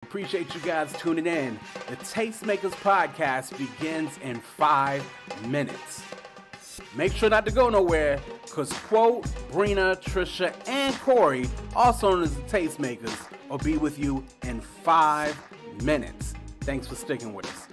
Appreciate you guys tuning in. The Tastemakers podcast begins in 5 minutes. Make sure not to go nowhere, because Quote, Brina, Trisha, and Corey, also known as the Tastemakers, will be with you in 5 minutes. Thanks for sticking with us.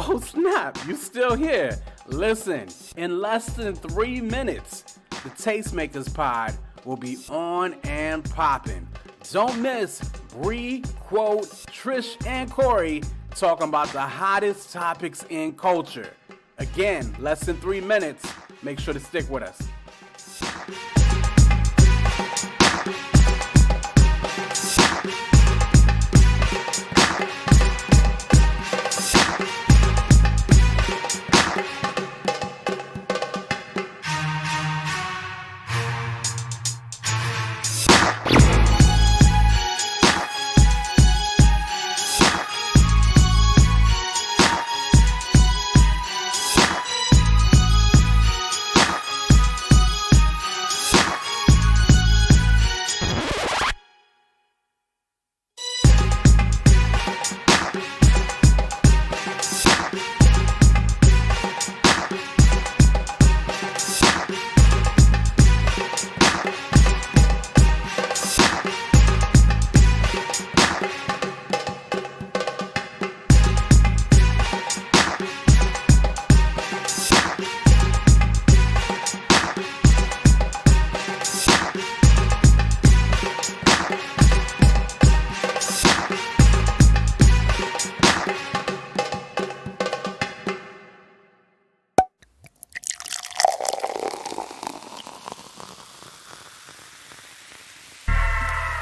Oh snap, you still here. Listen, in less than 3 minutes, the Tastemakers pod will be on and popping. Don't miss Bree, Quote, Trish, and Corey talking about the hottest topics in culture. Again, less than 3 minutes. Make sure to stick with us.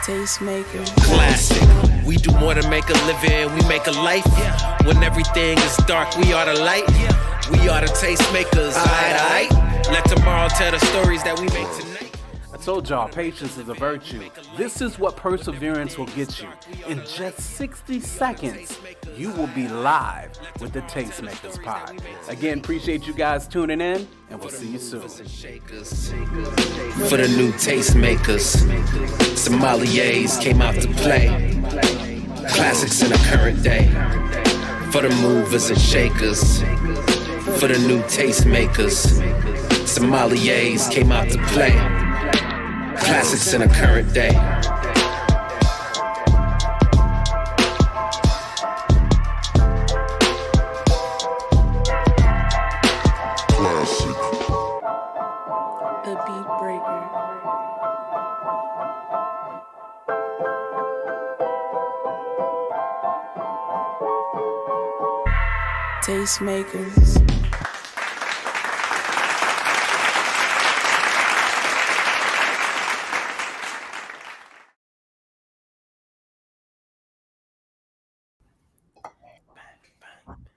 Tastemakers. Classic. We do more than make a living, we make a life. When everything is dark, we are the light. We are the tastemakers. Aight. Let tomorrow tell the stories that we make tonight. I told y'all, patience is a virtue. This is what perseverance will get you. In just 60 seconds, you will be live with the Tastemakers pod. Again, appreciate you guys tuning in, and we'll see you soon. For the new tastemakers, sommeliers came out to play. Classics in the current day. For the movers and shakers, for the new tastemakers, sommeliers came out to play. Classics in the current day. The beat breaker. Tastemakers.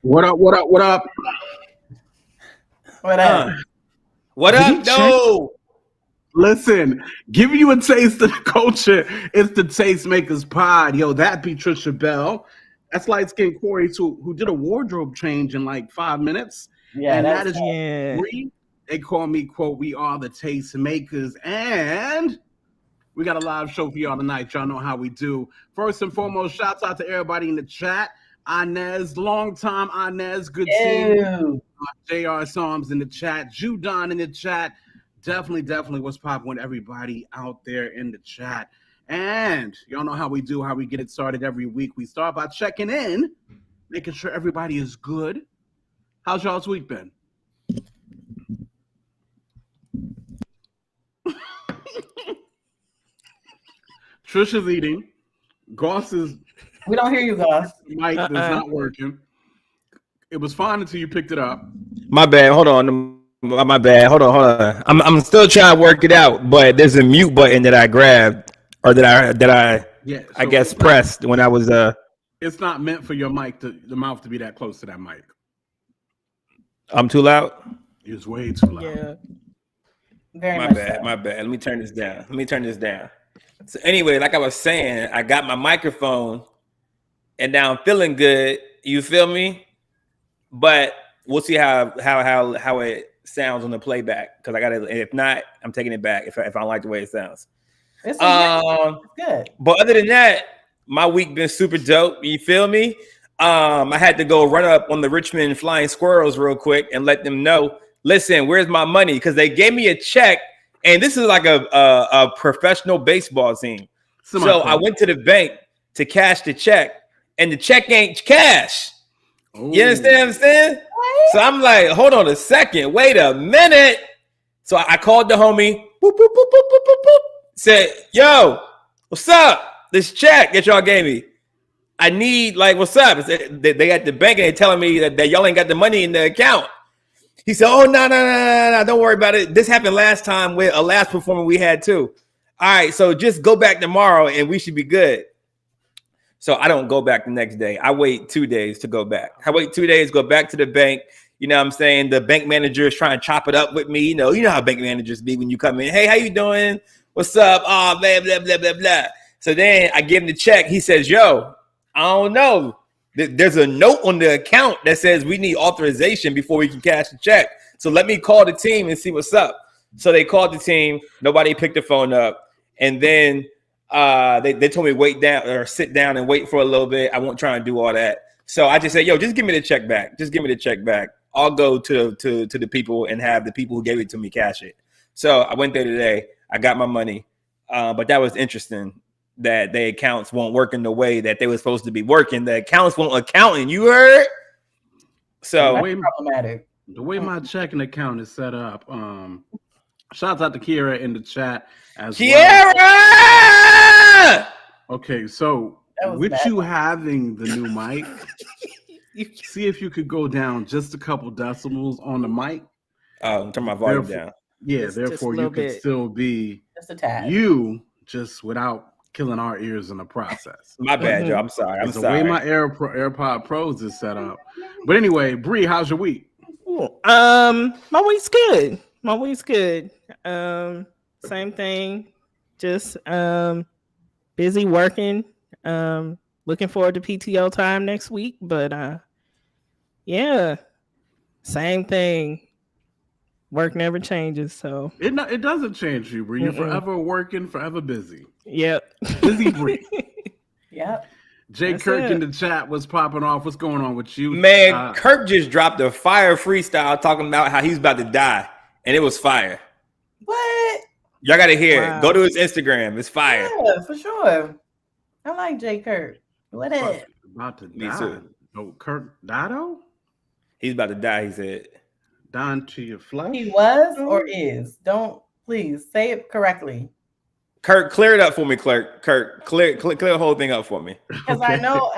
What up? What up? What up? What up? What Did he up? No. Listen, giving you a taste of the culture. It's the Tastemakers pod. Yo, that be Trisha Bell. That's light skinned Corey who did a wardrobe change in like 5 minutes. Yeah, and that's that is Bree. They call me, quote, we are the Tastemakers. And we got a live show for y'all tonight. Y'all know how we do. First and foremost, shouts out to everybody in the chat. Inez, long time Inez, good seeing JR Psalms in the chat, Judon in the chat. Definitely what's popping with everybody out there in the chat. And y'all know how we do, how we get it started every week. We start by checking in, making sure everybody is good. How's y'all's week been? Trisha's eating. Goss is... We don't hear you, Goss. Mic is not working. It was fine until you picked it up. My bad. Hold on. My bad. Hold on. I'm still trying to work it out, but there's a mute button that I grabbed or that I I guess pressed when I was It's not meant for your mic the mouth to be that close to that mic. I'm too loud. It's way too loud. Yeah. Very My much bad. so. My bad. Let me turn this down. So anyway, like I was saying, I got my microphone and now I'm feeling good. You feel me? But we'll see how it sounds on the playback because I got to. If not, I'm taking it back if I don't like the way it sounds. It's good. But other than that, my week been super dope. You feel me? I had to go run up on the Richmond Flying Squirrels real quick and let them know, listen, where's my money? Because they gave me a check, and this is like a professional baseball team. So I went to the bank to cash the check, and the check ain't cash. Ooh. You understand what I'm saying? So I'm like, hold on a second, wait a minute. So I called the homie, boop, boop, boop, boop, boop, boop, boop. Said, yo, what's up? This check that y'all gave me. I need, like, what's up? They at the bank and they telling me that y'all ain't got the money in the account. He said, oh, no, don't worry about it. This happened last time with a last performer we had too. All right, so just go back tomorrow and we should be good. So I don't go back the next day. I wait 2 days to go back. I wait 2 days, go back to the bank. You know what I'm saying? The bank manager is trying to chop it up with me. You know how bank managers be when you come in. Hey, how you doing? What's up? Oh, blah, blah, blah, blah, blah. So then I give him the check. He says, yo, I don't know. There's a note on the account that says we need authorization before we can cash the check. So let me call the team and see what's up. So they called the team. Nobody picked the phone up. And then they told me wait down or sit down and wait for a little bit. I won't try and do all that. So I just said, yo, just give me the check back. Just give me the check back. I'll go to the people and have the people who gave it to me cash it. So I went there today. I got my money. But that was interesting that the accounts won't work in the way that they were supposed to be working. The accounts won't account, and you heard? So that's problematic. The way my checking account is set up, shouts out to Kiera in the chat as Kiera! Well. Okay, so with you having the new mic, see if you could go down just a couple decimals on the mic. Oh, turn my volume down. Yeah, therefore you could still be just a tad. You just without killing our ears in the process. My bad, Joe. I'm sorry. The way my AirPod Pros is set up. But anyway, Bree, how's your week? My week's good. Same thing. Just busy working. Looking forward to PTO time next week. But yeah, same thing. Work never changes, so it doesn't change you, Bree. You're forever working, forever busy. Yep. Busy Bree. Yep. Jay Kirk in the chat was popping off. What's going on with you? Man, Kirk just dropped a fire freestyle talking about how he's about to die, and it was fire. What? Y'all got to hear it. Go to his Instagram. It's fire. Yeah, for sure. I like Jay Kirk. What is? About to die. Oh, Kirk Dotto? He's about to die, he said. Down to your flesh? He was or is? Don't, please, say it correctly. Kirk, clear it up for me, Kirk. Clear the whole thing up for me. Because I know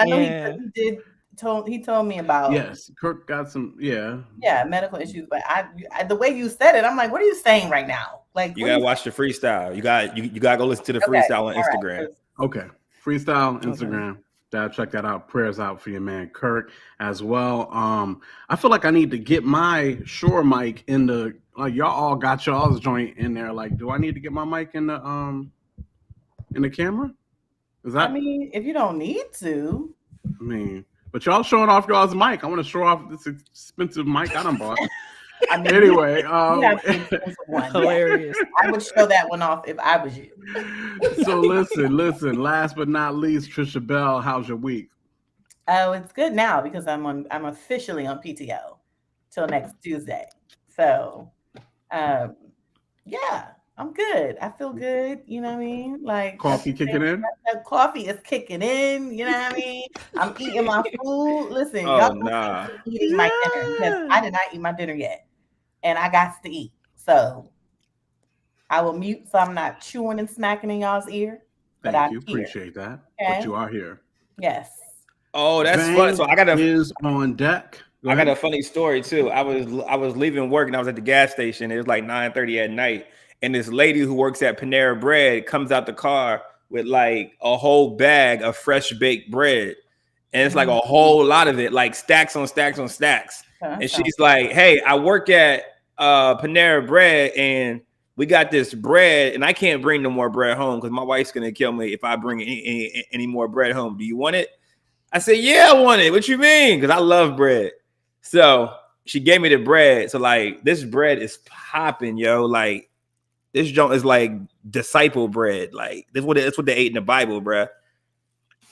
he told me about. Yes, Kirk got some, medical issues. But I the way you said it, I'm like, what are you saying right now? Like, you gotta watch the freestyle. You gotta go listen to the freestyle on Instagram. Okay, freestyle Instagram. Check that out. Prayers out for your man Kirk as well. I feel like I need to get my Shure mic in the. Y'all all got y'all's joint in there. Like, do I need to get my mic in the camera? Is that? I mean, if you don't need to. I mean, but y'all showing off y'all's mic. I want to show off this expensive mic I done bought. I mean, anyway, hilarious. I would show that one off if I was you. So listen. Last but not least, Trisha Bell, how's your week? Oh, it's good now because I'm officially on PTO till next Tuesday. So, yeah, I'm good. I feel good. You know what I mean? Like coffee kicking in. Coffee is kicking in. You know what I mean? I'm eating my food. Listen, y'all eating my dinner because I did not eat my dinner yet. And I got to eat. So I will mute so I'm not chewing and smacking in y'all's ear. Thank you. Appreciate that. Okay. But you are here. Yes. Oh, that's fun. So I got is on deck. I got a funny story too. I was leaving work and I was at the gas station. It was like 9:30 at night. And this lady who works at Panera Bread comes out the car with like a whole bag of fresh baked bread. And it's like a whole lot of it, like stacks on stacks on stacks. And she's like, hey, I work at Panera Bread and we got this bread and I can't bring no more bread home because my wife's going to kill me if I bring any more bread home. Do you want it? I said, yeah, I want it. What you mean? Because I love bread. So she gave me the bread. So like this bread is popping, yo. Like this joint is like disciple bread. Like that's what they ate in the Bible, bruh.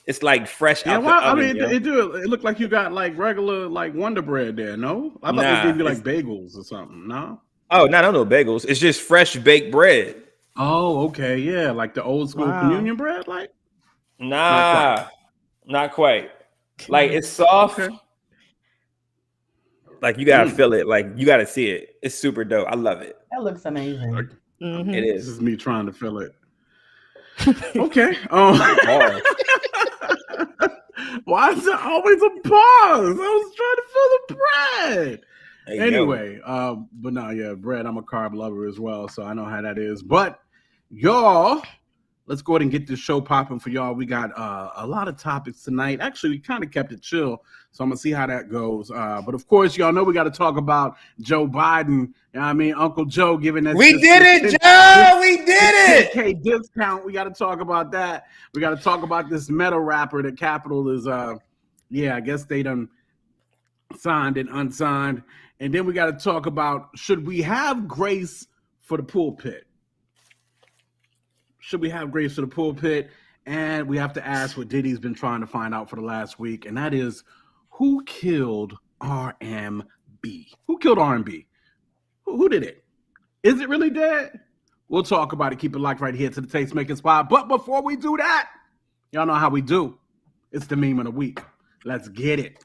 It's like fresh out the oven. I mean, it looked like you got like regular like Wonder Bread there. No, I thought they gave you like bagels or something. No. Oh, no, no bagels. It's just fresh baked bread. Oh, okay, yeah, like the old school communion bread, like. Nah, not quite. Like it's soft. Okay. Like you gotta feel it. Like you gotta see it. It's super dope. I love it. That looks amazing. It is. This is me trying to feel it. Okay. Why is there always a pause? I was trying to feel the bread. Anyway, but no, yeah, bread. I'm a carb lover as well, so I know how that is. But y'all, let's go ahead and get this show popping for y'all. We got a lot of topics tonight. Actually, we kind of kept it chill, so I'm gonna see how that goes. But of course, y'all know we got to talk about Joe Biden. You know what I mean, Uncle Joe giving us. We did it, Joe. We did it. $10K discount. We got to talk about that. We got to talk about this Meta rapper that Capital is. I guess they done signed and unsigned. And then we got to talk about, should we have grace for the pulpit? Should we have grace for the pulpit? And we have to ask what Diddy's been trying to find out for the last week, and that is, who killed RMB? Who killed RMB? Who did it? Is it really dead? We'll talk about it. Keep it locked right here to the Tastemakers Pod. But before we do that, y'all know how we do. It's the meme of the week. Let's get it.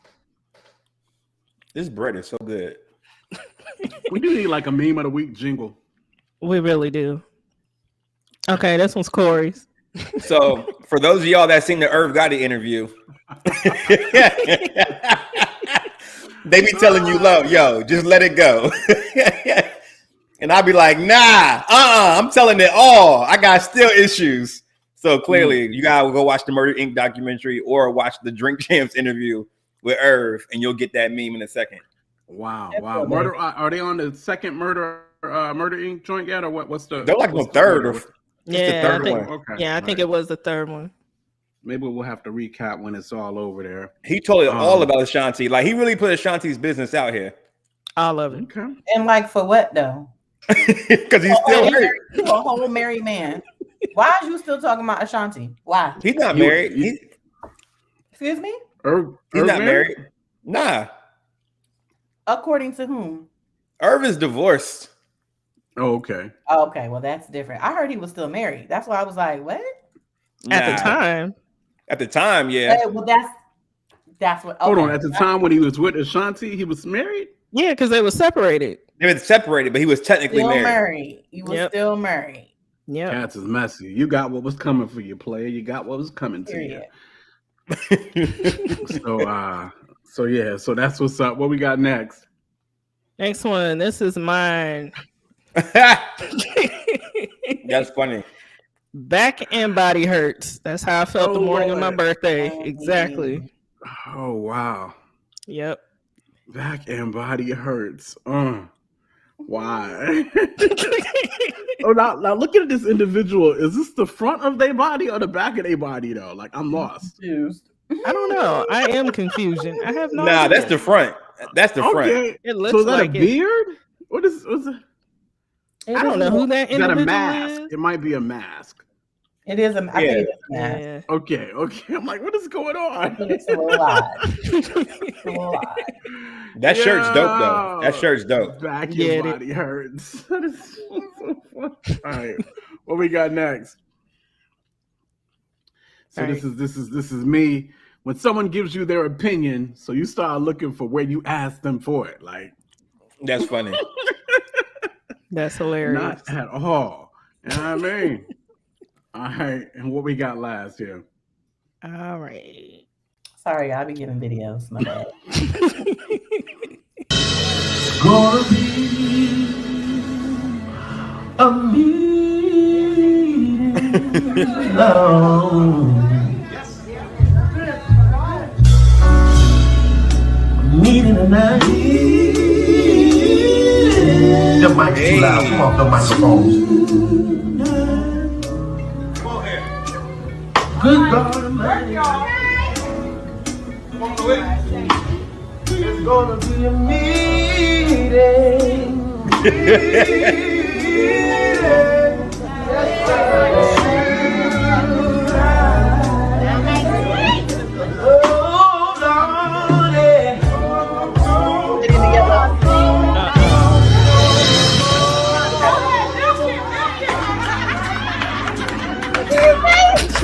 This bread is so good. We do need like a meme of the week jingle. We really do. Okay, this one's Corey's. So for those of y'all that seen the Irv Gotti interview, they be telling you, love, yo, just let it go. And I'll be like, nah, I'm telling it all. I got still issues. So clearly you gotta go watch the Murder Inc. documentary or watch the Drink Champs interview with Irv, and you'll get that meme in a second. Wow. Murder, are they on the second Murder Inc. joint yet, or what? What's the? They're like the third. Yeah, the third one. Okay. Yeah, I think it was the third one. Maybe we'll have to recap when it's all over there. He told it all about Ashanti. Like he really put Ashanti's business out here. All of it. Okay. And like for what though? Because he's still married. He's a whole married man. Why are you still talking about Ashanti? Why? He's not married. Excuse me? He's not married. Nah. According to whom? Irv is divorced. Oh, okay. Oh, okay. Well, that's different. I heard he was still married. That's why I was like, what? At the time. At the time, yeah. Well, that's what. Okay. Hold on. At the time when he was with Ashanti, he was married? Yeah, because they were separated. They were separated, but he was technically still married. He was still married. Yeah. Cats is messy. You got what was coming for you, player. You got what was coming to you. So that's what's up. What we got next? Next one. This is mine. That's funny. Back and body hurts. That's how I felt the morning of my birthday. Exactly. Oh, wow. Yep. Back and body hurts. Why? Now looking at this individual, is this the front of their body or the back of their body though? Like I'm lost. I don't know. I am confusion. I have no Nah, idea. that's the front. That's the front. It looks So is that like a beard? What is it? I don't know who that Is that a individual mask? is. It might be a mask. It is I think it is a mask. Yeah. Okay. I'm like, what is going on? It's a little odd. That shirt's dope though. That shirt's dope. Back and body hurts. That is so fun. All right. What we got next? So this is me. When someone gives you their opinion, so you start looking for where you ask them for it. Like that's funny. That's hilarious. Not at all. You know what I mean? All right. And what we got last here? All right. Sorry, I'll be giving videos. My bad. Gonna be a meeting alone. Meeting tonight. The mic's too loud. Come off the microphones. Good God Almighty. It's gonna be a meeting.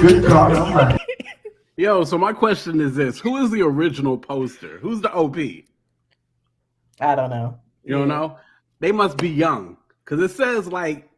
Good God Almighty. Yo, so my question is this: who is the original poster? Who's the OP? I don't know. You don't know? They must be young because it says like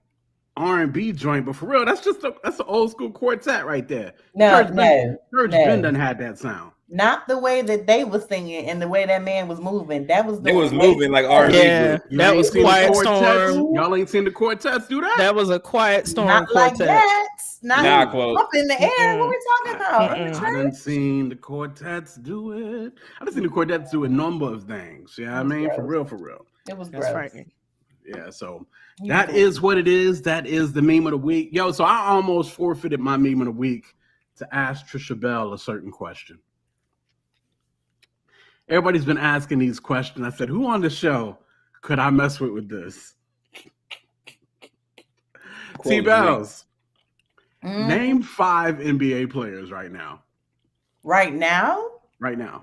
R&B joint, but for real, that's an old school quartet right there. Church Ben done had that sound. Not the way that they was singing and the way that man was moving. That was they was moving like R&B. Yeah, that was Quiet Storm. Y'all ain't seen the quartets do that? That was a Quiet Storm not quartet. Like that. Not close. Up in the air. What we talking about? I done seen the quartets do it. I done seen the quartets do a number of things. Yeah, I mean, for real. It was That's frightening. Yeah, so that is what it is. That is the meme of the week. Yo, so I almost forfeited my meme of the week to ask Trisha Bell a certain question. Everybody's been asking these questions. I said, who on the show could I mess with this? T-Bells. Name 5 NBA players right now. Right now? Right now.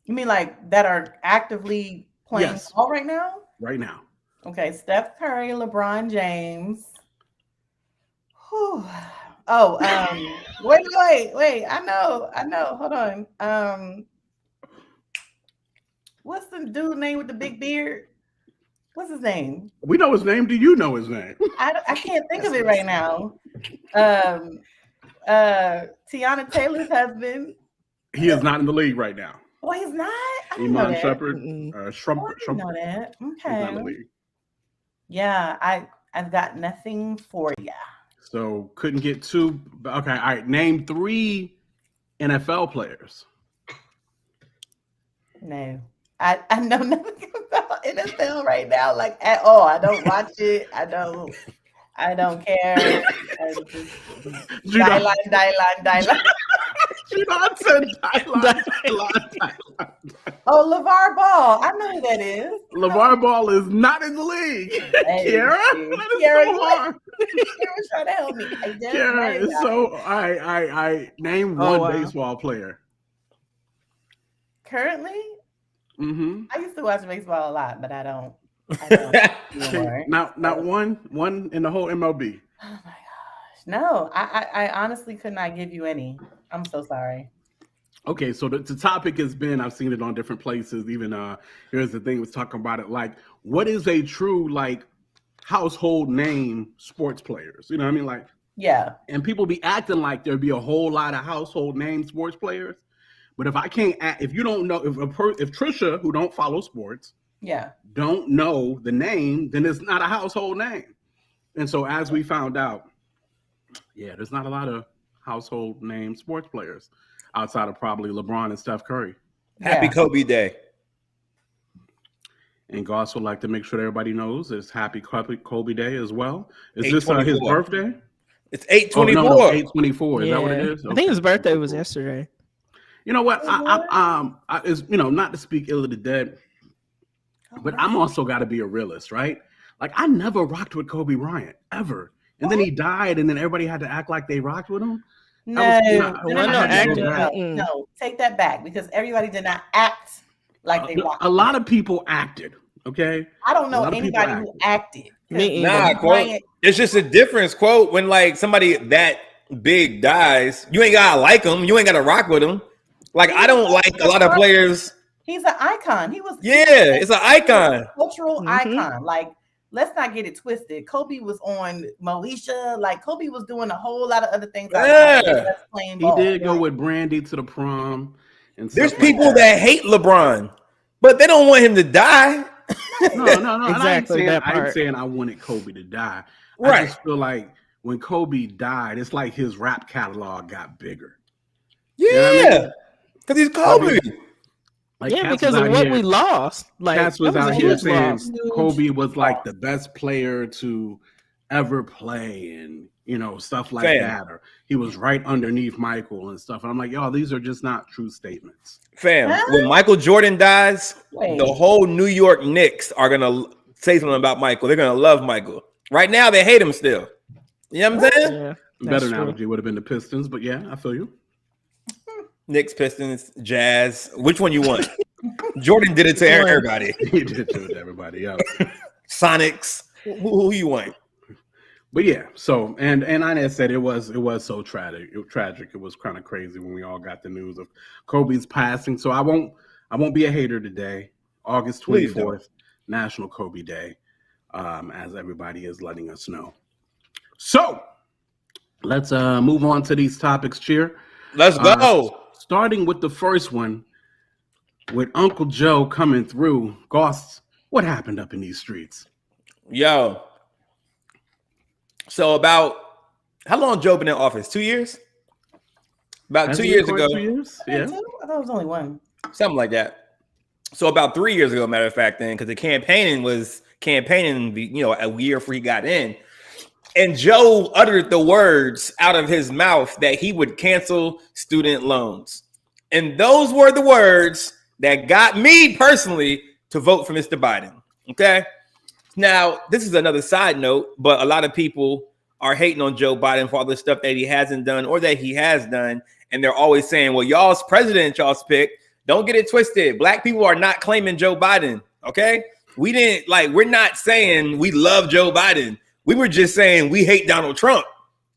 You mean like that are actively playing ball right now? Right now. Okay, Steph Curry, LeBron James. Whew. Oh, wait. I know. Hold on. What's the dude name with the big beard? What's his name? We know his name. Do you know his name? I can't think of it right now. Tiana Taylor's husband. He is not in the league right now. Well, he's not. Iman Shumpert. I know that. Okay. Yeah, I've got nothing for you. So couldn't get 2. Okay, all right. Name 3 NFL players. No, I know nothing about NFL right now, like at all. I don't watch it. I don't care. Die line. She not said die line. Oh, LeVar Ball. I know who that is. LeVar Ball is not in the league. Hey, Kiara? That is so hard. Kiara's trying to help me. Kiara is so I name one baseball player. Currently? Mm-hmm. I used to watch baseball a lot, but I don't anymore. Not one in the whole MLB. Oh my gosh. No, I honestly could not give you any. I'm so sorry. Okay, so the topic has been, I've seen it on different places. Even here's the thing, was talking about it. Like, what is a true like household name sports players? You know what I mean? Like, yeah. And people be acting like there'd be a whole lot of household name sports players. But if I can't, if you don't know, if Trisha, who don't follow sports, don't know the name, then it's not a household name. And so, as we found out, Yeah, there's not a lot of household name sports players outside of probably LeBron and Steph Curry. Happy Kobe Day. And Goss would like to make sure everybody knows it's Happy Kobe Day as well. Is this his birthday? It's 8/24. Oh, no, 8/24. Is that what it is? Okay. I think his birthday was yesterday. You know what? Is not to speak ill of the dead, but I'm also got to be a realist, right? Like I never rocked with Kobe Bryant ever, and then he died, and then everybody had to act like they rocked with him. No, take that back because everybody did not act like they rocked. A lot of people acted. Okay, I don't know anybody who acted. Nah, quote. It's just a difference, quote. When like somebody that big dies, you ain't gotta like them. You ain't gotta rock with them. Like I don't like a lot of players. He's an icon. It's an icon, cultural icon. Like let's not get it twisted. Kobe was on Moesha. Like Kobe was doing a whole lot of other things. He did go with Brandy to the prom. And there's people that hate LeBron, but they don't want him to die. No. Exactly. I ain't saying I wanted Kobe to die. Right. I just feel like when Kobe died, it's like his rap catalog got bigger. Yeah, because he's Kobe. Because of what we lost. Like Cass was out here saying Kobe was like the best player to ever play, and stuff like that. Or he was right underneath Michael and stuff. And I'm like, y'all, these are just not true statements. Fam, when Michael Jordan dies, the whole New York Knicks are gonna say something about Michael. They're gonna love Michael. Right now, they hate him still. You know what I'm saying? Yeah, better analogy would have been the Pistons, but yeah, I feel you. Knicks, Pistons, Jazz. Which one you want? Jordan did it to everybody. He did it to everybody else. Sonics. Who you want? But yeah, so and I said it was so tragic. It was kind of crazy when we all got the news of Kobe's passing. So I won't be a hater today. August 24th, National Kobe Day, as everybody is letting us know. So let's move on to these topics, Cheer. Let's go. Starting with the first one, with Uncle Joe coming through. Goss, what happened up in these streets? Yo. So about how long Joe been in office? 2 years? About 2 years ago. 2 years? Yeah. I thought it was only one. Something like that. So about 3 years ago, matter of fact, then, because the campaigning, a year before he got in. And Joe uttered the words out of his mouth that he would cancel student loans. And those were the words that got me personally to vote for Mr. Biden. Okay. Now, this is another side note, but a lot of people are hating on Joe Biden for all the stuff that he hasn't done or that he has done. And they're always saying, well, y'all's president, y'all's pick. Don't get it twisted. Black people are not claiming Joe Biden. Okay. We're not saying we love Joe Biden. We were just saying we hate Donald Trump.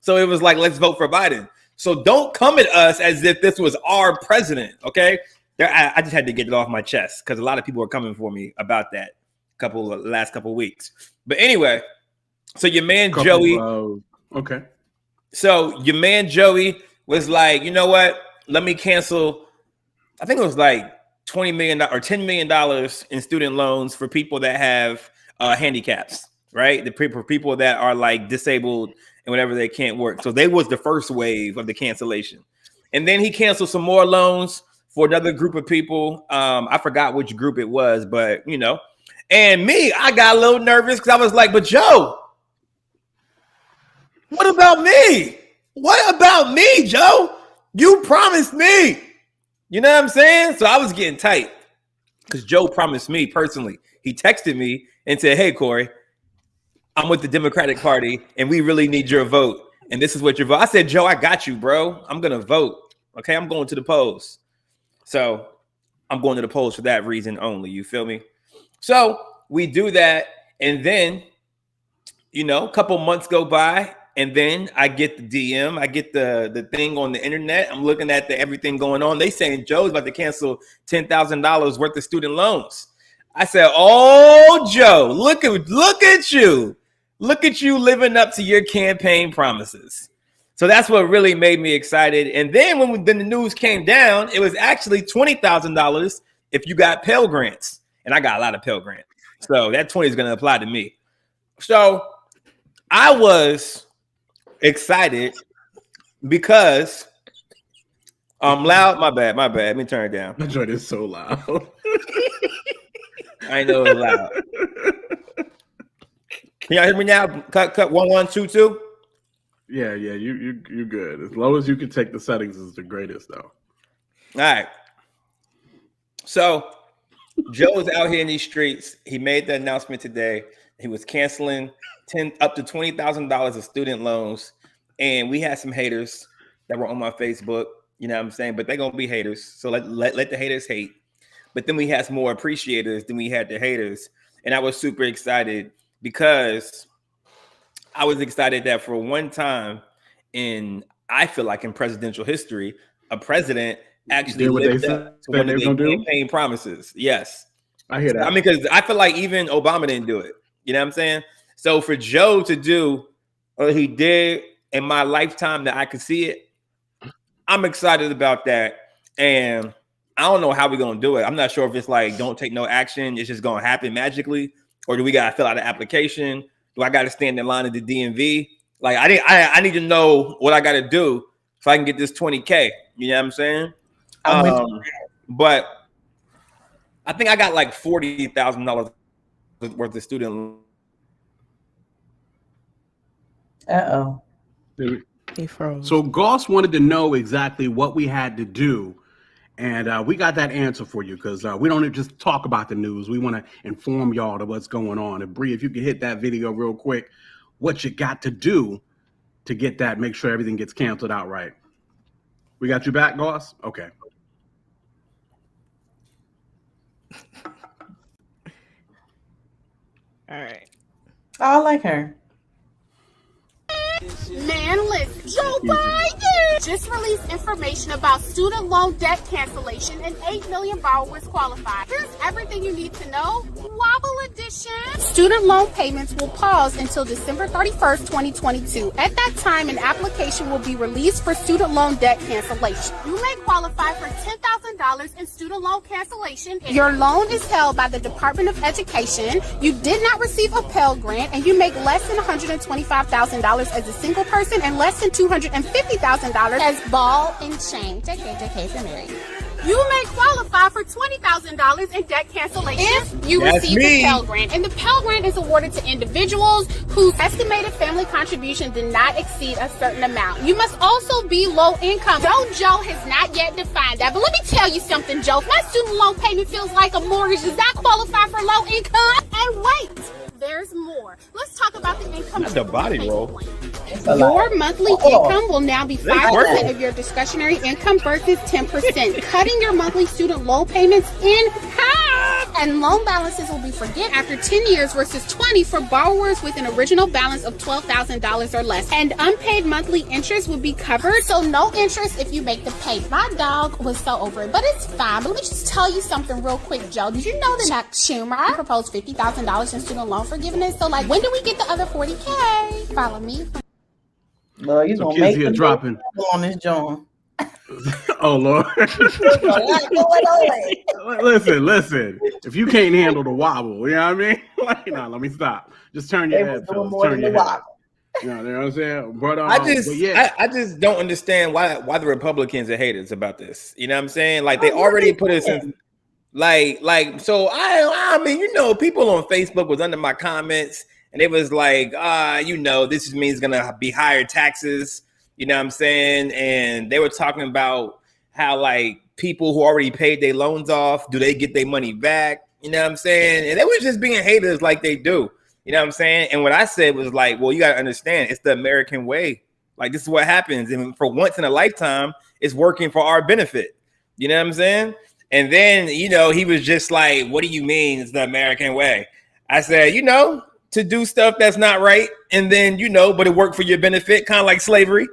So it was like, let's vote for Biden. So don't come at us as if this was our president. Okay. I just had to get it off my chest because a lot of people are coming for me about that last couple weeks. But anyway, so your man Joey. Okay. So your man Joey was like, you know what? Let me cancel. I think it was like $20 million or $10 million in student loans for people that have handicaps, right? For people that are like disabled and whatever, they can't work. So they was the first wave of the cancellation. And then he canceled some more loans for another group of people. I forgot which group it was, but and me, I got a little nervous because I was like, but Joe, what about me? What about me, Joe? You promised me. You know what I'm saying? So I was getting tight because Joe promised me personally. He texted me and said, hey, Corey, I'm with the Democratic Party and we really need your vote. And this is what your vote. I said, Joe, I got you, bro. I'm going to vote. Okay, I'm going to the polls. So I'm going to the polls for that reason only. You feel me? So we do that. And then, a couple months go by. And then I get the DM. I get the thing on the internet. I'm looking at everything going on. They saying Joe's about to cancel $10,000 worth of student loans. I said, oh, Joe, look at you. Look at you living up to your campaign promises. So that's what really made me excited. And then when the news came down, it was actually $20,000 if you got Pell Grants. And I got a lot of Pell Grants. So that 20 is going to apply to me. So I was excited because I'm loud. My bad. Let me turn it down. My joint is so loud. I know it's loud. Can y'all hear me now? Cut 1 1 2 2. Yeah, you good. As low as you can take the settings is the greatest, though. All right. So Joe's out here in these streets. He made the announcement today. He was canceling up to $20,000 of student loans, and we had some haters that were on my Facebook. You know what I'm saying? But they're gonna be haters. So let the haters hate. But then we had some more appreciators than we had the haters, and I was super excited because I was excited that for one time I feel like in presidential history, a president actually lived up to one of their campaign promises. Yes. I hear that. I mean, because I feel like even Obama didn't do it. You know what I'm saying? So for Joe to do what he did in my lifetime that I could see it, I'm excited about that. And I don't know how we're going to do it. I'm not sure if it's like, don't take no action. It's just going to happen magically. Or do we got to fill out an application? Do I got to stand in line at the DMV? Like, I need to know what I got to do so I can get this 20K. You know what I'm saying? But I think I got like $40,000 worth of student loan. Uh-oh. He froze. So Goss wanted to know exactly what we had to do. And we got that answer for you because we don't just talk about the news. We want to inform y'all of what's going on. And Bree, if you could hit that video real quick, what you got to do to get that, make sure everything gets canceled out right. We got you back, Goss? Okay. All right. I like her. Man, listen, Joe Biden just released information about student loan debt cancellation and 8 million borrowers qualified. Here's everything you need to know. Wobble edition. Student loan payments will pause until December 31st, 2022. At that time, an application will be released for student loan debt cancellation. You may qualify for $10,000 in student loan cancellation. Your loan is held by the Department of Education. You did not receive a Pell Grant, and you make less than $125,000 as a single person and less than $250,000 as ball and chain. JK for Mary. You may qualify for $20,000 in debt cancellation if you receive a Pell Grant. And the Pell Grant is awarded to individuals whose estimated family contribution did not exceed a certain amount. You must also be low income. Though Joe has not yet defined that. But let me tell you something, Joe. If my student loan payment feels like a mortgage, does that qualify for low income? And wait, there's more. Let's talk about the income. Not the body roll. Your monthly income will now be 5% of your discretionary income versus 10%, cutting your monthly student loan payments in half. And loan balances will be forgiven after 10 years versus 20 for borrowers with an original balance of $12,000 or less. And unpaid monthly interest will be covered, so no interest if you make the payment. My dog was so over it, but it's fine. But let me just tell you something real quick, Joe. Did you know that Chuck Schumer proposed $50,000 in student loan forgiveness? So, like, when do we get the other $40K? Follow me. Well, you're going to make here dropping on this John. Oh, Lord. Listen. If you can't handle the wobble, you know what I mean? Like, no, let me stop. Just turn your head, fellas. Turn your head. You know what I'm saying? But, I just don't understand why the Republicans are haters about this. You know what I'm saying? Like, they already put us in... Like, so I mean, you know, people on Facebook was under my comments and it was like, this means gonna be higher taxes, you know what I'm saying? And they were talking about how like people who already paid their loans off, do they get their money back? You know what I'm saying? And they were just being haters like they do, you know what I'm saying? And what I said was like, well, you gotta understand, it's the American way. Like, this is what happens. And for once in a lifetime, it's working for our benefit. You know what I'm saying? And then, you know, he was just like, what do you mean it's the American way? I said, you know, to do stuff that's not right. And then, you know, but it worked for your benefit, kind of like slavery.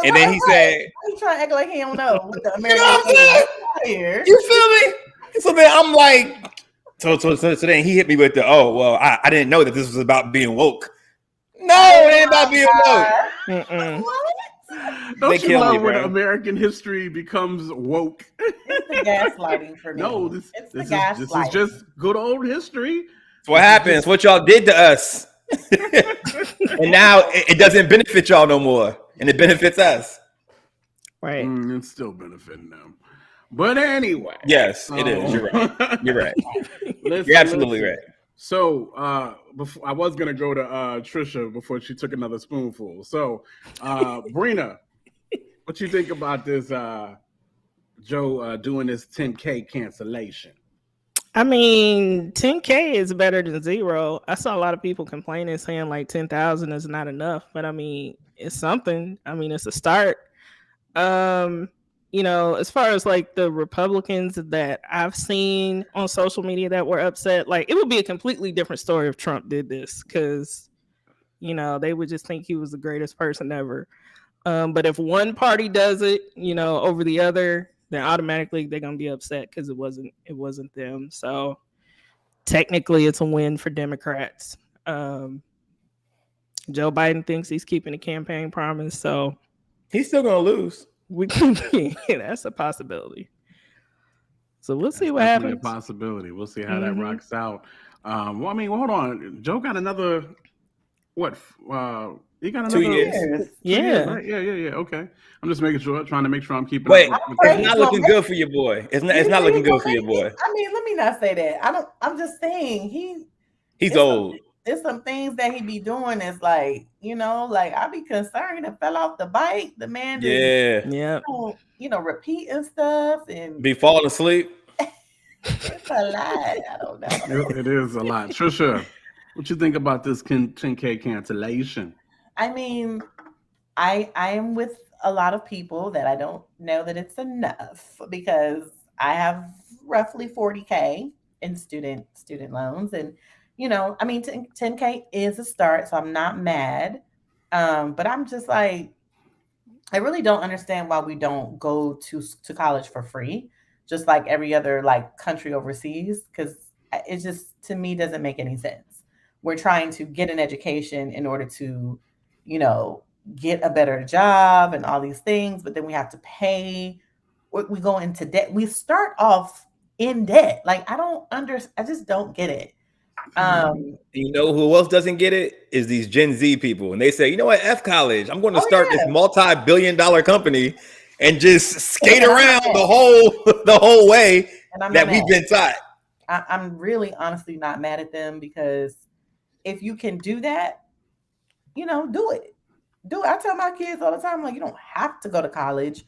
And then he said, he's trying to act like he don't know what the American way. You feel me? So then I'm like, so then he hit me with the, I didn't know that this was about being woke. No, it ain't about being woke. What? Don't you love when American history becomes woke? It's the gaslighting for me. No, this is just good old history. It's what happens. What y'all did to us. And now it doesn't benefit y'all no more, and it benefits us. Right. It's still benefiting them. But anyway. Yes, it is. You're right. You're right. You're absolutely right. So before I was gonna go to Trisha before she took another spoonful. So Brina, what you think about this Joe doing this 10K cancellation? I mean, 10K is better than 0. I saw a lot of people complaining, saying like 10,000 is not enough, but I mean, it's something. I mean, it's a start. You know, as far as like the Republicans that I've seen on social media that were upset, like it would be a completely different story if Trump did this, because, you know, they would just think he was the greatest person ever. But if one party does it, you know, over the other, then automatically they're gonna be upset because it wasn't them. So technically, it's a win for Democrats. Joe Biden thinks he's keeping a campaign promise, so he's still gonna lose. That's a possibility. So we'll see what happens. A possibility. We'll see how that rocks out. Well, I mean, hold on. Joe got another what? He got another 2 years. Yeah. Right? Yeah. Okay. I'm just making sure, trying to make sure I'm keeping. Wait, up with it's not looking good for your boy. It's not looking good for your boy. I mean, let me not say that. I'm just saying he's old. There's some things that he be doing that's like, you know, like I'd be concerned and fell off the bike. The man you know, repeating stuff and be falling asleep. It's a lot. I don't know. It is a lot. Trisha, what you think about this 10K cancellation? I mean, I am with a lot of people that I don't know that it's enough, because I have roughly 40K in student loans, and you know, I mean, 10K is a start, so I'm not mad. But I'm just like, I really don't understand why we don't go to college for free, just like every other like country overseas, because it just, to me, doesn't make any sense. We're trying to get an education in order to, you know, get a better job and all these things, but then we have to pay. We go into debt. We start off in debt. Like, I just don't get it. You know who else doesn't get it is these Gen Z people, and they say, you know what, F college, I'm going to start this multi-billion-dollar company and just skate around the whole way that we've been taught. I'm really honestly not mad at them, because if you can do that, you know, do it. I tell my kids all the time, like, you don't have to go to college,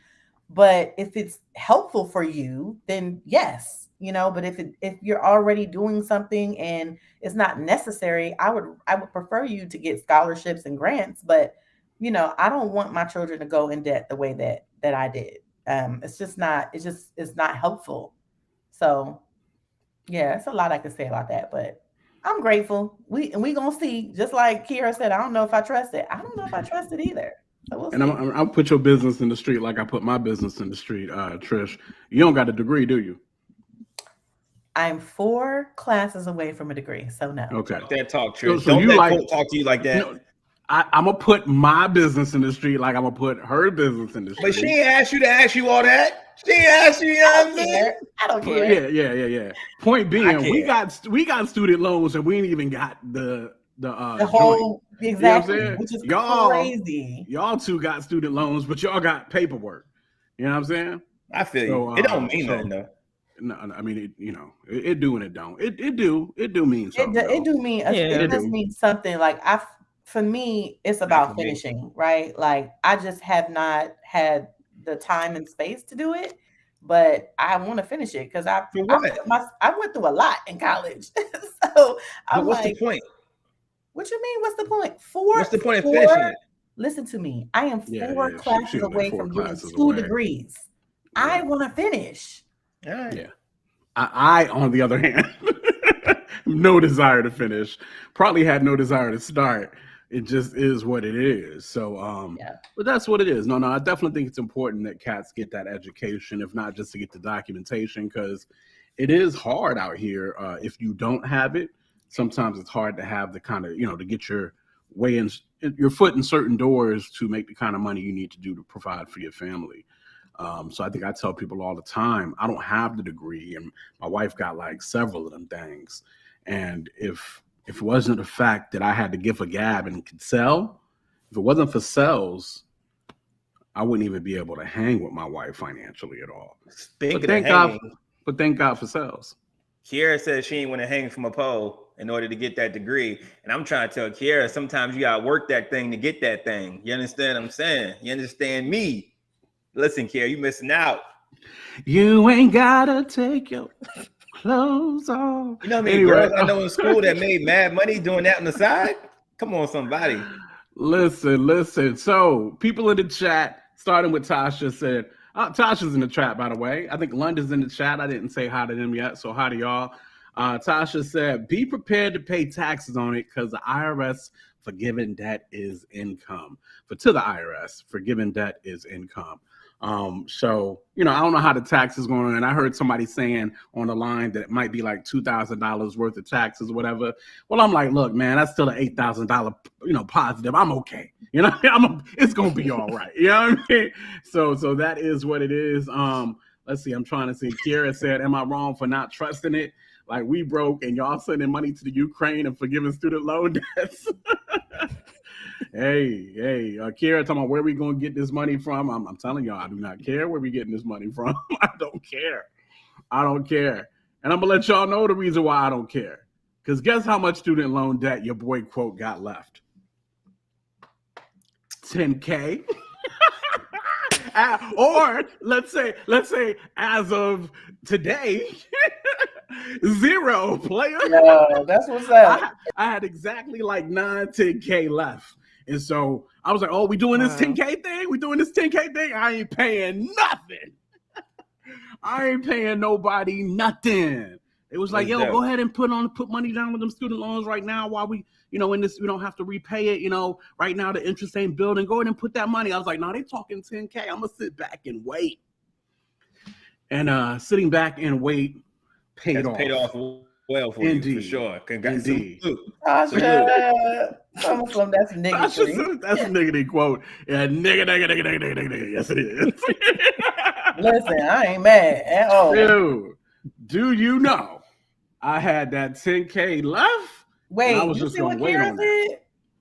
but if it's helpful for you, then yes. You know, but if you're already doing something and it's not necessary, I would prefer you to get scholarships and grants. But you know, I don't want my children to go in debt the way that I did. It's not helpful. So yeah, it's a lot I could say about that, but I'm grateful. We gonna see. Just like Kiera said, I don't know if I trust it. I don't know if I trust it either. So I'll put your business in the street like I put my business in the street, Trish. You don't got a degree, do you? I'm 4 classes away from a degree, so no. Okay. That talk, Trish. So don't you let like, Colt talk to you like that. You know, I'm gonna put my business in the street like I'm gonna put her business in the street. But she ain't asked you to ask you all that. She ain't asked you. I don't care. Yeah. Point being, we got student loans and we ain't even got the whole joint. exactly, You know which is crazy. Y'all two got student loans, but y'all got paperwork. You know what I'm saying? I feel you. It don't mean nothing though. No, I mean, it do and it don't. It do mean something. It do mean it does mean something. Like for me, it's about finishing, right? Like I just have not had the time and space to do it, but I want to finish it because I went through a lot in college. So what's the point? What you mean? What's the point? What's the point of finishing it? Listen to me. I am 4 classes away from getting 2 degrees. Yeah. I want to finish. Right. Yeah. I, on the other hand, no desire to finish. Probably had no desire to start. It just is what it is. So, but that's what it is. No, I definitely think it's important that cats get that education, if not just to get the documentation, because it is hard out here. If you don't have it, sometimes it's hard to have the kind of, to get your way in, your foot in certain doors to make the kind of money you need to do to provide for your family. So I think I tell people all the time, I don't have the degree, and my wife got like several of them things. And if if it wasn't the fact that I had to give a gab and could sell, if it wasn't for sales, I wouldn't even be able to hang with my wife financially at all. Speaking of hanging, but thank God for sales. Kiara said she ain't want to hang from a pole in order to get that degree. And I'm trying to tell Kiara, sometimes you got to work that thing to get that thing. You understand what I'm saying? You understand me? Listen, Kiara, you missing out. You ain't got to take your clothes off. You know how many girls I know in school that made mad money doing that on the side? Come on, somebody. Listen. So people in the chat, starting with Tasha, said, Tasha's in the chat, by the way. I think London's in the chat. I didn't say hi to them yet, so hi to y'all. Tasha said, be prepared to pay taxes on it because the IRS forgiving debt is income. To the IRS, forgiving debt is income. So, I don't know how the tax is going on. And I heard somebody saying on the line that it might be like $2,000 worth of taxes or whatever. Well, I'm like, look, man, that's still an $8,000, positive. I'm okay. It's going to be all right. You know what I mean? So that is what it is. Let's see. I'm trying to see. Kiara said, am I wrong for not trusting it? Like we broke and y'all sending money to the Ukraine and forgiving student loan debts. Hey, Kiara, talking about where we going to get this money from. I'm telling y'all, I do not care where we getting this money from. I don't care. And I'm going to let y'all know the reason why I don't care. Because guess how much student loan debt your boy, quote, got left? $10K. Or let's say as of today, 0 player. No, that's what's up. I had exactly like 10K left. And so I was like, oh, we doing this 10K thing? I ain't paying nothing. I ain't paying nobody nothing. It was like, yo, go ahead and put money down with them student loans right now while we, in this, we don't have to repay it. Right now the interest ain't building. Go ahead and put that money. I was like, no, they talking 10K. I'm going to sit back and wait. And sitting back and wait paid off well for you, for sure. Congrats. Indeed. That's nigga. That's a niggity quote. Yeah, nigga. Yes, it is. Listen, I ain't mad at all. Dude, do you know I had that 10K left? Wait, I was you just see gonna what wait Kira on said?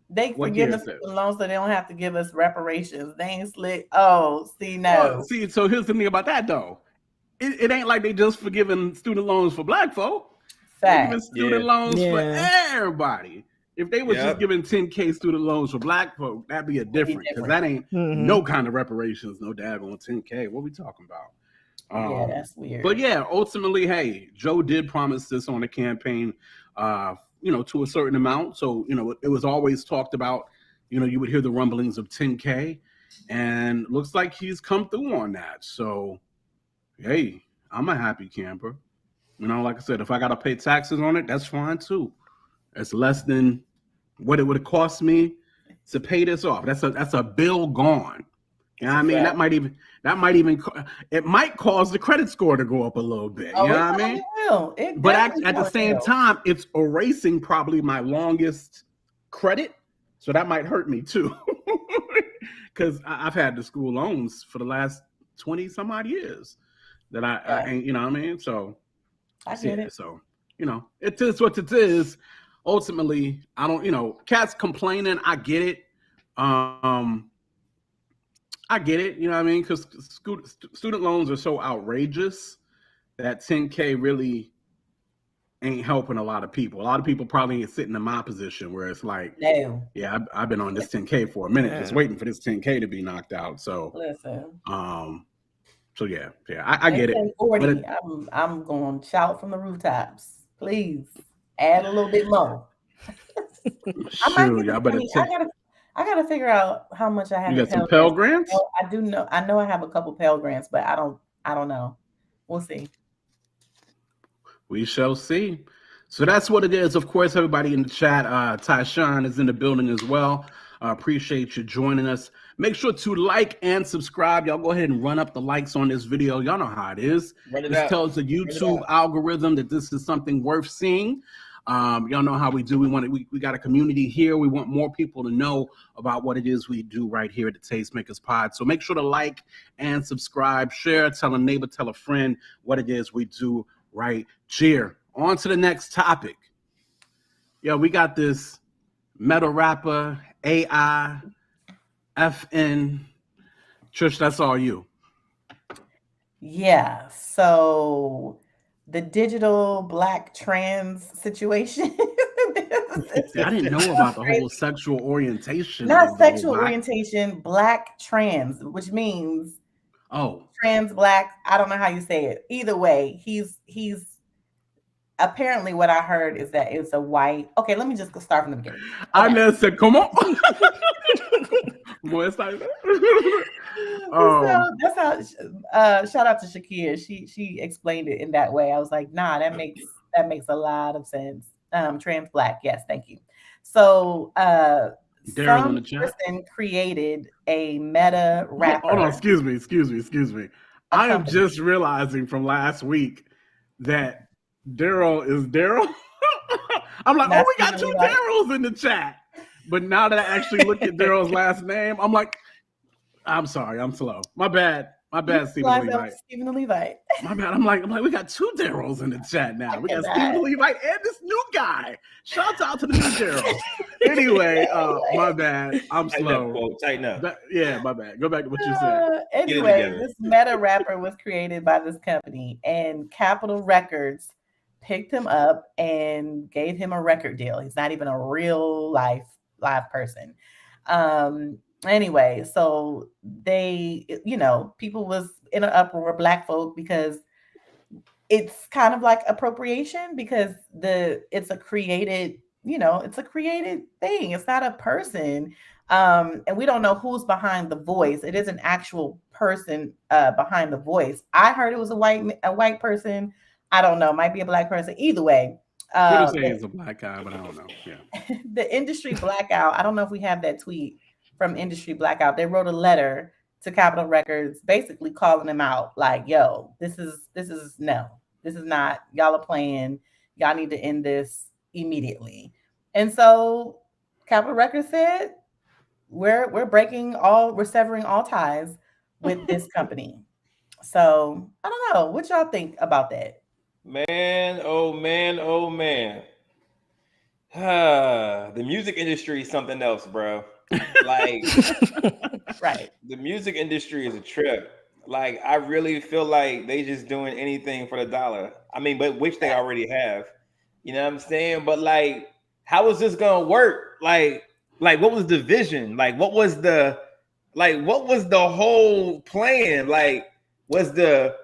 They forgive us the loans so they don't have to give us reparations. They ain't slick. Oh, see, no. So here's the thing about that, though. It ain't like they just forgiving student loans for black folk. They're giving student loans for everybody. If they was just giving 10K student loans for black folk, that'd be a different, because that ain't no kind of reparations, no daggone 10K. What we talking about? That's weird. But yeah, ultimately, hey, Joe did promise this on the campaign, to a certain amount. So, it was always talked about, you would hear the rumblings of 10K, and looks like he's come through on that. So, hey, I'm a happy camper. Like I said, if I got to pay taxes on it, that's fine too. It's less than what it would have cost me to pay this off. That's a bill gone. You know what I mean? That might even it might cause the credit score to go up a little bit. You know what I mean? It will. But at the same time, it's erasing probably my longest credit. So that might hurt me too. Because I've had the school loans for the last 20 some odd years that I ain't, you know what I mean? So I get it. So, it is what it is. Ultimately, I don't, cats complaining. I get it. I get it. You know what I mean? Because student loans are so outrageous that 10K really ain't helping a lot of people. A lot of people probably ain't sitting in my position where it's like, yeah, I've been on this 10K for a minute, just waiting for this 10K to be knocked out. So, listen. So yeah, I get it. 40, I'm going to shout from the rooftops. Please add a little bit more. I gotta figure out how much I have. You got some Pell Grants? I do know. I know I have a couple Pell Grants, but I don't know. We'll see. We shall see. So that's what it is. Of course, everybody in the chat, Tyshawn is in the building as well. Appreciate you joining us. Make sure to like and subscribe. Y'all go ahead and run up the likes on this video. Y'all know how it is. This tells the YouTube algorithm that this is something worth seeing. Y'all know how we do. We got a community here. We want more people to know about what it is we do right here at the Tastemakers Pod. So make sure to like and subscribe, share, tell a neighbor, tell a friend what it is we do right here. On to the next topic. Yo, we got this metal rapper, AI, FN. Trish, that's all you. Yeah. So the digital black trans situation. See, I didn't know about the whole sexual orientation. Not sexual orientation, black trans, which means trans black. I don't know how you say it. Either way, he's apparently what I heard is that it's a white. Okay, let me just start from the beginning. Okay. I never said, come on. Boy, it's like so that's how shout out to Shakir. She explained it in that way. I was like, nah, that makes a lot of sense. Trans black, yes, thank you. So some person created a meta rapper. Hold on, excuse me. I am just realizing from last week that Daryl is Daryl. I'm like, we got 2 Daryls in the chat. But now that I actually look at Daryl's last name, I'm like, I'm sorry, I'm slow. My bad, Stephen the Levite. Stephen the Levite. My bad. I'm like, we got 2 Daryls in the chat now. We got Stephen the Levite and this new guy. Shout out to the new Daryl. Anyway, my bad. I'm slow. Tighten up. Yeah, my bad. Go back to what you said. Anyway, this meta rapper was created by this company, and Capitol Records picked him up and gave him a record deal. He's not even a real live person. Anyway, so they, people was in an uproar, black folk, because it's kind of like appropriation, because it's a created thing. It's not a person. And we don't know who's behind the voice. It is an actual person behind the voice. I heard it was a white person. I don't know. Might be a black person. Either way. We're saying it's a black guy, but I don't know. Yeah. The industry blackout. I don't know if we have that tweet from Industry Blackout. They wrote a letter to Capitol Records, basically calling them out, like, "Yo, this is not. Y'all are playing. Y'all need to end this immediately." And so Capitol Records said, "We're severing all ties with this company." So I don't know. What y'all think about that? Man, oh man, oh man. The music industry is something else, bro. Like, right. The music industry is a trip. Like, I really feel like they just doing anything for the dollar. I mean, but which they already have. You know what I'm saying? But like, how is this gonna work? Like what was the vision? Like, what was the whole plan? Like, was the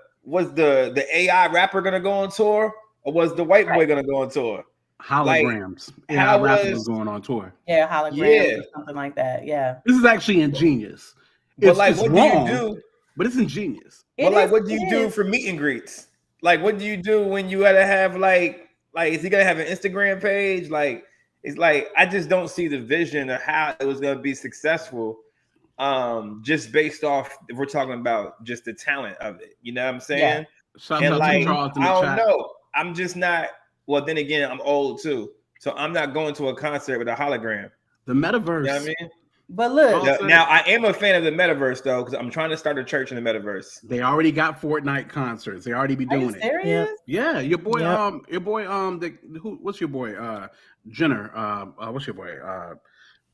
AI rapper gonna go on tour, or was the white boy gonna go on tour? Holograms. Like, AI rapper was going on tour. Yeah, holograms or something like that. Yeah. This is actually ingenious. But like, what wrong, do you do? But it's ingenious. But like, what do you do for meet and greets? Like, what do you do when you gotta have like is he gonna have an Instagram page? Like, it's like, I just don't see the vision of how it was gonna be successful. Just based off, if we're talking about just the talent of it, you know what I'm saying? Yeah. And like, I don't know. I'm just not. Well, then again, I'm old too, so I'm not going to a concert with a hologram. The metaverse. You know what I mean? But look, now I am a fan of the metaverse though, because I'm trying to start a church in the metaverse. They already got Fortnite concerts. They already be doing it. Serious? Yeah, your boy, what's your boy? Jenner. What's your boy?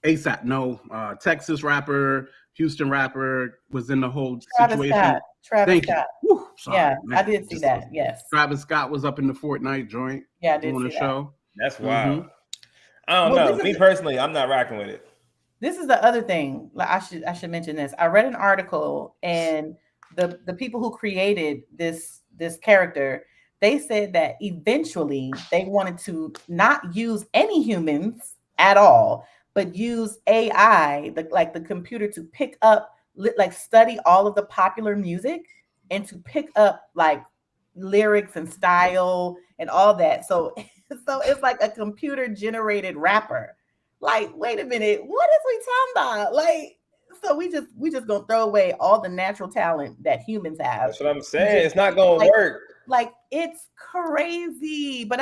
ASAP. No, Texas rapper, Houston rapper was in the whole situation. Travis Scott. Whew, sorry, yeah, man. I did see that. Yes. Travis Scott was up in the Fortnite joint. Yeah, I did on the show. That's wild. I don't know. Me personally, I'm not rocking with it. This is the other thing. Like, I should mention this. I read an article, and the people who created this character, they said that eventually they wanted to not use any humans at all, but use AI, the computer, to pick up, like, study all of the popular music and to pick up like lyrics and style and all that. So it's like a computer generated rapper. Like, wait a minute, what is we talking about? Like, so we just gonna throw away all the natural talent that humans have. That's what I'm saying. It's not gonna work. Like, it's crazy, but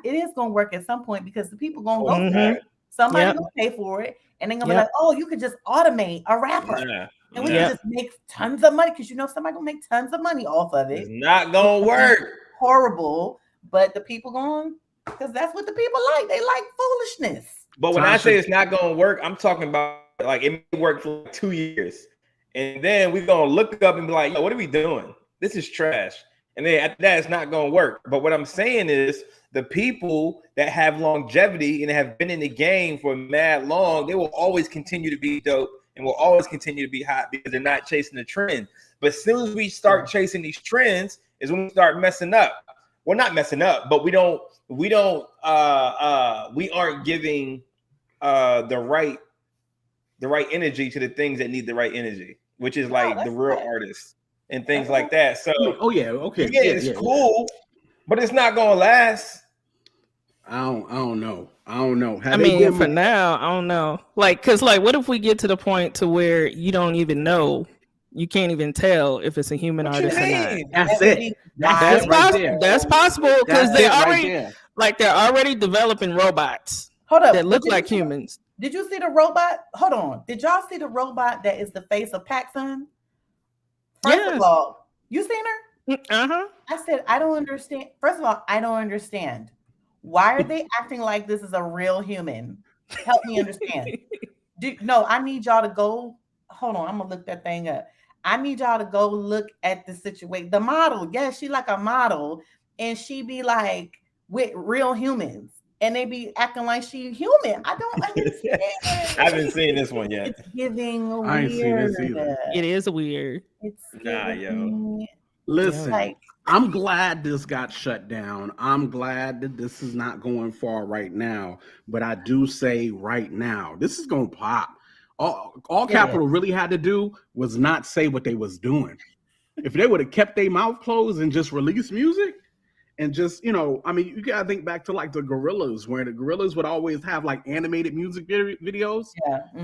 it is gonna work at some point, because the people gonna go for it. Somebody gonna pay for it, and they're gonna be like, "Oh, you could just automate a rapper, and we can just make tons of money, because somebody gonna make tons of money off of it." It's not gonna work. Horrible, but the people gonna Because that's what the people like. They like foolishness. But when I say it's not going to work, I'm talking about like it may work for like 2 years. And then we're going to look up and be like, yo, what are we doing? This is trash. And then after that, it's not going to work. But what I'm saying is the people that have longevity and have been in the game for mad long, they will always continue to be dope and will always continue to be hot because they're not chasing the trend. But as soon as we start chasing these trends is when we start messing up. We're not messing up, but we aren't giving the right energy to the things that need the right energy, which is like the real artists and things like that. So it's cool, but it's not gonna last. I don't know. For now, I don't know. Like, cause like, what if we get to the point to where you don't even know, you can't even tell if it's a human artist or not? That's it. That's possible because they're already developing robots. That look like humans. Did you see the robot? Hold on. Did y'all see the robot that is the face of Paxson? First of all, you seen her? Uh-huh. I said, I don't understand. First of all, I don't understand. Why are they acting like this is a real human? Help me understand. I need y'all to go. Hold on, I'm gonna look that thing up. I need y'all to go look at the situation. The model, yes, she like a model, and she be like with real humans. And they be acting like she human. I don't understand. I haven't seen this one yet. It's giving weird. I ain't seen this either. It is weird. It's yo. Listen, I'm glad this got shut down. I'm glad that this is not going far right now. But I do say right now, this is going to pop. All Capital really had to do was not say what they was doing. If they would have kept their mouth closed and just released music, and just, you gotta think back to like the Gorillas, where the Gorillas would always have like animated music videos,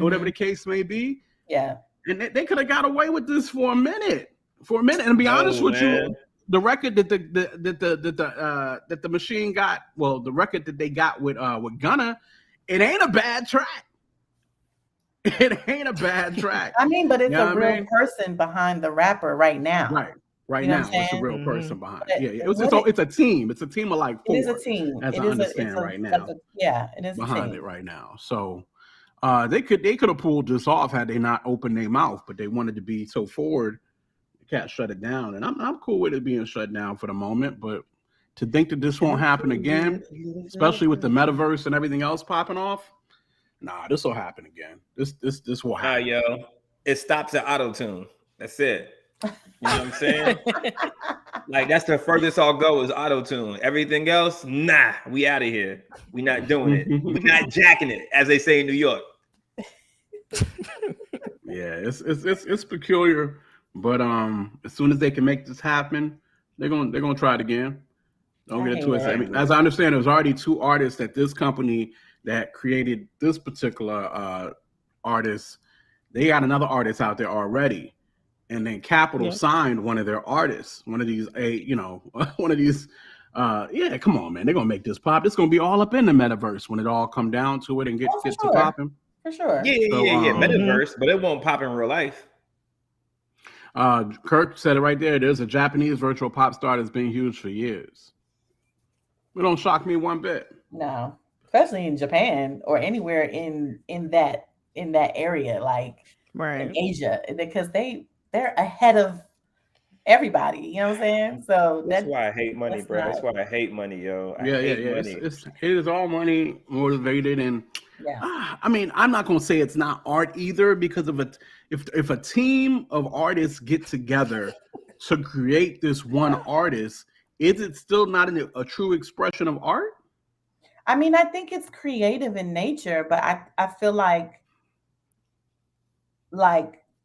whatever the case may be. Yeah. And they could have got away with this for a minute. And to be honest with you, the record that the machine got, the record that they got with Gunna, it ain't a bad track. It ain't a bad track. I mean, but it's a real person behind the rapper right now. Right now, it's a real person behind it. It's a team. It's a team of like four. It is a team. As I understand right now. It is behind it right now. So they could have pulled this off had they not opened their mouth, but they wanted to be so forward. They can't shut it down, and I'm cool with it being shut down for the moment. But to think that this won't happen again, especially with the metaverse and everything else popping off, this will happen again. This will happen. Yo, it stops at auto-tune. That's it. You know what I'm saying? Like that's the furthest I'll go is auto-tune. Everything else, nah, we out of here. We not doing it. We not jacking it, as they say in New York. Yeah, it's peculiar, but as soon as they can make this happen, they're gonna try it again. Don't get it twisted. I mean, as I understand, there's already 2 artists at this company that created this particular artist. They got another artist out there already. And then Capital signed one of their artists, one of these, come on, man. They're going to make this pop. It's going to be all up in the metaverse when it all come down to it and get to popping. For sure. Yeah, metaverse, but it won't pop in real life. Kurt said it right there. There's a Japanese virtual pop star that's been huge for years. It don't shock me one bit. No, especially in Japan or anywhere in that area, like in Asia, because they're ahead of everybody. You know what I'm saying? So that's why I hate money, bro. That's why I hate money, yo. I hate money. It is all money motivated, and I mean, I'm not gonna say it's not art either, because if a team of artists get together to create this one artist, is it still not a true expression of art? I mean, I think it's creative in nature, but I feel like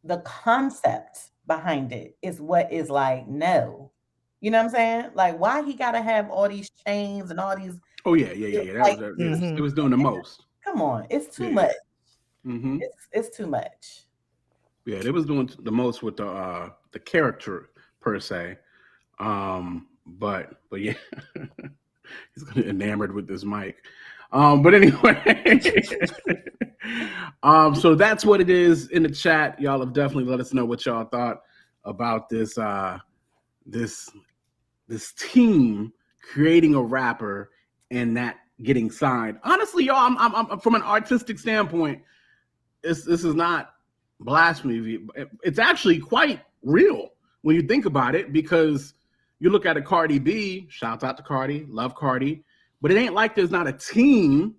the concept behind it is what is like, no. You know what I'm saying? Like, why he got to have all these chains and all these... Oh, yeah. It was doing the most. Come on. It's too much. Mm-hmm. It's too much. Yeah, they was doing the most with the character, per se. But yeah, he's gonna be enamored with this mic. But anyway, so that's what it is in the chat. Y'all have definitely let us know what y'all thought about this this team creating a rapper in that getting signed. Honestly, y'all, I'm from an artistic standpoint, this is not blasphemy. It's actually quite real when you think about it, because you look at a Cardi B, shouts out to Cardi, love Cardi, but it ain't like there's not a team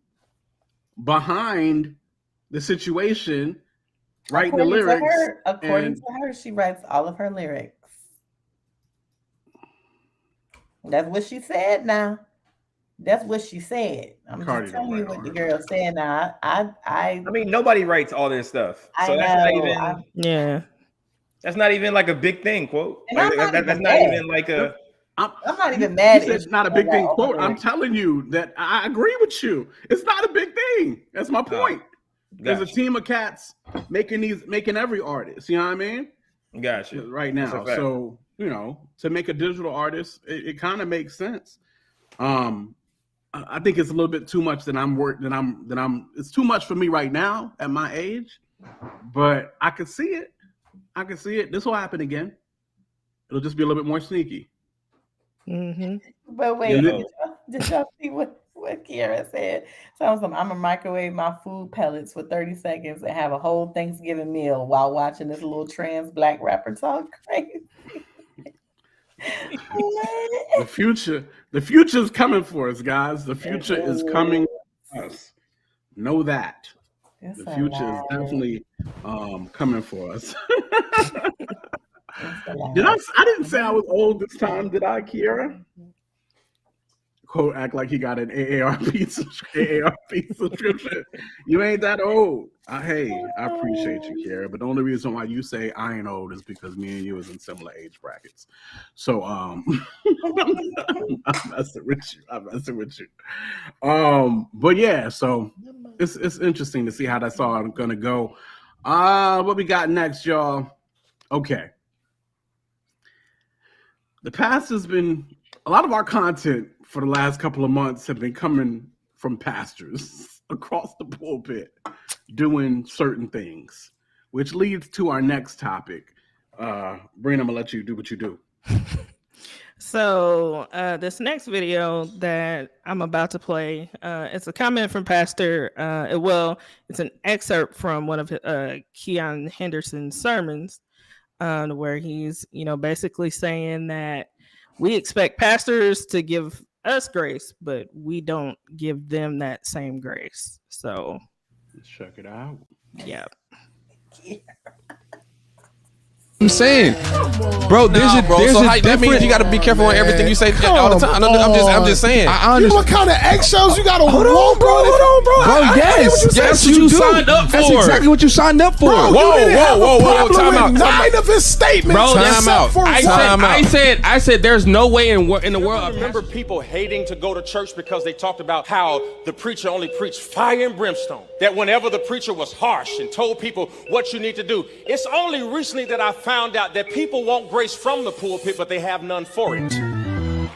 behind the situation writing the lyrics. According to her, she writes all of her lyrics. That's what she said now. That's what she said. I'm Cardi just telling you what the girl said now. I mean, nobody writes all this stuff. So that's not even like a big thing, quote. Like, that's not even like a I'm not even mad. It's not a big thing, quote. I'm telling you that I agree with you. It's not a big thing. That's my point. There's a team of cats making every artist. You know what I mean? Gotcha. Right now. So, you know, to make a digital artist, it kind of makes sense. I think it's a little bit too much it's too much for me right now at my age, but I could see it. This will happen again. It'll just be a little bit more sneaky. Mm-hmm. But wait, did y'all see what Kiara said? So I'm gonna microwave my food pellets for 30 seconds and have a whole Thanksgiving meal while watching this little trans black rapper talk crazy. The future is coming for us, guys. The future is coming for us. Know that. The future is definitely coming for us. I didn't say I was old this time, did I, Kiara? Quote, act like he got an AARP subscription. You ain't that old. Hey, I appreciate you, Kiara, but the only reason why you say I ain't old is because me and you is in similar age brackets. So I'm messing with you. But yeah, so it's interesting to see how that's all gonna go. What we got next, y'all? Okay. The past has been a lot of our content for the last couple of months have been coming from pastors across the pulpit doing certain things, which leads to our next topic. Brina, I'm gonna let you do what you do. So this next video that I'm about to play, it's a comment from Pastor. It's an excerpt from one of Keon Henderson's sermons, where he's, basically saying that we expect pastors to give us grace, but we don't give them that same grace. So let's check it out. Yeah. I'm saying, bro, that means you got to be careful on everything you say all the time. I'm just saying. You know what kind of eggshells you got to hold on, bro? Bro, that's what you signed up for. That's exactly what you signed up for. Bro, whoa, time out. 9 of his statements. Bro, time out. I said there's no way in the world. I remember people hating to go to church because they talked about how the preacher only preached fire and brimstone. That whenever the preacher was harsh and told people what you need to do. It's only recently that I found out that people want grace from the pulpit, but they have none for it.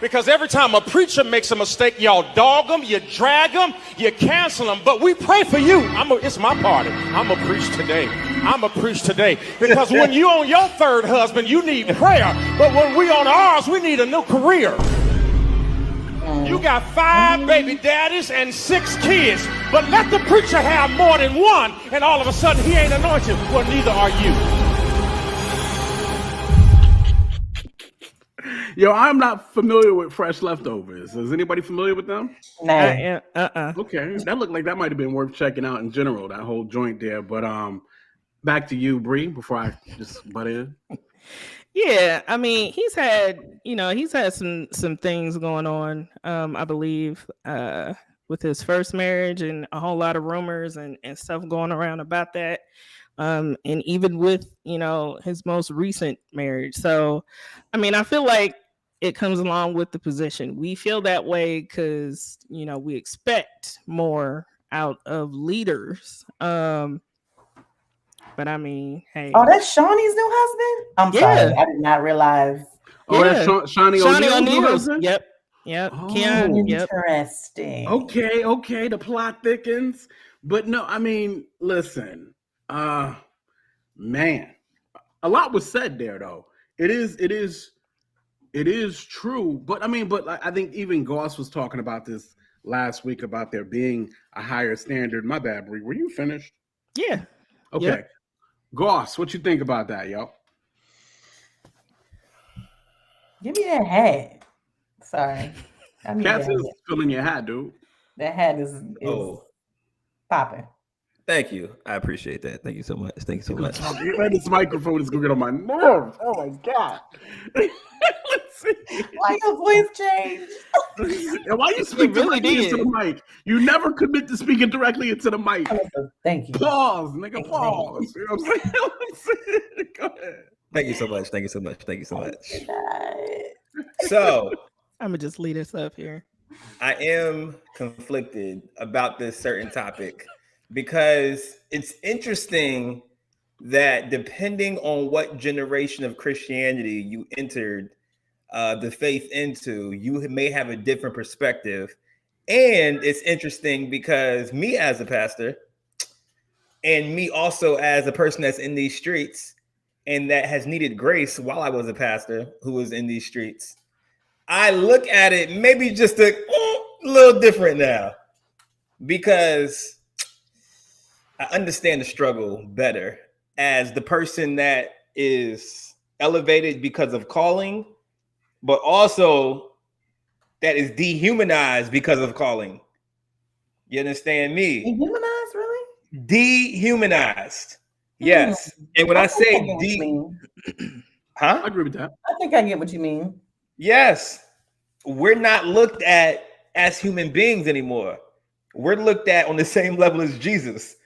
Because every time a preacher makes a mistake, y'all dog them, you drag them, you cancel them. But we pray for you. It's my party. I'm a preach today. Because when you on your third husband, you need prayer. But when we on ours, we need a new career. You got 5 baby daddies and 6 kids. But let the preacher have more than one, and all of a sudden he ain't anointed. Well, neither are you. Yo, I'm not familiar with Fresh Leftovers. Is anybody familiar with them? No. Okay, that looked like that might have been worth checking out in general, that whole joint there. But back to you, Bree, before I just butt in. Yeah, I mean, he's had some things going on, I believe, with his first marriage, and a whole lot of rumors and stuff going around about that. And even with, his most recent marriage. So, I mean, I feel like it comes along with the position. We feel that way because, we expect more out of leaders. But I mean, hey. Oh, that's Shawnee's new husband? I'm sorry. I did not realize. Oh, yeah. That's Shawnee O'Neal's new husband? Yep. Oh, Keon, interesting. Okay. The plot thickens. But no, I mean, listen. Man, a lot was said there, though. It is true. But I think even Goss was talking about this last week about there being a higher standard. My bad, Bree. Were you finished? Yeah. Okay. Yep. Goss, what you think about that, yo? Give me that hat. Sorry. I need Cats that is hat. filling your hat, dude. That hat is popping. Thank you. I appreciate that. Thank you so much. Thank you so much. Man, this microphone is gonna get on my nerves. Oh my god. Let's see. Why your voice changed? And why you speak really directly into did. the mic? You never commit to speaking directly into the mic. Thank you. Pause, nigga. Pause. You know what I'm saying? Go ahead. Thank you so much. Thank you so much. Thank you so much. God. So I'm gonna just lead us up here. I am conflicted about this certain topic because it's interesting that depending on what generation of Christianity you entered the faith into, you may have a different perspective. And it's interesting because me as a pastor and me also as a person that's in these streets and that has needed grace while I was a pastor who was in these streets, I look at it maybe just a little different now because I understand the struggle better as the person that is elevated because of calling, but also that is dehumanized because of calling. You understand me? Dehumanized, really? Dehumanized. Yes. And when I say I agree with that. I think I get what you mean. Yes. We're not looked at as human beings anymore. We're looked at on the same level as Jesus.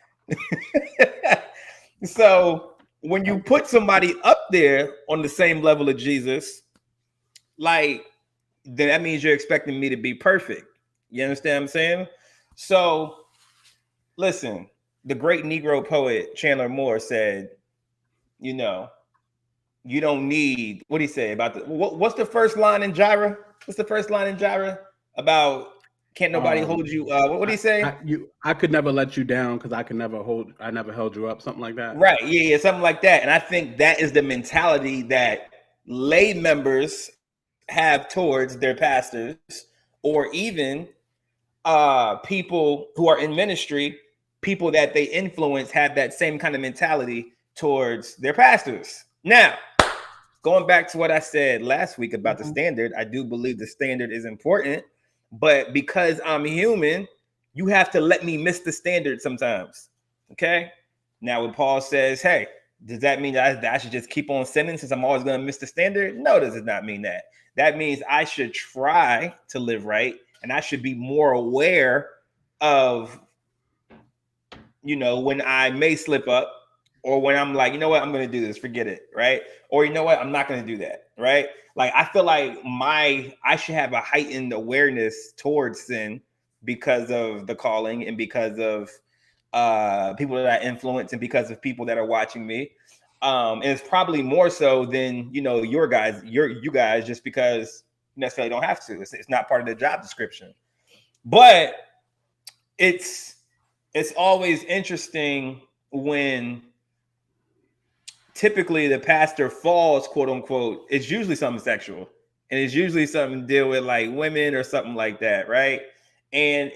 So when you put somebody up there on the same level of Jesus, like, then that means you're expecting me to be perfect. You understand what I'm saying? So listen, the great Negro poet Chandler Moore said, you know, you don't need, what do you say about the, what's the first line in Jireh? What's the first line in Jireh about can't nobody hold you? What do you say? I could never let you down because I never held you up, something like that. Right, yeah, something like that. And I think that is the mentality that lay members have towards their pastors, or even people who are in ministry, people that they influence have that same kind of mentality towards their pastors. Now, going back to what I said last week about the standard, I do believe the standard is important, but because I'm human, you have to let me miss the standard sometimes. Okay. Now, when Paul says, hey, does that mean that I should just keep on sinning since I'm always going to miss the standard? No, does it not mean that. That means I should try to live right, and I should be more aware of, you know, when I may slip up, or when I'm like, you know what, I'm going to do this, forget it, right? Or you know what, I'm not going to do that, right? Like, I feel like I should have a heightened awareness towards sin because of the calling and because of people that I influence and because of people that are watching me. And it's probably more so than, you know, you guys, just because you necessarily don't have to. It's not part of the job description. But it's always interesting when typically the pastor falls, quote unquote. It's usually something sexual, and it's usually something to deal with like women or something like that, right? And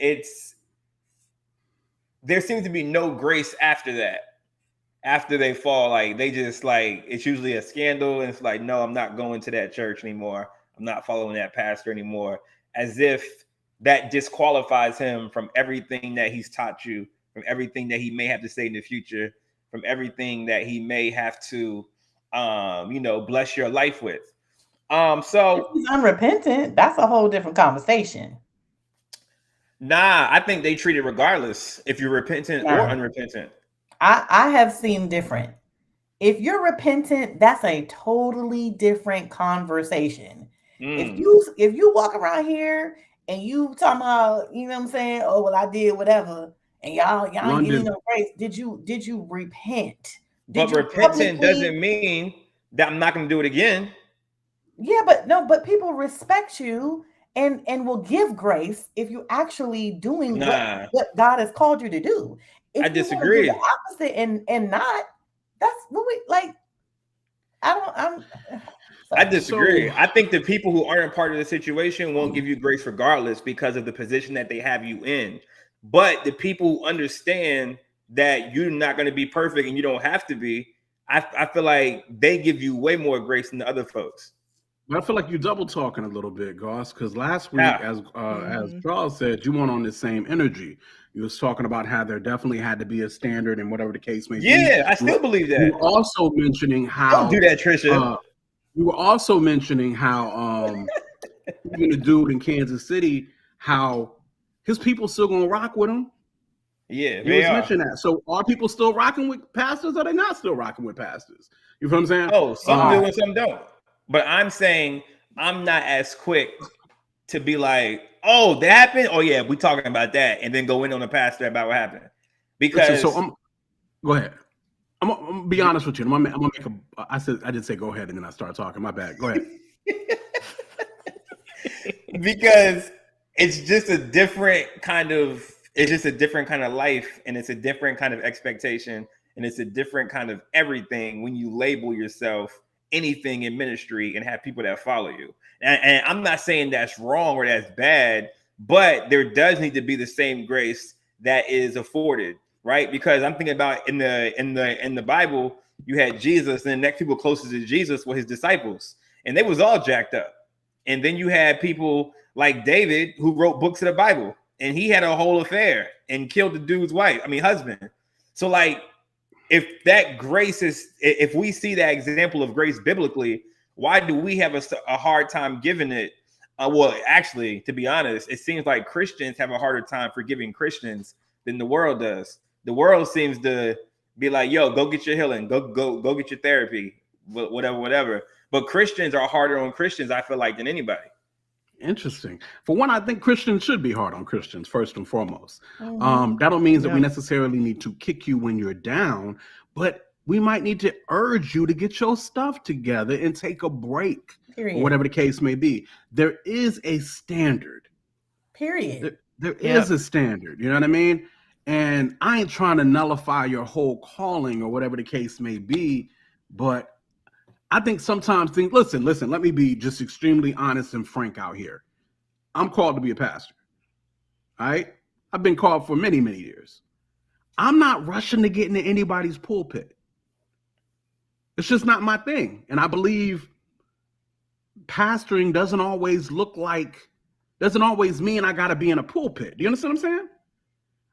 there seems to be no grace after that. After they fall, like they just like, it's usually a scandal, and it's like, no, I'm not going to that church anymore. I'm not following that pastor anymore, as if that disqualifies him from everything that he's taught you, from everything that he may have to say in the future, from everything that he may have to, you know, bless your life with. So if he's unrepentant, that's a whole different conversation. Nah, I think they treat it regardless if you're repentant or unrepentant. I have seen different. If you're repentant, that's a totally different conversation. If you walk around here and you talking about, you know what I'm saying? Oh, well, I did whatever, and y'all ain't getting no grace. Did you repent? But repentant doesn't mean that I'm not going to do it again. Yeah, but people respect you and will give grace if you're actually doing what God has called you to do. If I disagree. You do the opposite and not, that's what we like. So, I disagree. I think the people who aren't part of the situation won't give you grace regardless because of the position that they have you in. But the people who understand that you're not going to be perfect and you don't have to be, I feel like they give you way more grace than the other folks. I feel like you're double talking a little bit, Goss, because last week, as Charles said, you weren't on the same energy. You was talking about how there definitely had to be a standard and whatever the case may be. Yeah, I still believe that. You were also mentioning how don't do that, Trisha. You were also mentioning how even the dude in Kansas City, how his people still gonna rock with him. Yeah, he was mentioning that. So are people still rocking with pastors? Or are they not still rocking with pastors? You feel what I'm saying? Oh, some do and some don't. But I'm saying I'm not as quick to be like, oh, that happened. Oh yeah, we talking about that, and then go in on the pastor about what happened. Because go ahead. I'm gonna be honest with you. I'm gonna make I did say go ahead, and then I started talking. My bad. Go ahead. Because it's just a different kind of life, and it's a different kind of expectation, and it's a different kind of everything when you label yourself anything in ministry and have people that follow you. And I'm not saying that's wrong or that's bad, but there does need to be the same grace that is afforded, right? Because I'm thinking about in the Bible, you had Jesus, and the next people closest to Jesus were his disciples, and they was all jacked up. And then you had people like David who wrote books of the Bible, and he had a whole affair and killed the dude's husband. So like, if that grace is, if we see that example of grace biblically, why do we have a hard time giving it? Well, actually, to be honest, it seems like Christians have a harder time forgiving Christians than the world does. The world seems to be like, yo, go get your healing, go get your therapy, whatever. But Christians are harder on Christians, I feel like, than anybody. Interesting. For one, I think Christians should be hard on Christians first and foremost. That don't mean that we necessarily need to kick you when you're down, but we might need to urge you to get your stuff together and take a break, or whatever the case may be. There is a standard. Period. There is a standard. You know what I mean? And I ain't trying to nullify your whole calling or whatever the case may be, but I think sometimes listen, let me be just extremely honest and frank out here. I'm called to be a pastor. All right? I've been called for many, many years. I'm not rushing to get into anybody's pulpit. It's just not my thing. And I believe pastoring doesn't always mean I got to be in a pulpit. Do you understand what I'm saying?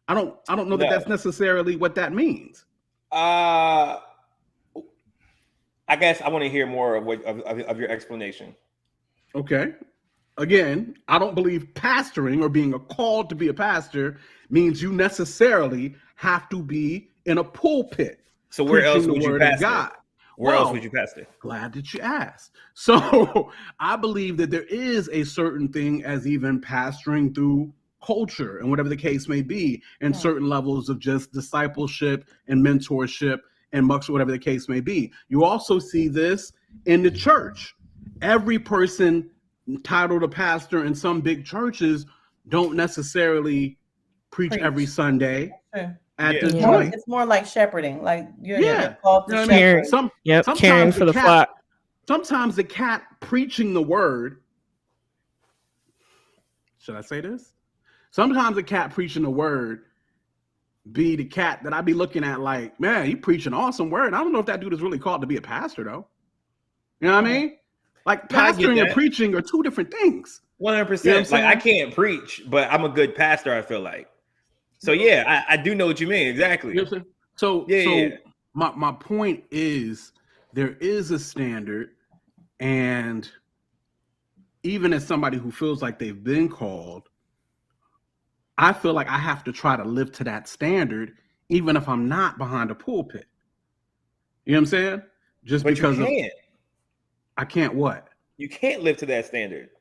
I don't know that that's necessarily what that means. I guess I want to hear more of your explanation. Okay. Again, I don't believe pastoring or being called to be a pastor means you necessarily have to be in a pulpit. So where else would you pastor? Where else would you pastor? Glad that you asked. So I believe that there is a certain thing as even pastoring through culture and whatever the case may be, and certain levels of just discipleship and mentorship and much whatever the case may be. You also see this in the church. Every person titled a pastor in some big churches don't necessarily preach every Sunday at the joint. It's more like shepherding, like you're called to shepherd. Caring for the flock. Sometimes the cat preaching the word. Should I say this? Sometimes the cat preaching the word be the cat that I be looking at like, man, you preach an awesome word. I don't know if that dude is really called to be a pastor though. You know what I mean? Like pastoring and preaching are two different things. 100%. Like I can't preach, but I'm a good pastor, I feel like. So yeah, I do know what you mean. Exactly. You know what I'm saying? So my point is there is a standard, and even as somebody who feels like they've been called, I feel like I have to try to live to that standard, even if I'm not behind a pulpit. You know what I'm saying? I can't what? You can't live to that standard.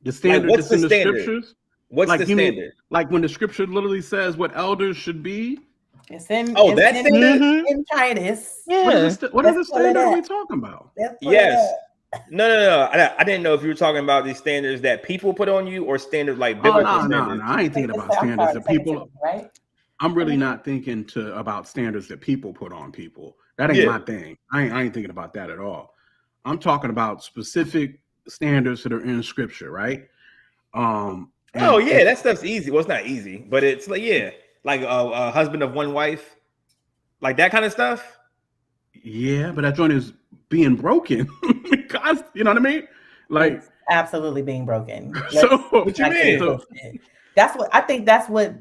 The standard that's in the scriptures? What's the standard? Like when the scripture literally says what elders should be? It's in in Titus. Yeah. What other standard are we talking about? Yes. No. I didn't know if you were talking about these standards that people put on you or standards like biblical standards. No. I ain't thinking about standards that people. Right? I'm really not thinking about standards that people put on people. That ain't my thing. I ain't thinking about that at all. I'm talking about specific standards that are in Scripture, right? That stuff's easy. Well, it's not easy, but it's like a husband of one wife, like that kind of stuff. Yeah, but that joint is being broken. God, you know what I mean? Like it's absolutely being broken. So what you mean? That's what I think. That's what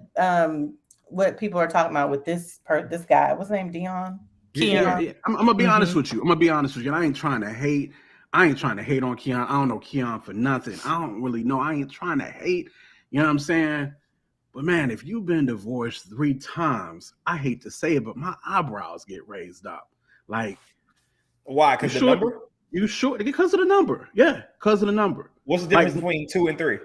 people are talking about with this guy. What's his name? Dion. Yeah. I'm gonna be honest with you. And I ain't trying to hate. I ain't trying to hate on Keon. I don't know Keon for nothing. I don't really know. I ain't trying to hate. You know what I'm saying? But man, if you've been divorced 3 times, I hate to say it, but my eyebrows get raised up. Like, why? Because the number? You sure? Because of the number. Yeah, because of the number. What's the difference between 2 and 3?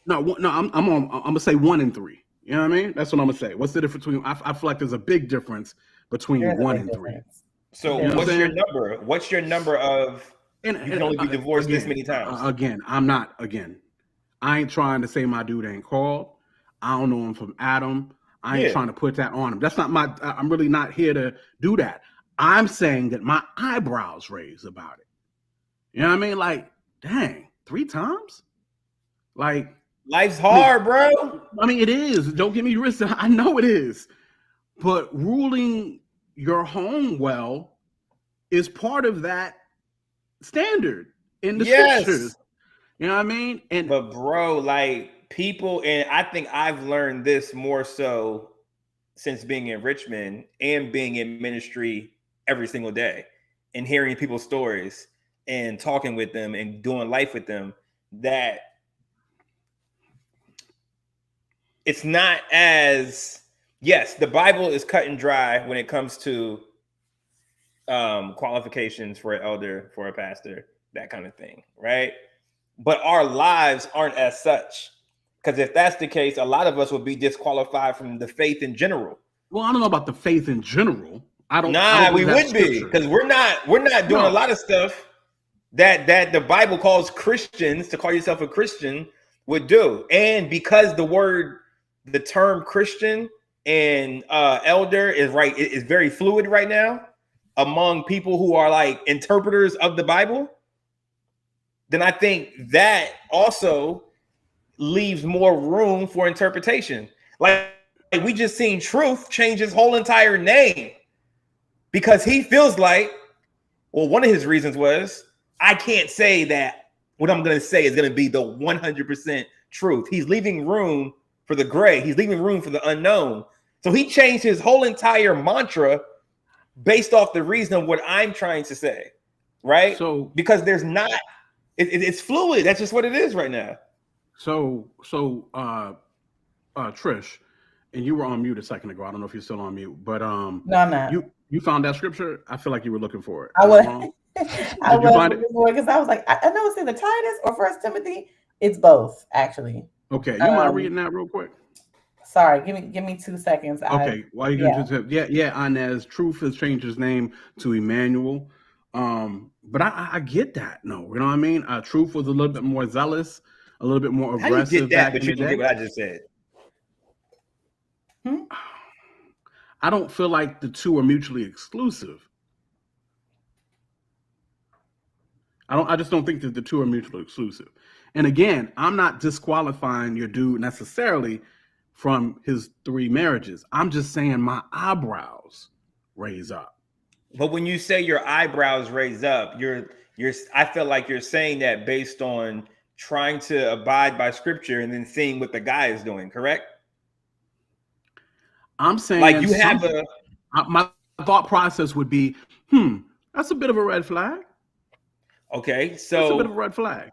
I'm gonna say 1 and 3. You know what I mean? That's what I'm gonna say. What's the difference between? I feel like there's a big difference between 1 and 3. So what's your number? What's your number of? You can only be divorced this many times. I ain't trying to say my dude ain't called. I don't know him from Adam. I ain't trying to put that on him. That's not my. I'm really not here to do that. I'm saying that my eyebrows raise about it. You know what I mean? Like, dang, 3 times? Like, life's hard, bro. I mean, it is. Don't get me wrong. I know it is. But ruling your home well is part of that standard in the scriptures. You know what I mean? But bro, like people, and I think I've learned this more so since being in Richmond and being in ministry every single day and hearing people's stories and talking with them and doing life with them, that it's not as, yes, the Bible is cut and dry when it comes to qualifications for an elder, for a pastor, that kind of thing, right? But our lives aren't as such. Because if that's the case, a lot of us would be disqualified from the faith in general. Well, I don't know about the faith in general. We would be, because we're not doing a lot of stuff that the Bible calls Christians, to call yourself a Christian, would do. And because the term Christian and elder is very fluid right now among people who are like interpreters of the Bible, then I think that also leaves more room for interpretation. Like we just seen Truth change his whole entire name because he feels like, well, one of his reasons was, I can't say that what I'm going to say is going to be the 100% truth. He's leaving room for the gray. He's leaving room for the unknown. So he changed his whole entire mantra based off the reason of what I'm trying to say, right? So because there's not, it's fluid. That's just what it is right now. So Trish, and you were on mute a second ago. I don't know if you're still on mute, but no, I'm not. You found that scripture? I feel like you were looking for it. I was. I was looking for it because I was like, I know it's either Titus or 1 Timothy. It's both, actually. Okay, you mind reading that real quick? Sorry, give me 2 seconds. Okay, why you gonna just Inez, Truth has changed his name to Emmanuel. But I get that. No, you know what I mean? Truth was a little bit more zealous, a little bit more aggressive. How you get that, but you can get what I just said. I don't feel like the two are mutually exclusive. I just don't think that the two are mutually exclusive. And again, I'm not disqualifying your dude necessarily from his 3 marriages. I'm just saying my eyebrows raise up. But when you say your eyebrows raise up, I feel like you're saying that based on trying to abide by scripture and then seeing what the guy is doing, correct? I'm saying like you have my thought process would be, that's a bit of a red flag. Okay, so that's a bit of a red flag.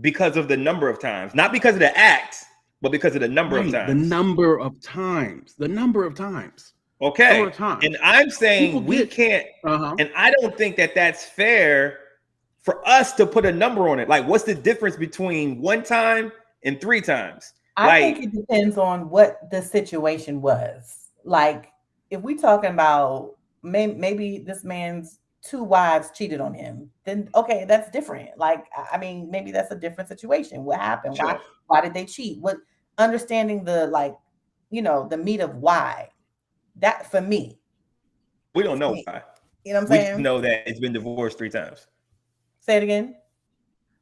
Because of the number of times, not because of the act, but because of the number of times. The number of times. Okay. And I'm saying we can't, and I don't think that that's fair for us to put a number on it. Like, what's the difference between 1 time and 3 times? I think it depends on what the situation was. Like, if we talking about maybe this man's 2 wives cheated on him, then okay, that's different. Like, I mean, maybe that's a different situation. What happened? Sure. Why did they cheat? What, understanding the, like, the meat of why. That, for me, we don't know why. You know what I'm saying? We know that it's been divorced 3 times. Say it again.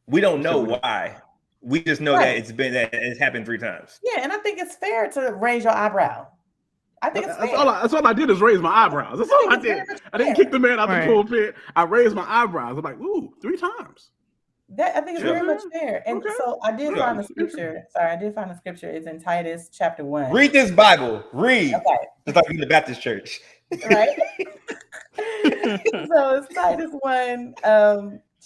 We don't know why. We just know that it's happened 3 times. Yeah, and I think it's fair to raise your eyebrow. I think it's fair. That's all I did is raise my eyebrows. That's all I did. I didn't kick the man out the pulpit. I raised my eyebrows. I'm like, ooh, 3 times. That I think it's very much fair. And so I did find the scripture. Sorry, I did find the scripture. It's in Titus chapter 1. Read this Bible. Read. Okay. It's like in the Baptist church. Right. So it's Titus 1,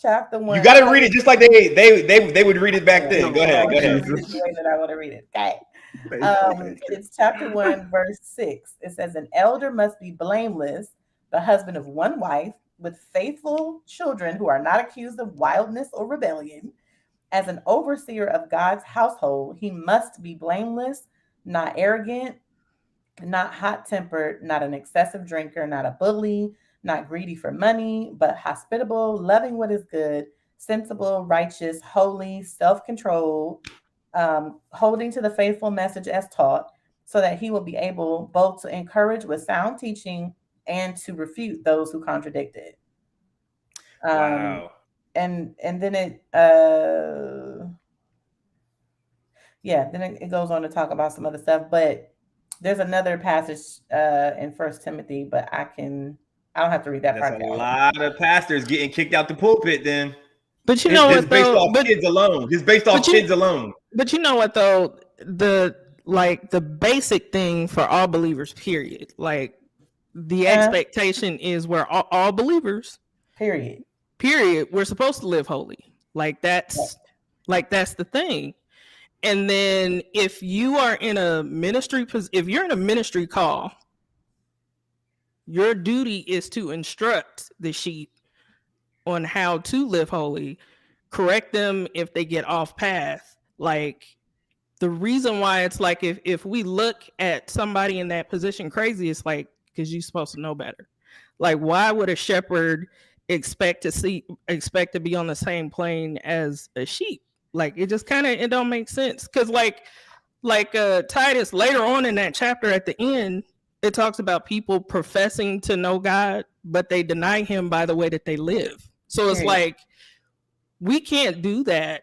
chapter 1. You gotta read it just like they would read it back then. Go ahead. It's the way that I want to read it. Okay. It's chapter 1, verse 6. It says, an elder must be blameless, the husband of one wife, with faithful children who are not accused of wildness or rebellion. As an overseer of God's household, he must be blameless, not arrogant, not hot-tempered, not an excessive drinker, not a bully, not greedy for money, but hospitable, loving what is good, sensible, righteous, holy, self-controlled, holding to the faithful message as taught, so that he will be able both to encourage with sound teaching and to refute those who contradict it. Wow. And then it then it goes on to talk about some other stuff, but there's another passage in 1 Timothy, but I don't have to read that part. That's a lot of pastors getting kicked out the pulpit then. But you know what though? Based off kids alone. It's based off kids alone. But you know what though? The basic thing for all believers, period. Like the expectation is we're all believers, period, we're supposed to live holy. Like that's the thing. And then if you are in a ministry, if you're in a ministry call, your duty is to instruct the sheep on how to live holy, correct them if they get off path. Like the reason why it's like if we look at somebody in that position crazy, it's like because you're supposed to know better. Like why would a shepherd expect to be on the same plane as a sheep? Like it just it don't make sense. Because like Titus later on in that chapter at the end, it talks about people professing to know God, but they deny him by the way that they live. So it's like we can't do that.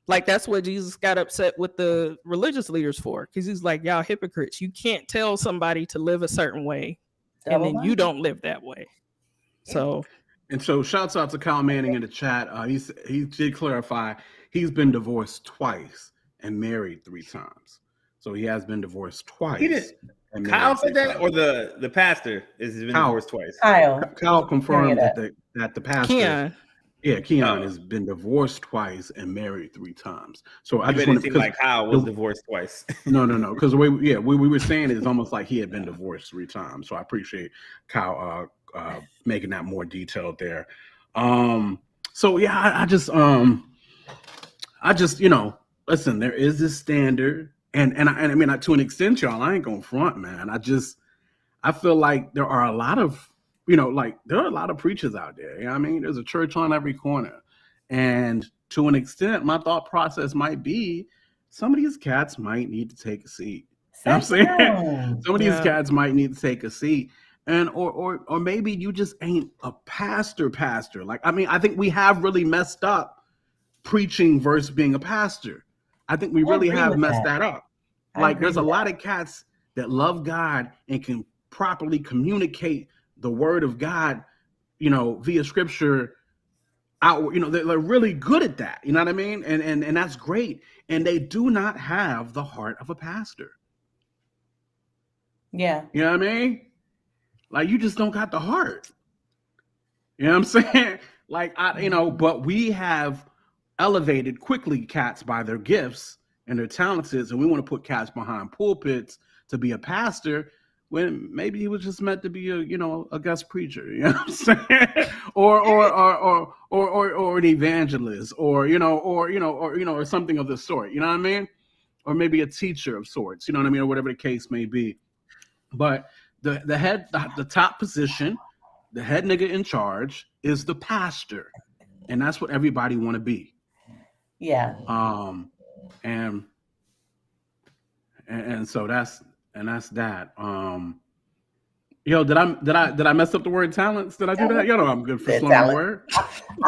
Like that's what Jesus got upset with the religious leaders for, because he's like, y'all hypocrites. You can't tell somebody to live a certain way and then you don't live that way. So shouts out to Kyle Manning in the chat. He did clarify he's been divorced twice and married 3 times. So he has been divorced twice. He did. Kyle said that, or the pastor has been divorced twice. Kyle confirmed that the pastor. Keon has been divorced twice and married 3 times. So I just want to like Kyle was divorced twice. No, because the way we were saying it's almost like he had been divorced 3 times. So I appreciate Kyle making that more detailed there. I just listen. There is this standard, and I mean to an extent, y'all. I ain't gonna front, man. I feel like there are a lot of there are a lot of preachers out there. You know what I mean? There's a church on every corner. And to an extent, my thought process might be some of these cats might need to take a seat. You know what I'm saying? Some of these cats might need to take a seat. And or maybe you just ain't a pastor. Like, I mean, I think we have really messed up preaching versus being a pastor. I think we really have messed that up. Like there's a lot of cats that love God and can properly communicate the word of God, via scripture out, they're really good at that. You know what I mean? And that's great. And they do not have the heart of a pastor. Yeah. You know what I mean? Like you just don't got the heart. You know what I'm saying? Like, but we have elevated quickly cats by their gifts and their talents, and we want to put cats behind pulpits to be a pastor, when maybe he was just meant to be a guest preacher, you know what I'm saying? or an evangelist, or something of the sort, you know what I mean? Or maybe a teacher of sorts, you know what I mean, or whatever the case may be. But the top position, the head nigga in charge is the pastor, and that's what everybody want to be. Yeah. And so that's that. Yo, did I mess up the word talents? Did I do that? You know I'm good for slurring the word. I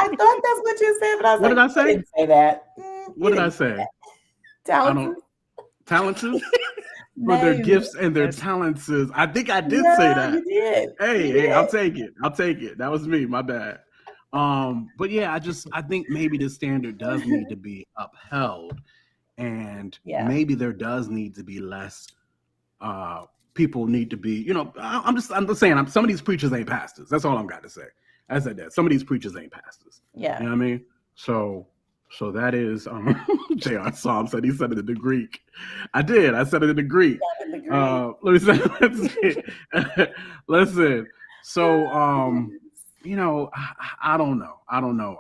thought that's what you said, but I was what like, did I say? You didn't say that. What did I say? Talents. Talented? For their gifts and their talents. I think I did say that. You did. Hey, I'll take it. That was me. My bad. But yeah, I think maybe the standard does need to be upheld, and maybe there does need to be less. People need to be, I'm just saying, some of these preachers ain't pastors. That's all I'm got to say. I said that some of these preachers ain't pastors. Yeah, you know what I mean. So that is J.R. Psalm said he said it in the Greek. I did. I said it in the Greek. Let me say. Listen. So I don't know.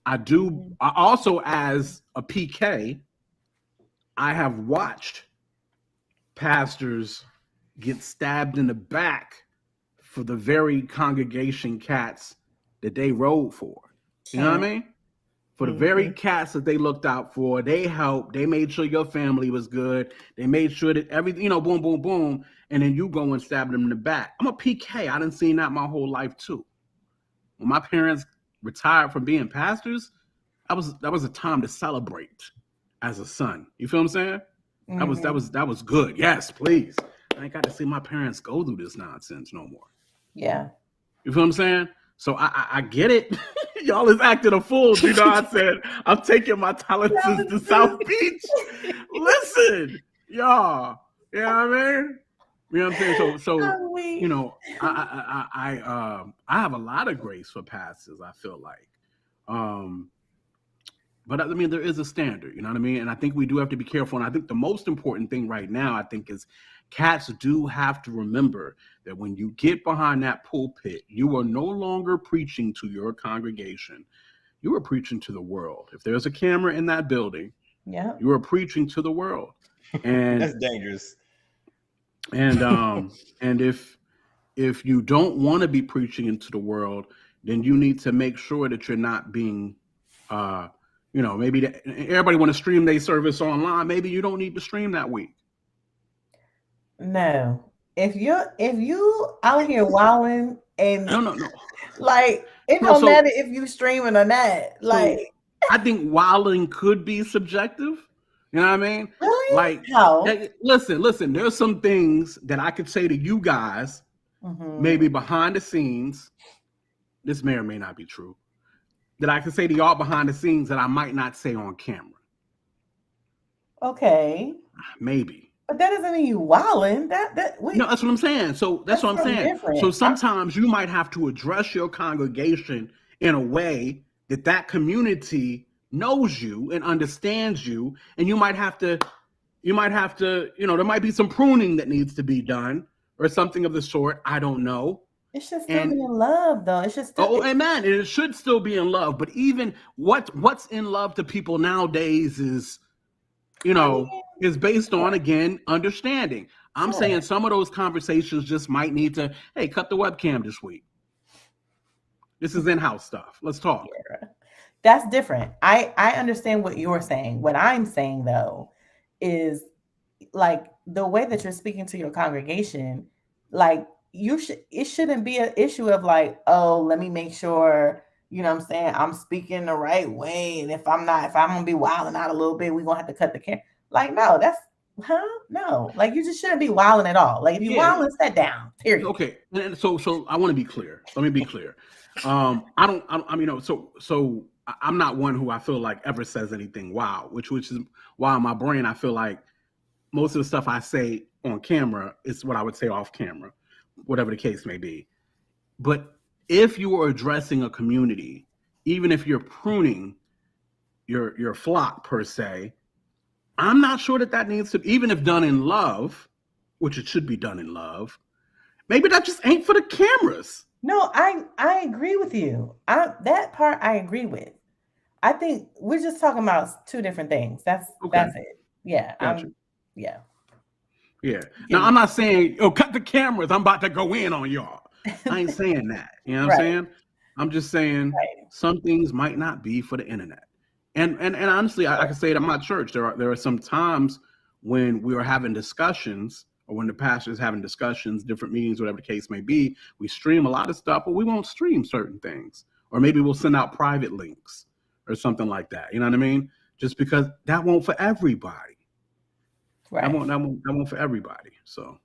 I also, as a PK, I have watched pastors get stabbed in the back for the very congregation cats that they rode for. You know what I mean? For the very cats that they looked out for, they helped. They made sure your family was good. They made sure that everything, boom, boom, boom. And then you go and stab them in the back. I'm a PK. I done seen that my whole life too. When my parents retired from being pastors, that was a time to celebrate as a son. You feel what I'm saying? That was good. Yes, please. I ain't got to see my parents go through this nonsense no more. Yeah. You feel what I'm saying? So I get it. Y'all is acting a fool. I said, I'm taking my talents to South Beach. Listen, y'all. You know what I mean? You know what I'm saying? So I have a lot of grace for pastors, I feel like. But I mean, there is a standard, you know what I mean? And I think we do have to be careful. And I think the most important thing right now, I think, is cats do have to remember that when you get behind that pulpit, you are no longer preaching to your congregation. You are preaching to the world. If there's a camera in that building, you are preaching to the world. And that's dangerous. And and if you don't want to be preaching into the world, then you need to make sure that you're not being maybe everybody want to stream their service online. Maybe you don't need to stream that week. No, if you out here wilding and no, like it don't matter if you streaming or not. Like I think wilding could be subjective. You know what I mean? Really? Like, how? Listen. There's some things that I could say to you guys, maybe behind the scenes. This may or may not be true. That I can say to y'all behind the scenes that I might not say on camera. Okay. Maybe. But that doesn't mean you wilding. No, that's what I'm saying. So that's what I'm saying. Different. So sometimes you might have to address your congregation in a way that community knows you and understands you, and you might have to, there might be some pruning that needs to be done or something of the sort. I don't know. It should still be in love, though. It should still. Amen. It should still be in love. But even what's in love to people nowadays is, is based on, again, understanding. I'm saying some of those conversations just might need to, hey, cut the webcam this week. This is in-house stuff. Let's talk. Yeah. That's different. I understand what you're saying. What I'm saying, though, is like the way that you're speaking to your congregation, like it shouldn't be an issue of like, oh, let me make sure, I'm speaking the right way. And if I'm gonna be wilding out a little bit, we're gonna have to cut the camera. Like, no, no. Like, you just shouldn't be wilding at all. Like, if you wilding, sit down. Period. Okay. And so I want to be clear. Let me be clear. I'm not one who I feel like ever says anything wild, which is why in my brain I feel like most of the stuff I say on camera is what I would say off camera, whatever the case may be. But if you are addressing a community, even if you're pruning your flock per se, I'm not sure that needs to, even if done in love, which it should be done in love, maybe that just ain't for the cameras. No, I agree with you. That part I agree with. I think we're just talking about two different things. That's it. Yeah. Gotcha. Yeah. Now I'm not saying, cut the cameras, I'm about to go in on y'all. I ain't saying that. You know what I'm saying? I'm just saying some things might not be for the internet. And honestly, I can say it at my church. There are some times when we were having discussions or when the pastor is having discussions, different meetings, whatever the case may be, we stream a lot of stuff, but we won't stream certain things. Or maybe we'll send out private links or something like that. You know what I mean? Just because that won't for everybody. Right. That won't for everybody. So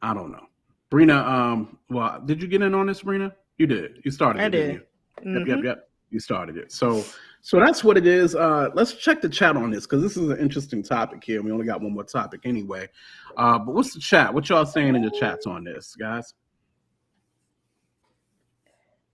I don't know. Brina, well, did you get in on this, Brina? You did. You started it, didn't you? Yep. You started it. So that's what it is. Let's check the chat on this because this is an interesting topic here. We only got one more topic anyway. But what's the chat? What y'all saying in the chats on this, guys?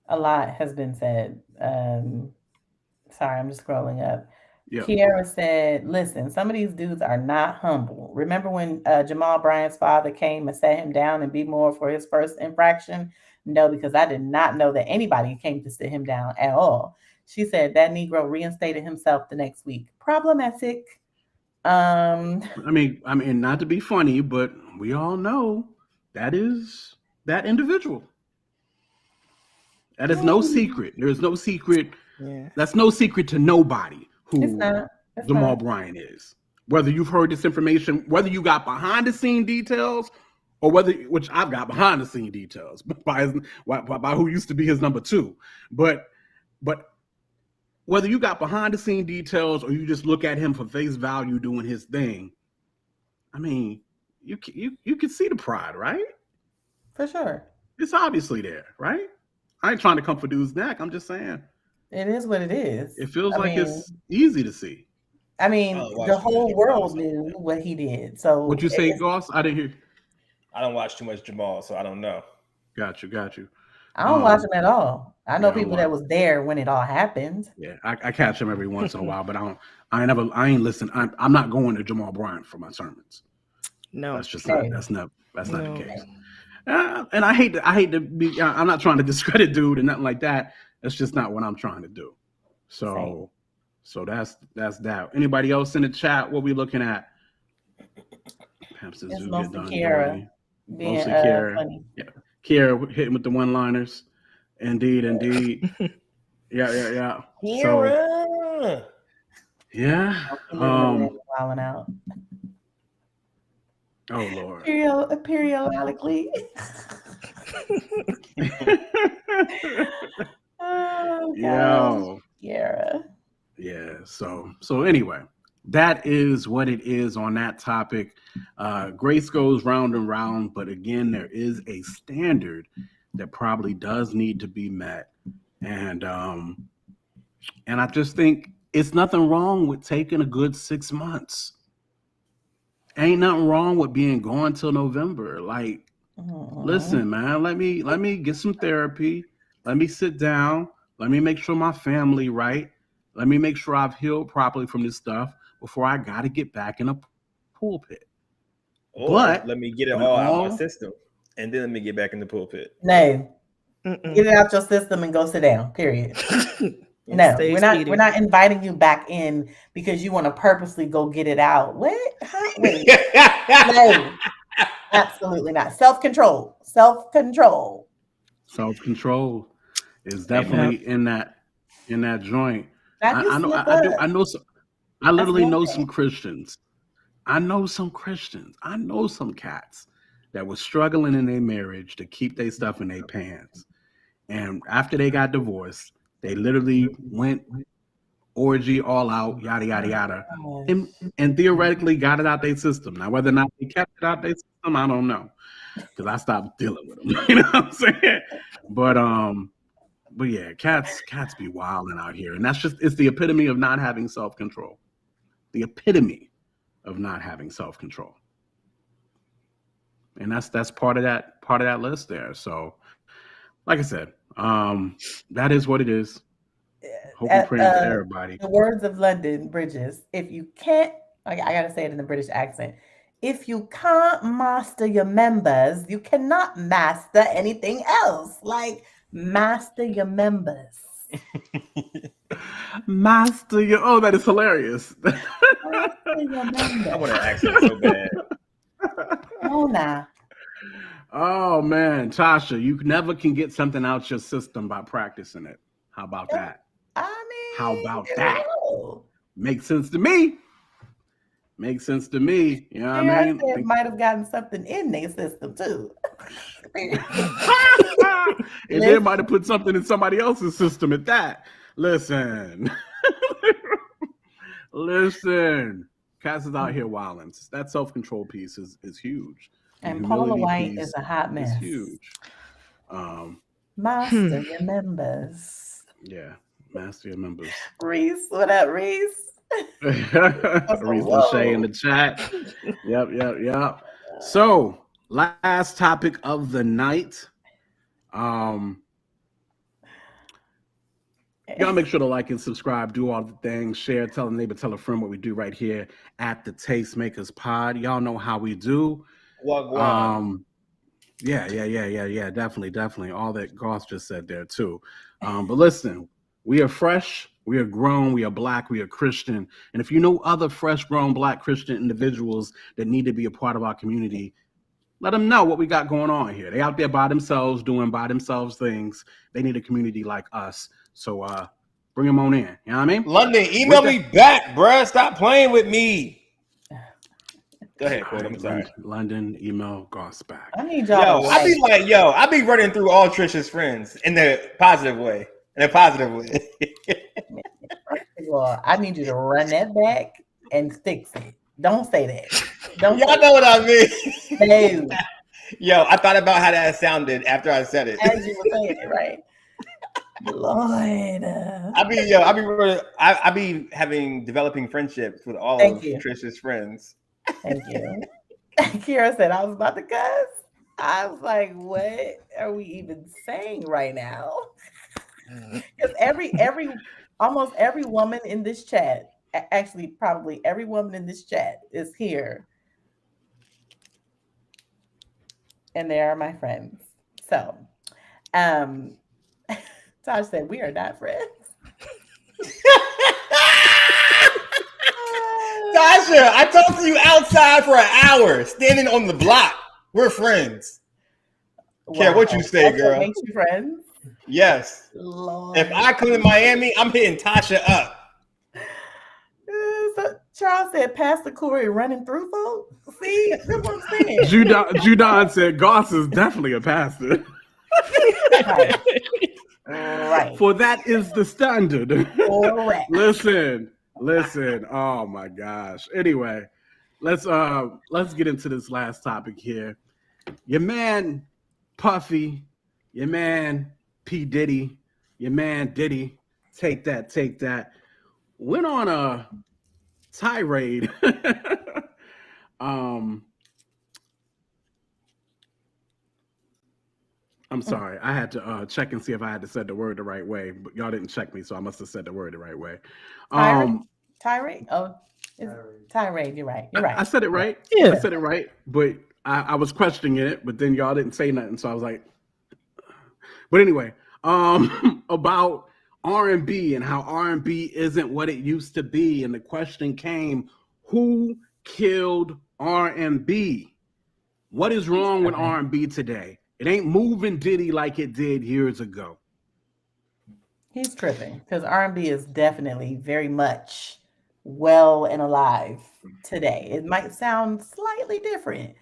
A lot has been said. Sorry, I'm just scrolling up. Yeah. Kiara said, listen, some of these dudes are not humble. Remember when Jamal Bryant's father came and sat him down and beat more for his first infraction? No, because I did not know that anybody came to sit him down at all. She said that Negro reinstated himself the next week. Problematic. I mean, not to be funny, but we all know that is that individual. That is no secret. There is no secret. Yeah. That's no secret to nobody who It's Jamal Bryant is. Whether you've heard this information, whether you got behind the scene details, or which I've got behind the scene details by who used to be his number 2, but whether you got behind the scene details or you just look at him for face value doing his thing, I mean, you can see the pride, right? For sure. It's obviously there, right? I ain't trying to come for dude's neck. I'm just saying. It is what it is. It feels like it's easy to see. I mean, the whole world knew what he did. So what'd you say, Goss? I didn't hear. I don't watch too much Jamal, so I don't know. Got you. I don't watch him at all. I know people that was there when it all happened. Yeah, I catch him every once in a while, but I ain't listen. I'm not going to Jamal Bryant for my sermons. No, that's just not the case. And I hate to be. I'm not trying to discredit dude and nothing like that. That's just not what I'm trying to do. So that's that. Anybody else in the chat? What we looking at? It's mostly Kiara. Mostly Kiara. Funny. Yeah. Kiara hitting with the one-liners. Indeed. Yeah. Kiara. Yeah. Wilding out. Oh Lord. Periodically. Oh, yo. Kiara. Yeah. So anyway, that is what it is on that topic. Grace goes round and round, but again, there is a standard that probably does need to be met, and I just think it's nothing wrong with taking a good 6 months. Ain't nothing wrong with being gone till November. Like, listen, man, let me get some therapy. Let me sit down. Let me make sure my family right. Let me make sure I've healed properly from this stuff before I got to get back in a pulpit. But let me get it all out of my system, and then let me get back in the pulpit. No, get it out your system and go sit down. Period. No, we're not inviting you back in because you want to purposely go get it out. What? Huh? Wait. No, absolutely not. Self-control is definitely in that joint. I know some. I literally know some Christians. I know some cats that were struggling in their marriage to keep their stuff in their pants, and after they got divorced, they literally went orgy all out, yada yada yada, and theoretically got it out their system. Now, whether or not they kept it out their system, I don't know, because I stopped dealing with them. You know what I'm saying? But yeah, cats be wilding out here, and it's the epitome of not having self-control. The epitome of not having self-control, and that's part of that list there. So, like I said, that is what it is. Hope and praying for everybody. The words of London Bridges: if you can't, I gotta say it in the British accent. If you can't master your members, you cannot master anything else. Like, master your members. That is hilarious. I want to accent so bad. Oh, nah. Oh man, Tasha, you never can get something out your system by practicing it. How about that? I mean, how about that? Makes sense to me. Makes sense to me. You know what I mean? It might have gotten something in their system too. And they might have put something in somebody else's system at that. Listen. Listen. Cass is out here wilding. That self-control piece is huge. And Paula White is a hot mess. It's huge. Master remembers. Yeah, Master remembers. Reese, what up, Reese? Reese Lachey in the chat. Yep. So, last topic of the night. Y'all make sure to like and subscribe, do all the things, share, tell a neighbor, tell a friend what we do right here at the Tastemakers Pod. Y'all know how we do. Yeah, definitely. All that Goss just said there too. But listen, we are fresh, we are grown, we are Black, we are Christian. And if you know other fresh, grown Black Christian individuals that need to be a part of our community, let them know what we got going on here. They out there by themselves, doing by themselves things. They need a community like us. So bring them on in. You know what I mean? London, email me back, bruh. Stop playing with me. Go ahead, Quinn. I'm sorry. London, email Goss back. I need y'all. I be running through all Trisha's friends in the positive way. Well, I need you to run that back and fix it. Don't say that. Y'all know what I mean. No. Yo, I thought about how that sounded after I said it. As you were saying it, right? Lord. I be developing friendships with all of Trisha's friends. Thank you. Kira said I was about to cuss. I was like, what are we even saying right now? Because almost every woman in this chat, actually probably every woman in this chat is here. And they are my friends. So Tosh said, we are not friends. Tasha, I talked to you outside for an hour, standing on the block. We're friends. Wow. Care what you say, girl. What makes you friends? Yes. Lord. If I come to Miami, I'm hitting Tasha up. So Charles said, Pastor Corey running through folks. See, that's what I'm saying. Judon said, Goss is definitely a pastor. Right. For that is the standard. Correct. Listen. Oh my gosh. Anyway, let's get into this last topic here. Your man Puffy, your man P. Diddy, your man Diddy, take that, went on a tirade. I'm sorry. I had to check and see if I had to say the word the right way, but y'all didn't check me, so I must have said the word the right way. Tirade? Oh, tirade. You're right. I said it right. Yeah. I said it right, but I was questioning it, but then y'all didn't say nothing, so I was like. But anyway, about R&B and how R&B isn't what it used to be, and the question came, who killed R&B? What is wrong with R&B today? It ain't moving Diddy like it did years ago. He's tripping because R&B is definitely very much well and alive today. It might sound slightly different,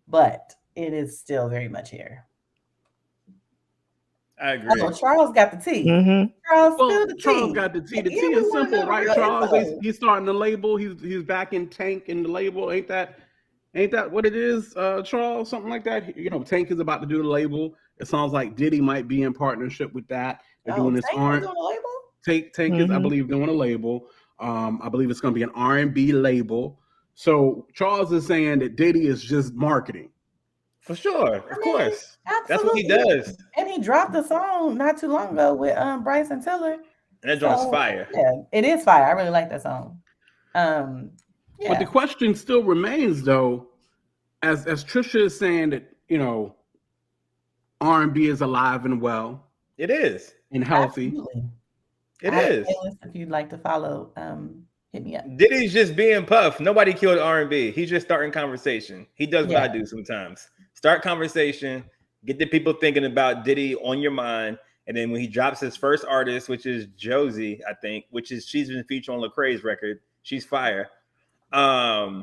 but it is still very much here. I agree. Oh, Charles got the tea. Mm-hmm. Charles got the tea. The tea is simple, right, Charles? He's starting the label. He's back in Tank in the label. Ain't that what it is, Charles? Something like that. You know, Tank is about to do the label. It sounds like Diddy might be in partnership with that. They're doing this Tank is, I believe, doing a label. I believe it's going to be an R&B label. So Charles is saying that Diddy is just marketing. For sure, of course. Absolutely. That's what he does. And he dropped a song not too long ago with Bryson Tiller. And that joint's fire. Yeah, it is fire. I really like that song. Yeah. But the question still remains, though, as Trisha is saying that, you know, R&B is alive and well. It is. And healthy. Absolutely. It is. If you'd like to follow, hit me up. Diddy's just being Puff. Nobody killed R&B. He's just starting conversation. He does what I do sometimes. Start conversation, get the people thinking about Diddy on your mind, and then when he drops his first artist, which is Josie, I think, she's been featured on Lecrae's record. She's fire. Yeah,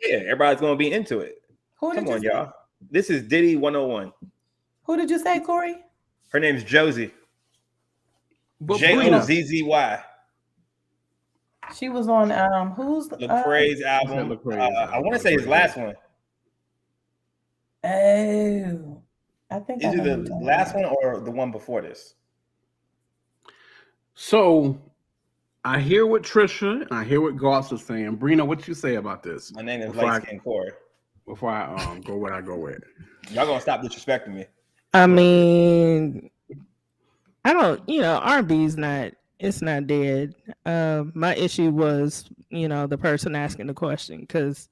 everybody's gonna be into it. Come on, y'all. This is Diddy 101. Who did you say, Corey? Her name's Josie. Jozzy. She was on who's Lecrae's album? I want to say his last one. Oh, I think either the last one or the one before this. So I hear what Trisha and I hear what Goss is saying. Brina, what you say about this? My name is Light Skin Corey. Before I go where I go with. Y'all gonna stop disrespecting me. I mean, I don't, R&B's it's not dead. My issue was, the person asking the question, because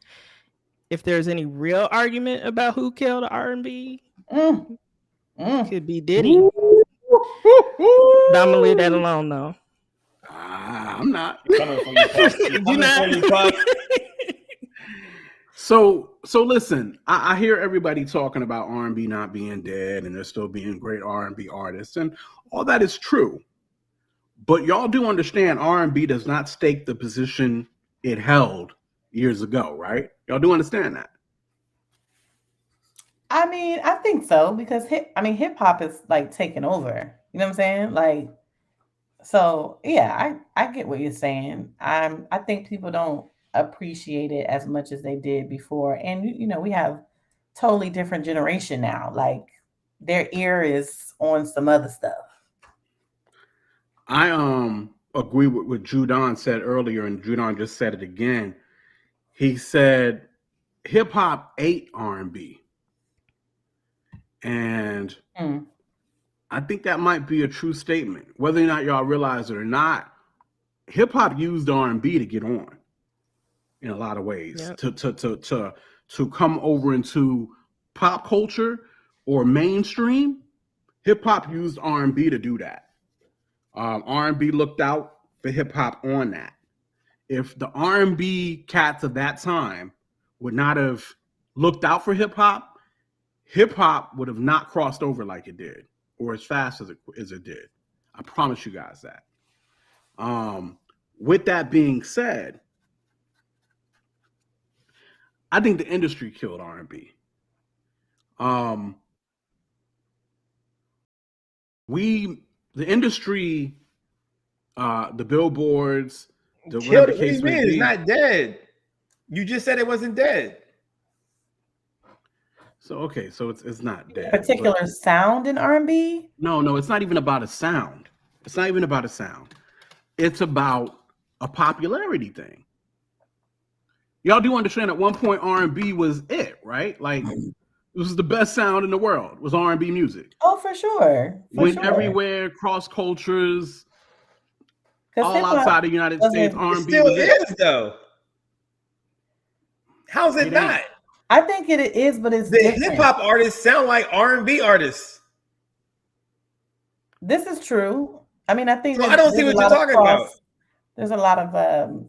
if there's any real argument about who killed R&B, could be Diddy. But I'm gonna leave that alone, though. I'm not. Coming from you, Puff. Coming from you, Puff. So listen, I hear everybody talking about R&B not being dead and there still being great R&B artists, and all that is true. But y'all do understand R&B does not stake the position it held years ago, right? Y'all do understand that? I mean, I think so, because hip hop is like taking over. You know what I'm saying? Like, so yeah, I get what you're saying. I think people don't appreciate it as much as they did before, and we have totally different generation now. Like, their ear is on some other stuff. I agree with what Judon said earlier, and Judon just said it again. He said hip hop ate R&B, and I think that might be a true statement. Whether or not y'all realize it or not, hip hop used R&B to get on in a lot of ways. Yep. To come over into pop culture or mainstream. Hip hop used R&B to do that. R&B looked out for hip hop on that. If the R&B cats of that time would not have looked out for hip hop would have not crossed over like it did, or as fast as it did. I promise you guys that. With that being said, I think the industry killed R&B. The industry, the billboards, whatever the case may be. It's not dead. You just said it wasn't dead. So okay, so it's not dead. Particular sound in R&B? No, it's not even about a sound. It's not even about a sound. It's about a popularity thing. Y'all do understand at one point R&B was it, right? Like, it was the best sound in the world, was R&B music. Oh, for sure. Went everywhere, cross cultures, all outside the United States. R&B still is, though. How's it not? I think it is, but it's the hip hop artists sound like R&B artists. This is true. I mean, I think I don't see what you're talking about. There's a lot of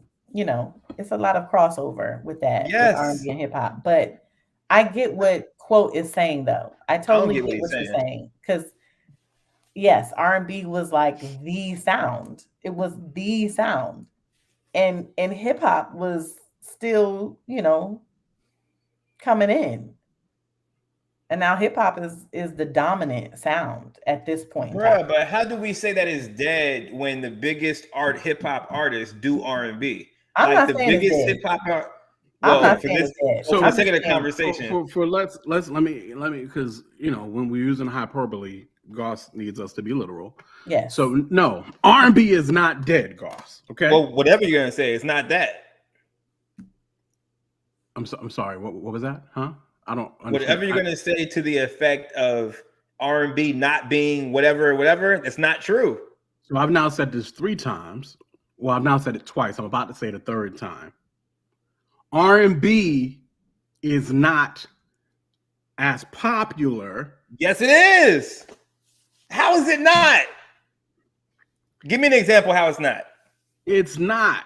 it's a lot of crossover with that, with R&B and hip hop. But I get what Quote is saying, though. I totally get what you're saying, because yes, R&B was like the sound. It was the sound, and hip hop was still, coming in. And now hip hop is the dominant sound at this point. Bruh, but how do we say that is dead when the biggest hip hop artists do R&B? I'm like not saying biggest hip hop art. I'm not saying it's dead. So I'm taking a conversation. Let me because when we're using hyperbole, Goss needs us to be literal. Yes. So no, R&B is not dead, Goss. Okay. Well, whatever you're gonna say, it's not that. I'm sorry. What was that? Huh? I don't understand. Whatever you're gonna say to the effect of R&B not being whatever, it's not true. So I've now said this 3 times. Well, I've now said it twice. I'm about to say it a 3rd time. R&B is not as popular. Yes, it is. How is it not? Give me an example how it's not. It's not.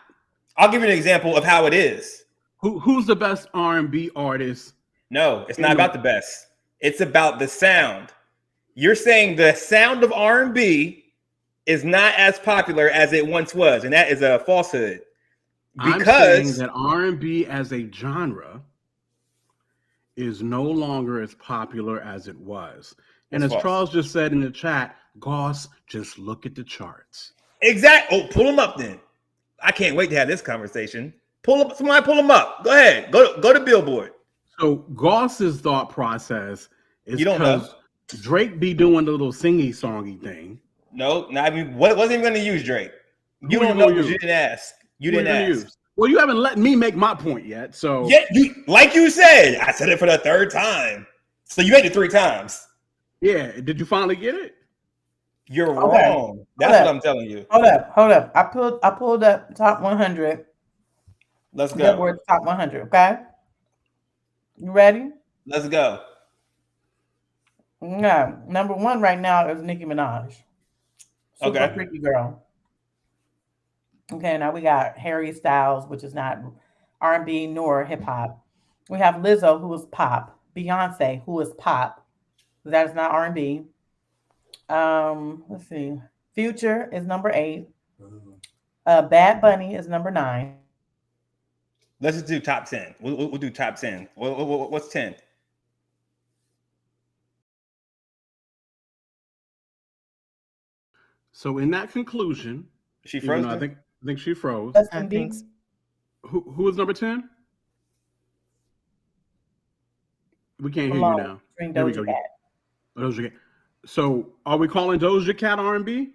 I'll give you an example of how it is. Who's the best R&B artist? No, it's not about the best. It's about the sound. You're saying the sound of R&B is not as popular as it once was, and that is a falsehood. I'm saying that R&B as a genre is no longer as popular as it was. And as Charles just said in the chat, Goss, just look at the charts. Exactly. Oh, pull them up then. I can't wait to have this conversation. Somebody pull them up. Go ahead. Go to Billboard. So Goss's thought process is because Drake be doing the little singy-songy thing. No, not even. Wasn't even going to use Drake. You don't know because you didn't ask. You didn't ask. Well, you haven't let me make my point yet. So yeah, like you said, I said it for the third time. So you made it 3 times. Yeah. Did you finally get it? You're wrong. That's what I'm telling you. Hold up. I pulled up top 100. Let's go. Billboard top 100. Okay. You ready? Let's go. No, number 1 right now is Nicki Minaj. Super Freaky Girl. Okay, now we got Harry Styles, which is not R&B nor hip hop. We have Lizzo, who is pop. Beyonce, who is pop. That is not R&B. Let's see. Future is number 8. Bad Bunny is number 9. Let's just do top 10. We'll do top 10. What's 10? So in that conclusion, she froze. I think she froze. I think. Who is number 10? We can't hear you now. There we go. Doja Cat. So are we calling Doja Cat R&B?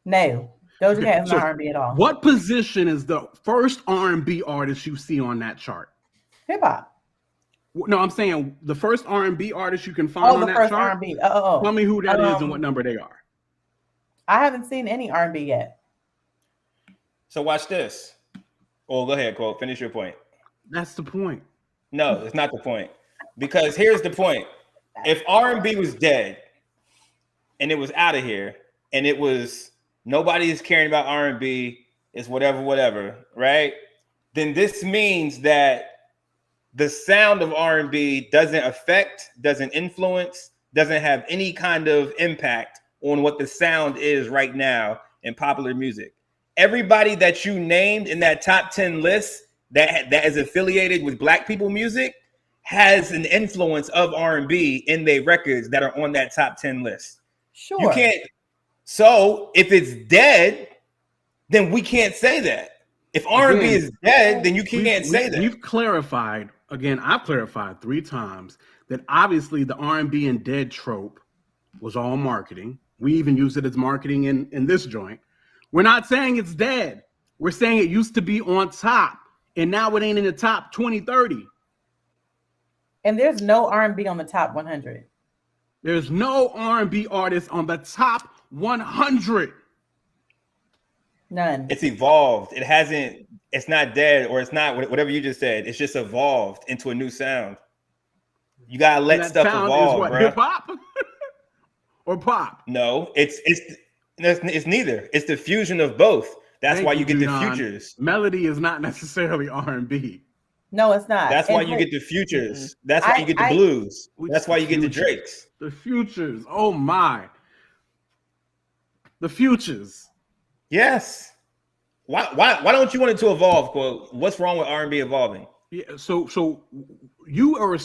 No, Doja Cat is not R&B at all. What position is the first R&B artist you see on that chart? Hip hop. No, I'm saying the first R&B artist you can find on that chart. R&B. Tell me who that is and what number they are. I haven't seen any R&B yet. So watch this. Oh, go ahead, Cole. Finish your point. That's the point. No, it's not the point. Because here's the point. If R&B was dead and it was out of here and it was nobody is caring about R&B, it's whatever, right? Then this means that the sound of R&B doesn't affect, doesn't influence, doesn't have any kind of impact on what the sound is right now in popular music. Everybody that you named in that top 10 list that is affiliated with Black people music has an influence of R&B in their records that are on that top 10 list. Sure. You can't. So if it's dead, then we can't say that. If R&B is dead, then you can't say that. We've clarified, again, I've clarified 3 times that obviously the R&B and dead trope was all marketing. We even use it as marketing in this joint. We're not saying it's dead. We're saying it used to be on top, and now it ain't in the top 20, 30. And there's no R&B on the top 100. There's no R&B artist on the top 100. None. It's evolved. It hasn't. It's not dead, or it's not whatever you just said. It's just evolved into a new sound. You gotta let stuff evolve, bro. Hip hop or pop? No, it's neither. It's the fusion of both. That's why you get the futures. Melody is not necessarily R&B. No, it's not. That's why you get the futures. That's why you get the blues. That's why you get the Drakes. The futures. Oh my. The futures. Yes. Why don't you want it to evolve, quote? What's wrong with R&B evolving? Yeah, so you are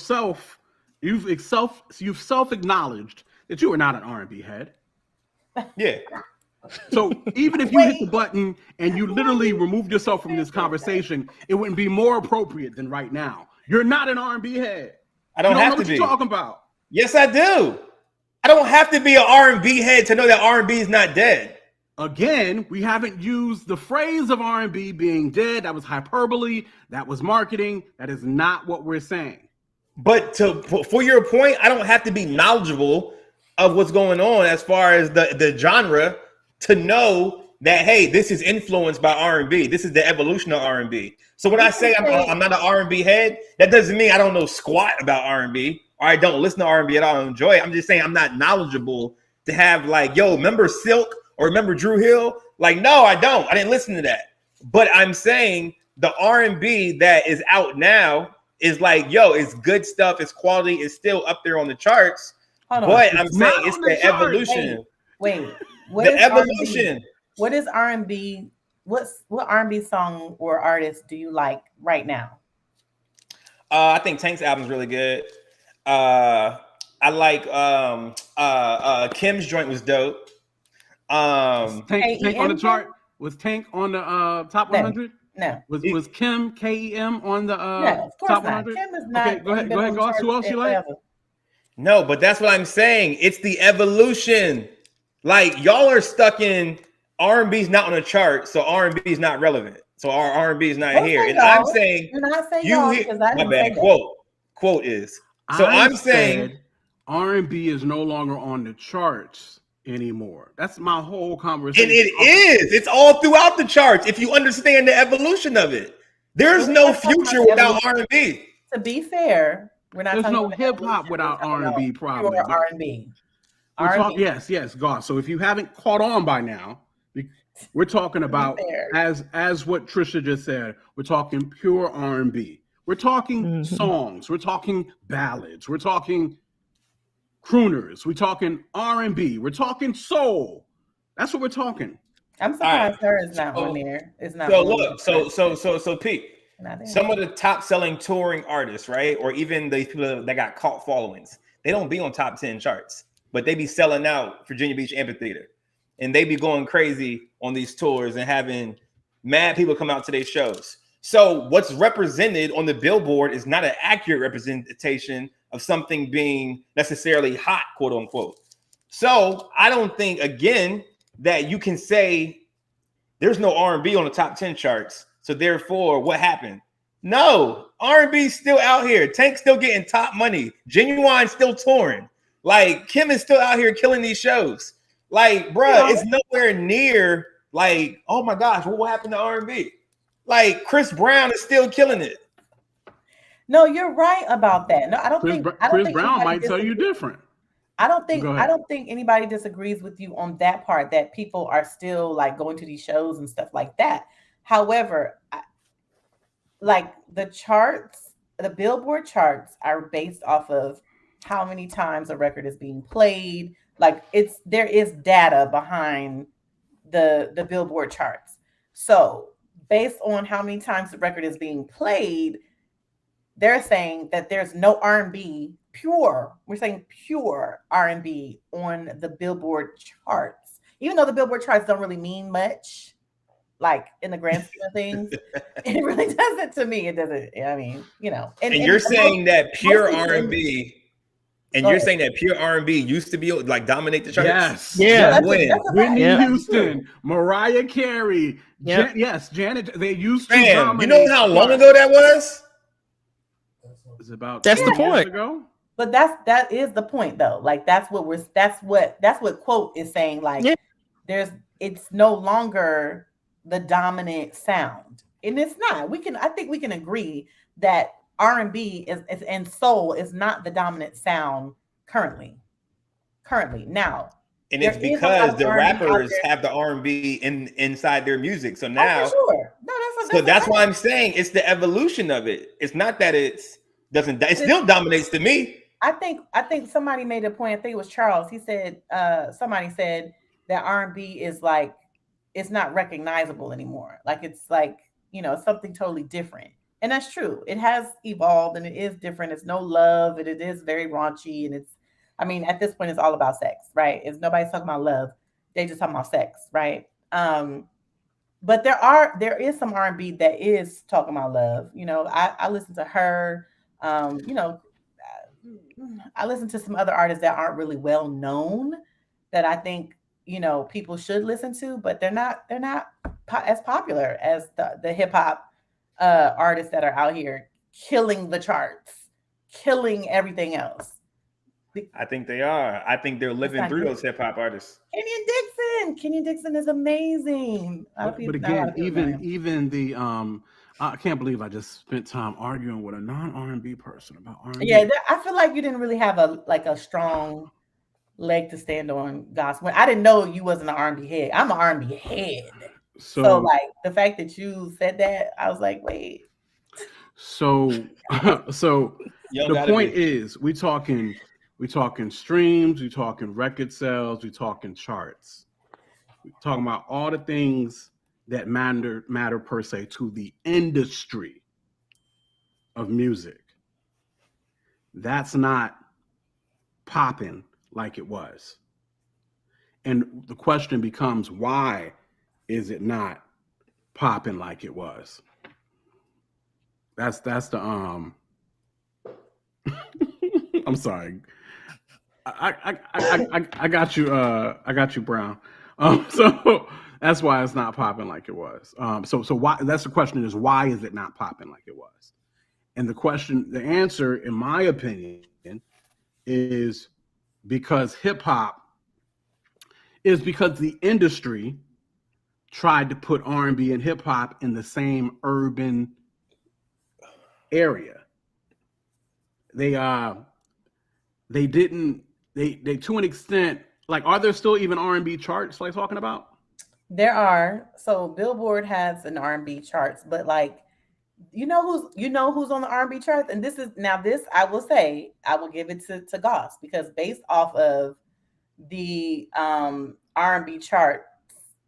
you've self-acknowledged that you are not an R&B head. Yeah. So even if you hit the button and you literally removed yourself from this conversation, it wouldn't be more appropriate than right now. You're not an R&B head. I don't have know to what be. You're talking about. Yes, I do. I don't have to be an R&B head to know that R&B is not dead. Again, we haven't used the phrase of R&B being dead. That was hyperbole. That was marketing. That is not what we're saying. But for your point, I don't have to be knowledgeable of what's going on as far as the genre to know that, hey, this is influenced by R&B. This is the evolution of R&B. So when I say I'm not an R&B head, that doesn't mean I don't know squat about R&B or I don't listen to R&B at all and enjoy it. I'm just saying I'm not knowledgeable to have like, yo, remember Silk or remember Drew Hill? Like, no, I don't. I didn't listen to that. But I'm saying the R&B that is out now is like, yo, it's good stuff. It's quality. It's still up there on the charts. But I'm saying it's the evolution. Wait. The evolution. What is R&B what R&B song or artist do you like right now? I think Tank's album is really good. I like Kim's joint was dope. Tank on the chart? Was Tank on the top 100? No. Was Kim KEM on the no, of course top not. 100? Kim is not. Okay, go ahead, Goss. Who else you like? No, but that's what I'm saying. It's the evolution. Like y'all are stuck in R&B's not on the chart, so R&B is not relevant. So our R&B is not here. And I'm saying you're not saying y'all because I didn't say that. Quote is. So I'm saying R&B is no longer on the charts anymore. That's my whole conversation. And it is. It's all throughout the charts. If you understand the evolution of it, there's no future without R&B. To be fair, we're not. There's no hip hop without R&B. Probably R&B. Yes, Goss. So if you haven't caught on by now, we're talking about as what Trisha just said. We're talking pure R&B. We're talking songs. We're talking ballads. We're talking crooners. We're talking R&B. We're talking soul. That's what we're talking. I'm surprised her is not on there. It's not. So look. So Pete. Some of the top selling touring artists, right, or even the people that got cult followings, they don't be on top 10 charts, but they be selling out Virginia Beach Amphitheater, and they be going crazy on these tours and having mad people come out to their shows. So what's represented on the Billboard is not an accurate representation of something being necessarily hot, quote unquote. So I don't think, again, that you can say there's no R&B on the top 10 charts. So therefore, what happened? No, R&B still out here. Tank's still getting top money. Genuine still touring. Like Kim is still out here killing these shows. Like, bruh, it's nowhere near like, oh my gosh, what happened to R&B? Like Chris Brown is still killing it. No, you're right about that. No, I don't think Chris Brown might tell you different. I don't think anybody disagrees with you on that part, that people are still like going to these shows and stuff like that. However, like the charts, the Billboard charts are based off of how many times a record is being played. Like there is data behind the Billboard charts. So based on how many times the record is being played, they're saying that there's no R&B, we're saying pure R&B on the Billboard charts. Even though the Billboard charts don't really mean much, like in the grand scheme of things, it really doesn't to me. It doesn't. I mean, you know. And you're saying that pure R&B, and you're saying that pure R&B used to be like dominate the charts. Yes. Yeah. Whitney Houston, Mariah Carey. Yes, Janet. They used to. Man, you know how long ago that was? It's about. That's the point. Ago. But that is the point though. Like that's what quote is saying. Like it's no longer the dominant sound, and it's not. I think we can agree that R&B is and soul is not the dominant sound currently now. And it's because the rappers have the R&B inside their music. So now, sure. No, that's why I'm saying it's the evolution of it. It's not that it still dominates to me. I think somebody made a point. I think it was Charles. He said somebody said that R&B is like, it's not recognizable anymore. Like it's like, you know, something totally different. And that's true. It has evolved and it is different. It's no love and it is very raunchy. And at this point, it's all about sex, right? It's nobody's talking about love. They just talking about sex, right? But there is some R&B that is talking about love. You know, I listen to her. You know, I listen to some other artists that aren't really well known that I think, you know, people should listen to, but they're not as popular as the hip hop artists that are out here killing the charts, killing everything else. I think they are. I think they're living through those hip hop artists. Kenyon Dixon is amazing. But again, even the I can't believe I just spent time arguing with a non-R&B person about R&B. Yeah, I feel like you didn't really have a strong leg to stand on, gospel. I didn't know you wasn't an R&B head. I'm an R&B head. So like the fact that you said that, I was like, wait. So the point is, we talking streams, we talking record sales, we talking charts. We're talking about all the things that matter per se to the industry of music, that's not popping like it was. And the question becomes, why is it not popping like it was? That's the I'm sorry. I got you. I got you, Brown. So that's why it's not popping like it was. So why? That's the question: is why is it not popping like it was? And the answer, in my opinion, is because hip hop is because the industry tried to put R&B and hip hop in the same urban area. They didn't. They to an extent, like, are there still even R&B charts like talking about? There are. So Billboard has an R&B charts, but like, you know who's on the R&B charts, and this I will say, I will give it to Goss, because based off of the R&B chart,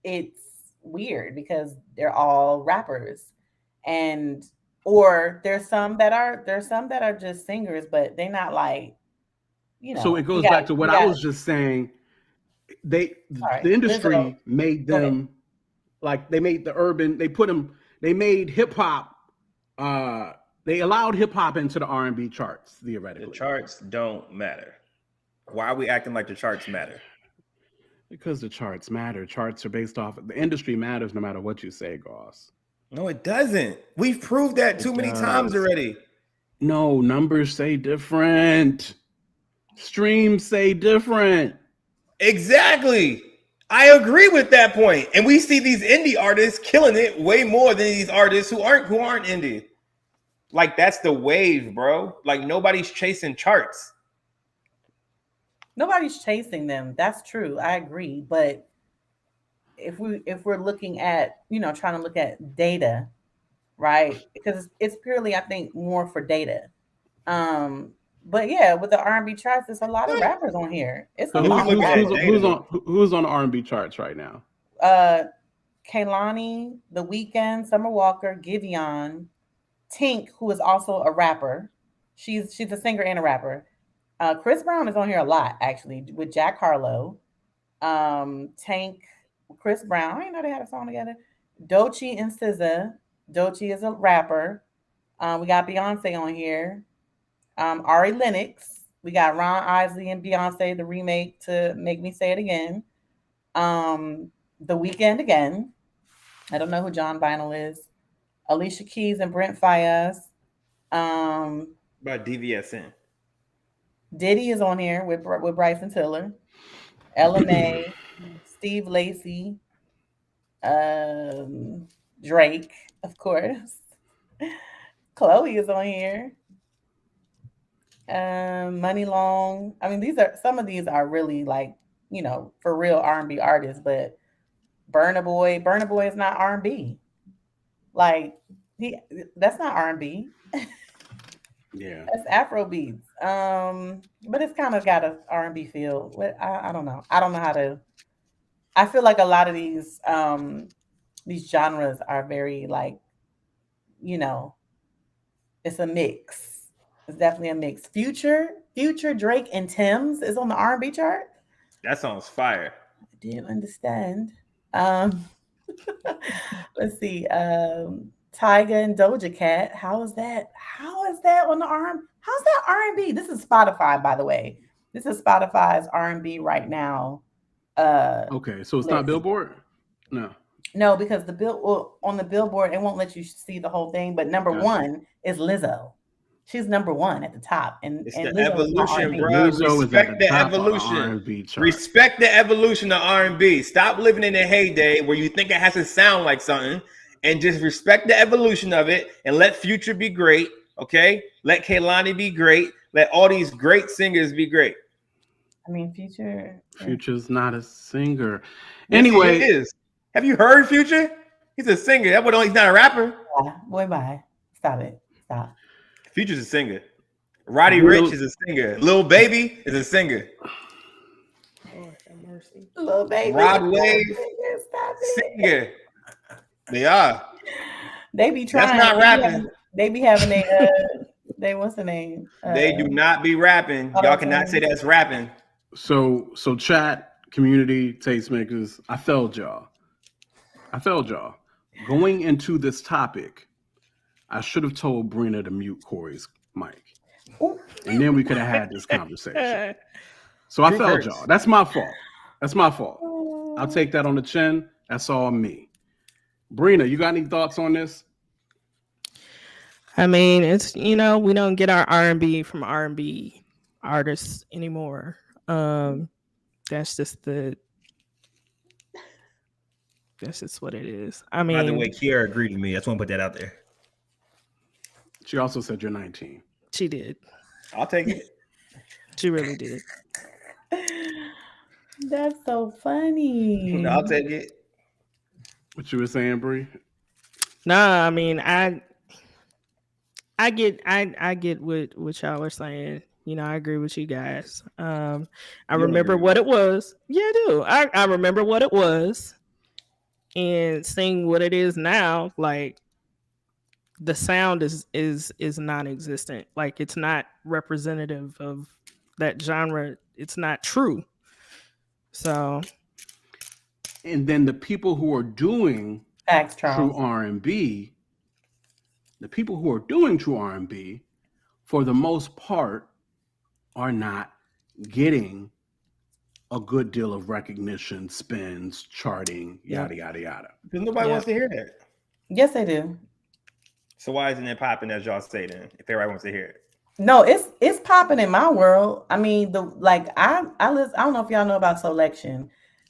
it's weird because they're all rappers, or there's some that are just singers, but they're not like, So it goes back to what I was just saying. The industry made them, like, they made the urban, they made hip hop, they allowed hip hop into the R&B charts, theoretically. The charts don't matter. Why are we acting like the charts matter? Because the charts matter. Charts are based off, the industry matters no matter what you say, Goss. No, it doesn't. We've proved that too many times already. No, numbers say different. Streams say different. Exactly. I agree with that point. And we see these indie artists killing it way more than these artists who aren't indie. Like, that's the wave, bro. Like, nobody's chasing charts. Nobody's chasing them. That's true. I agree. But if we're looking at, trying to look at data, right? Because it's purely, I think, more for data. But yeah, with the R&B charts, there's a lot of rappers on here. It's a lot. Who's on the R&B charts right now? Kehlani, The Weeknd, Summer Walker, Giveon, Tink, who is also a rapper. She's a singer and a rapper. Chris Brown is on here a lot, actually, with Jack Harlow. Tank, Chris Brown. I didn't know they had a song together. Doechii and SZA. Doechii is a rapper. We got Beyonce on here. Ari Lennox. We got Ron Isley and Beyonce, the remake to Make Me Say It Again. The Weeknd again. I don't know who John Vinyl is. Alicia Keys and Brent Faiyaz. By DVSN. Diddy is on here with Bryson Tiller. LMA, Steve Lacy, Drake, of course. Chloe is on here. Money Long. I mean, some of these are really, like, for real R&B artists, but Burna Boy is not R&B. Like, that's not R&B. Yeah, that's Afro beats. But it's kind of got an R&B feel. I don't know. I don't know how to. I feel like a lot of these genres are very, like, it's a mix. It's definitely a mix. Future, Drake, and Tim's is on the R&B chart. That song's fire. I didn't understand. Let's see. Tyga and Doja Cat. How is that on the R&B? How's that R&B? This is Spotify, by the way. This is Spotify's R&B right now. Okay, so it's not Billboard? No, because on the Billboard, it won't let you see the whole thing. But number one is Lizzo. She's number one at the top. And it's the evolution, bro. Respect the evolution. Respect the evolution of R&B. Stop living in the heyday where you think it has to sound like something, and just respect the evolution of it, and let Future be great, okay? Let Kehlani be great. Let all these great singers be great. I mean, Future's not a singer. Yes, anyway, he is. Have you heard Future? He's a singer. He's not a rapper. Yeah, boy, bye. Stop it. Stop. Future's a singer. Roddy Ricch is a singer. Lil Baby is a singer. Lil Baby. Rod Wave, singer. They are. They be trying. That's not rapping. They be having they what's the name? They do not be rapping. Y'all cannot say that's rapping. So chat, community, tastemakers, I failed y'all. Going into this topic, I should have told Brina to mute Corey's mic. Ooh. And then we could have had this conversation. So I failed y'all. That's my fault. I'll take that on the chin. That's all me. Brina, you got any thoughts on this? I mean, it's, we don't get our R&B from R&B artists anymore. That's just what it is. I mean, by the way, Kiara agreed with me. I just want to put that out there. She also said you're 19. She did. I'll take it. She really did. That's so funny. I'll take it. What you were saying, Bree? Nah, I mean, I get what y'all are saying. I agree with you guys. I remember what it was. Yeah, I do. I remember what it was, and seeing what it is now. Like, the sound is non-existent. Like, it's not representative of that genre. It's not true. So, and then the people who are doing true R&B, for the most part, are not getting a good deal of recognition, spins, charting, yada, yada, yada. Because nobody wants to hear that. Yes, they do. So why isn't it popping as y'all say then, if everybody wants to hear it? No, it's popping in my world. I mean, I don't know if y'all know about Selection.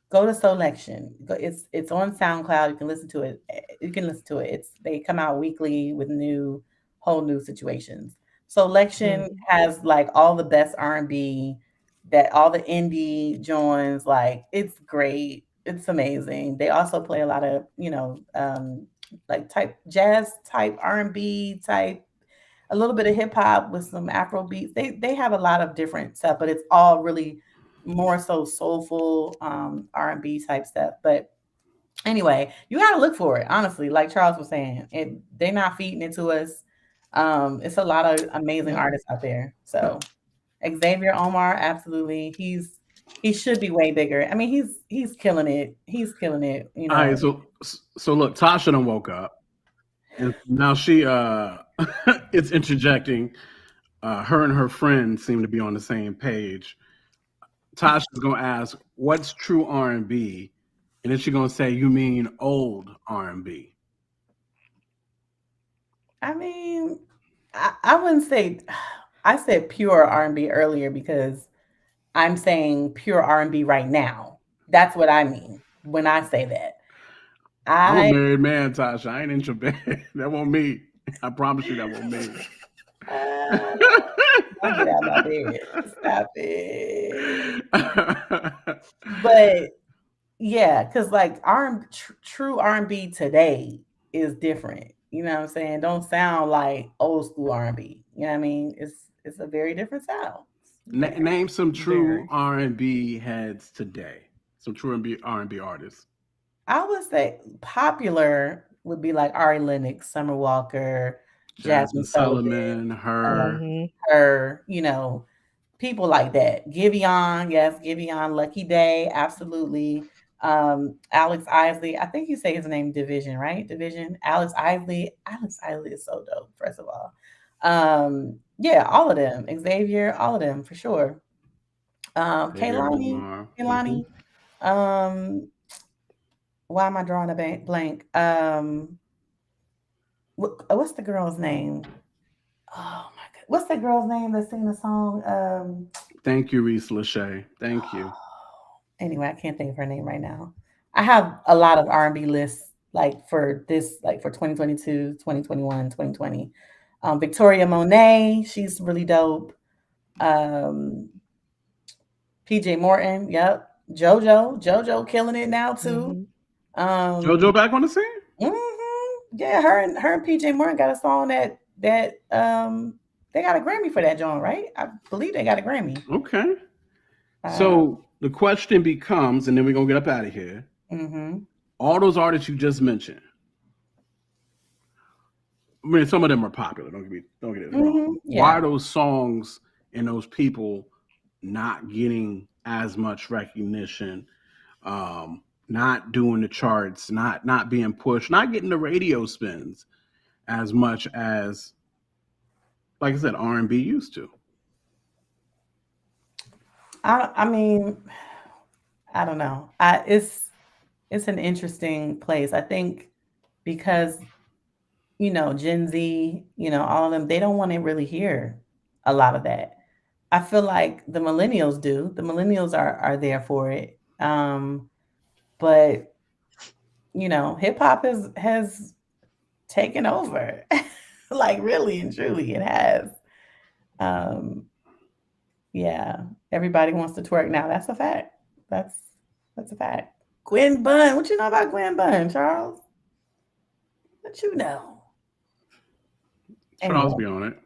Go to Selection. It's on SoundCloud. You can listen to it. They come out weekly with whole new situations. Selection has like all the best R&B, that all the indie joins. Like, it's great. It's amazing. They also play a lot of like type jazz type R&B type, a little bit of hip hop with some Afro beats. They have a lot of different stuff, but it's all really more so soulful R&B type stuff. But anyway, you got to look for it, honestly. Like Charles was saying, they're not feeding it to us. It's a lot of amazing artists out there. So Xavier Omar, absolutely, he should be way bigger. I mean, he's killing it. He's killing it. All right, so look, Tasha done woke up, and now she it's interjecting. Her and her friend seem to be on the same page. Tasha's gonna ask, "What's true R&B?" And then she's gonna say, "You mean old R&B?" I mean, I wouldn't say. I said pure R&B earlier because I'm saying pure R&B right now. That's what I mean when I say that. I'm a married man, Tasha. I ain't in your bed. That won't me. I promise you that won't me. Don't get out of my bed. Stop it. But yeah, because like true R&B today is different. You know what I'm saying? Don't sound like old school R&B. You know what I mean? It's a very different sound. Name some true R&B heads today. Some true R&B artists. I would say popular would be like Ari Lennox, Summer Walker, Jasmine Sullivan, her, people like that. Giveon, Lucky Day, absolutely. Alex Isley, I think you say his name Division, right? Division. Alex Isley is so dope, first of all. Yeah, all of them. Xavier, all of them for sure. Kaylani. Why am I drawing a blank? What's the girl's name? Oh my God. What's the girl's name that sang the song? Thank you, Reese Lachey. Thank you. Anyway, I can't think of her name right now. I have a lot of R&B lists for 2022, 2021, 2020. Victoria Monet, she's really dope. PJ Morton, yep. JoJo killing it now too. JoJo back on the scene? Mm-hmm. Yeah, her and PJ Morton got a song that they got a Grammy for that joint, right? I believe they got a Grammy. Okay. So the question becomes, and then we're gonna get up out of here. Mm-hmm. All those artists you just mentioned, I mean, some of them are popular. Don't get it wrong. Yeah. Why are those songs and those people not getting as much recognition? Not doing the charts, not being pushed, not getting the radio spins as much as, like I said, R&B used to. I mean, I don't know. It's an interesting place. I think because, Gen Z, all of them, they don't want to really hear a lot of that. I feel like the millennials do. The millennials are there for it. But hip hop has taken over. Like really and truly it has. Yeah, everybody wants to twerk now. That's a fact. That's a fact. Gwen Bunn, what you know about Gwen Bunn, Charles? What you know? Charles be on it.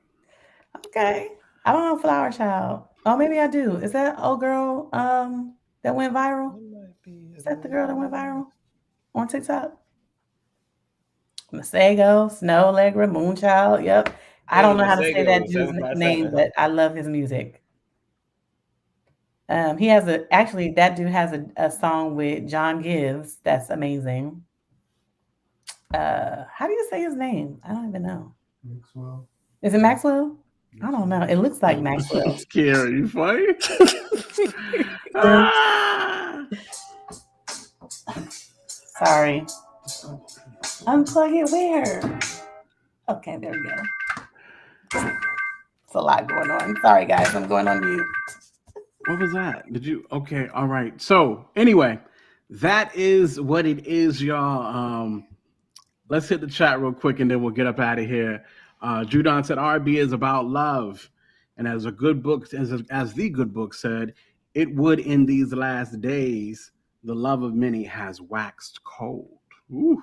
Okay. I don't know Flower Child. Oh, maybe I do. Is that old girl that went viral? Is that the girl that went viral on TikTok? Masego, Snow Allegra, Moonchild. Yep. I don't know how to say that dude's name, but I love his music. He has that dude has a song with John Gibbs that's amazing. How do you say his name? I don't even know. Maxwell. Is it Maxwell? I don't know. It looks like Maxwell. Scary, you funny? Sorry. Unplug it where? Okay, there we go. It's a lot going on. Sorry, guys. I'm going on mute. What was that? Okay, all right. So anyway, that is what it is, y'all. Let's hit the chat real quick and then we'll get up out of here. Judon said R&B is about love. And as the good book said, it would in these last days, the love of many has waxed cold. Ooh.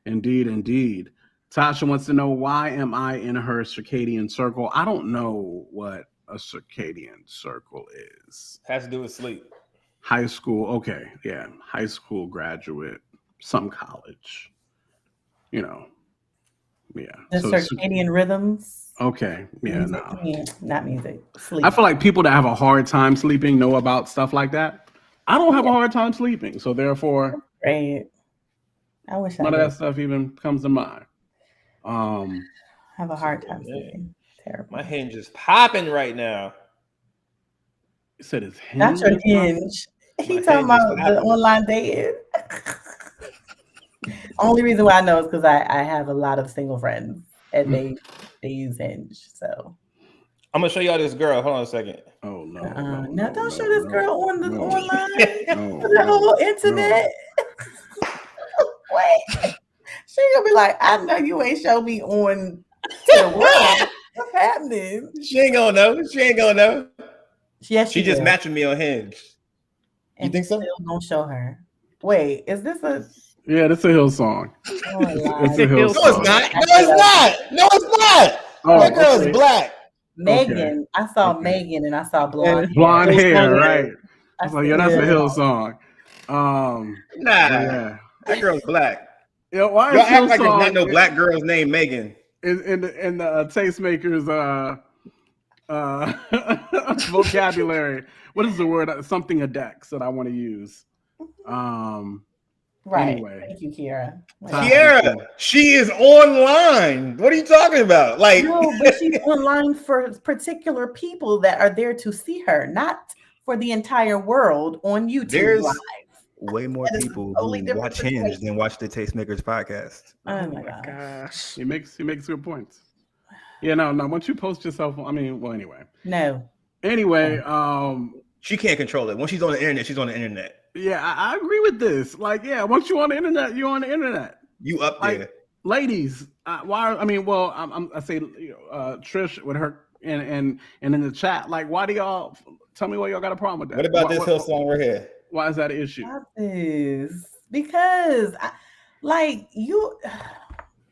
Indeed, indeed. Tasha wants to know, why am I in her circadian circle? I don't know what a circadian circle is. Has to do with sleep. High school, okay, yeah. High school graduate, some college. Yeah. The circadian rhythms. Okay, yeah, music, no. Not music. Sleep. I feel like people that have a hard time sleeping know about stuff like that. I don't have a hard time sleeping, so therefore, great. I wish none of that stuff even comes to mind. I have a hard time sleeping. Terrible. My hinge is popping right now. You said it's hinge? Not your hinge. He talking about the online dating. Only reason why I know is because I have a lot of single friends and they use Hinge. So I'm gonna show y'all this girl. Hold on a second. Oh no! No, don't show this girl on the online. The whole internet. Wait, she gonna be like, I know you ain't show me on the world. What's happening? She ain't gonna know. She ain't gonna know. Yes, she just matching me on Hinge. You think so? Still gonna show her. Wait, is this a? Yeah, that's a Hill song. Oh, it's a Hill song. No, it's not. No, it's not. No, it's not. Oh, that girl's black. Megan. Okay. I saw Megan and I saw blonde hair, right? I was like, yeah, that's a Hill song. Nah, yeah. That girl's black. Yeah, why y'all is act like song, there's not no black girl's named Megan in the Tastemakers vocabulary? What is the word? Something a dex that I want to use. Right. Anyway. Thank you, Kiara. Kiara, she is online. What are you talking about? Like, no, but she's online for particular people that are there to see her, not for the entire world on YouTube. There's Live. way more people who watch Hinge than watch the Tastemakers podcast. Oh my gosh. He makes good points. Yeah, no. Once you post yourself, anyway. No. Anyway, she can't control it. When she's on the internet, she's on the internet. Yeah, I agree with this. Like, yeah, once you're on the internet, you're on the internet. You up there, ladies? Why? I say Trish with her and in the chat. Like, why do y'all tell me why y'all got a problem with that? What about this Hill song right here? Why is that an issue? Because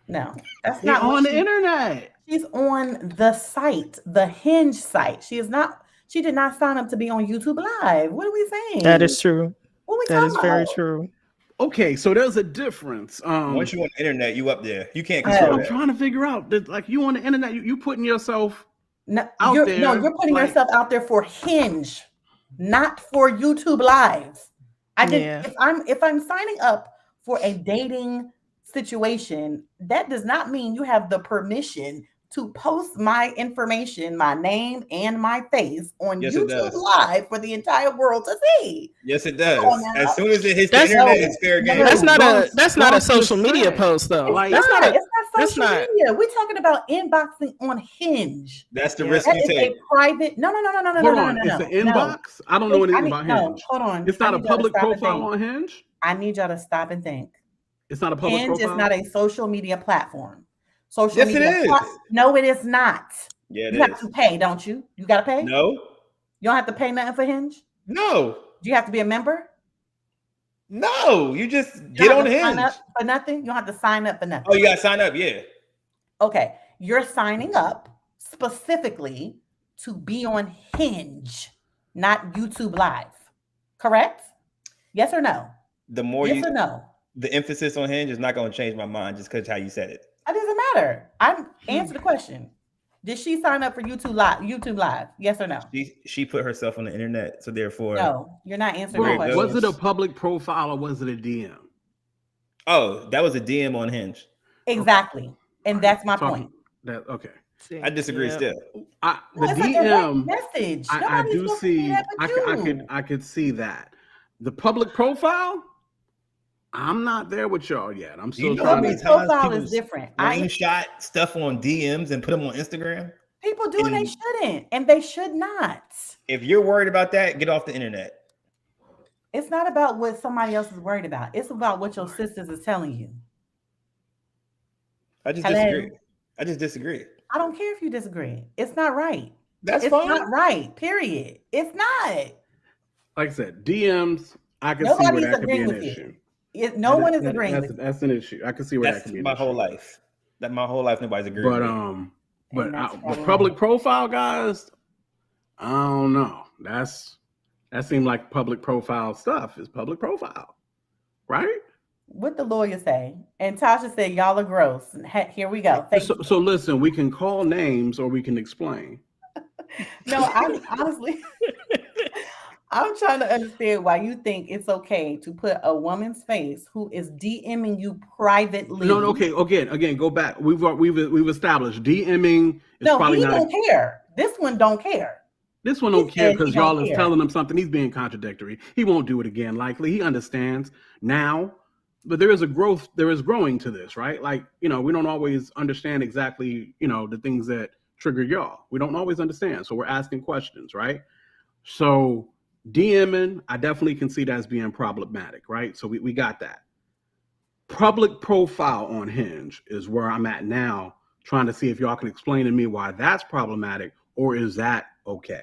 no, that's not on the internet. She's on the site, the Hinge site. She is not. She did not sign up to be on YouTube Live. What are we saying? That is true. What are we that talking is about? very true. Okay, so there's a difference. Once you're on the internet, you up there. You can't control I'm that. trying to figure out that, like, you on the internet, you putting yourself out there. No, you're putting yourself out there for Hinge, not for YouTube Live. If I'm signing up for a dating situation, that does not mean you have the permission to post my information, my name, and my face on YouTube Live for the entire world to see. Yes, it does. As soon as it hits the internet, it's fair game. That's not a social media post, though. It's not social media. We're talking about inboxing on Hinge. That's the risk you take. A private. No. Hold on. It's an inbox? I don't know anything about Hinge. Hold on. It's not a public profile on Hinge? I need y'all to stop and think. It's not a public profile? Hinge is not a social media platform. Yes, it is. No, it is not. Yeah, you have to pay, don't you? You got to pay? No. You don't have to pay nothing for Hinge? No. Do you have to be a member? No. You just get on Hinge. Sign up for nothing? You don't have to sign up for nothing. Oh, you got to sign up, yeah. Okay. You're signing up specifically to be on Hinge, not YouTube Live. Correct? Yes or no? Yes or no? The emphasis on Hinge is not going to change my mind just because how you said it. It doesn't matter. Answer the question. Did she sign up for YouTube Live? Yes or no? She put herself on the internet, so therefore. No, you're not answering the question. Was it a public profile or was it a DM? Oh, that was a DM on Hinge. Exactly, and that's my point. Okay. I disagree still. The DM message. I do see. I could see that. The public profile. I'm not there with y'all yet. I'm still trying to. Profile is different. Screenshot stuff on DMs and put them on Instagram. People do and they shouldn't, and they should not. If you're worried about that, get off the internet. It's not about what somebody else is worried about. It's about what your sisters is telling you. I just disagree. I don't care if you disagree. It's not right. It's fine. Not right. Period. It's not. Like I said, DMs. I can see where that could be an issue. No one is agreeing. That's an issue. I can see where that could be. My whole life. My whole life, nobody's agreeing. But the public profile guys, I don't know. That seemed like public profile stuff. Is public profile, right? What the lawyer say? And Tasha said, "Y'all are gross." Here we go. So listen, we can call names or we can explain. No, I'm honestly. I'm trying to understand why you think it's okay to put a woman's face who is DMing you privately. No, okay. Again, go back. We've established DMing is probably not. No, he don't care. This one don't care. This one don't care because y'all is telling him something. He's being contradictory. He won't do it again. Likely, he understands now. But there is growing to this, right? Like, we don't always understand exactly, the things that trigger y'all. We don't always understand. So we're asking questions, right? So DMing, I definitely can see that as being problematic, right? So we got that. Public profile on Hinge is where I'm at now, trying to see if y'all can explain to me why that's problematic, or is that okay?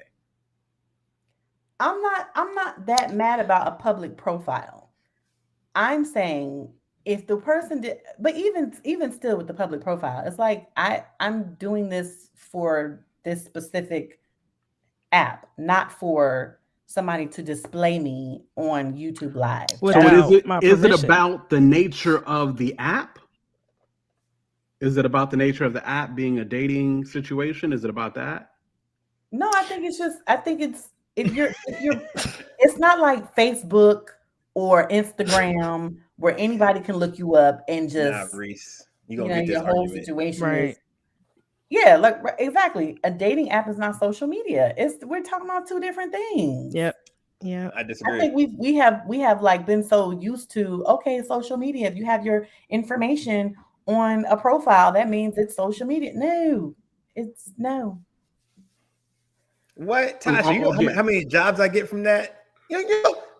I'm not that mad about a public profile. I'm saying if the person did, but even still with the public profile, it's like I'm doing this for this specific app, not for somebody to display me on YouTube Live. So is it about the nature of the app? Is it about the nature of the app being a dating situation? Is it about that? No, I think it's if you're it's not like Facebook or Instagram where anybody can look you up and just Reese, your whole situation right. Yeah, like exactly. A dating app is not social media. We're talking about two different things. Yep. Yeah. I disagree. I think we have like been so used to social media. If you have your information on a profile, that means it's social media. No, it's no. What, Tasha? You know how many jobs I get from that?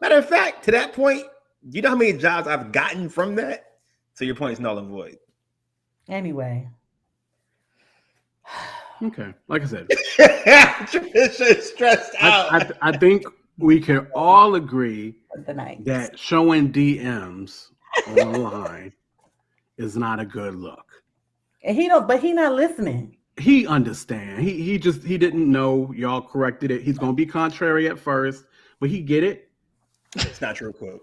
Matter of fact, to that point, you know how many jobs I've gotten from that? So your point is null and void. Anyway. Okay, like I said, stressed out. I think we can all agree that showing DMs online is not a good look. And he not listening. He understand. He didn't know y'all corrected it. He's gonna be contrary at first, but he get it. It's not true, quote.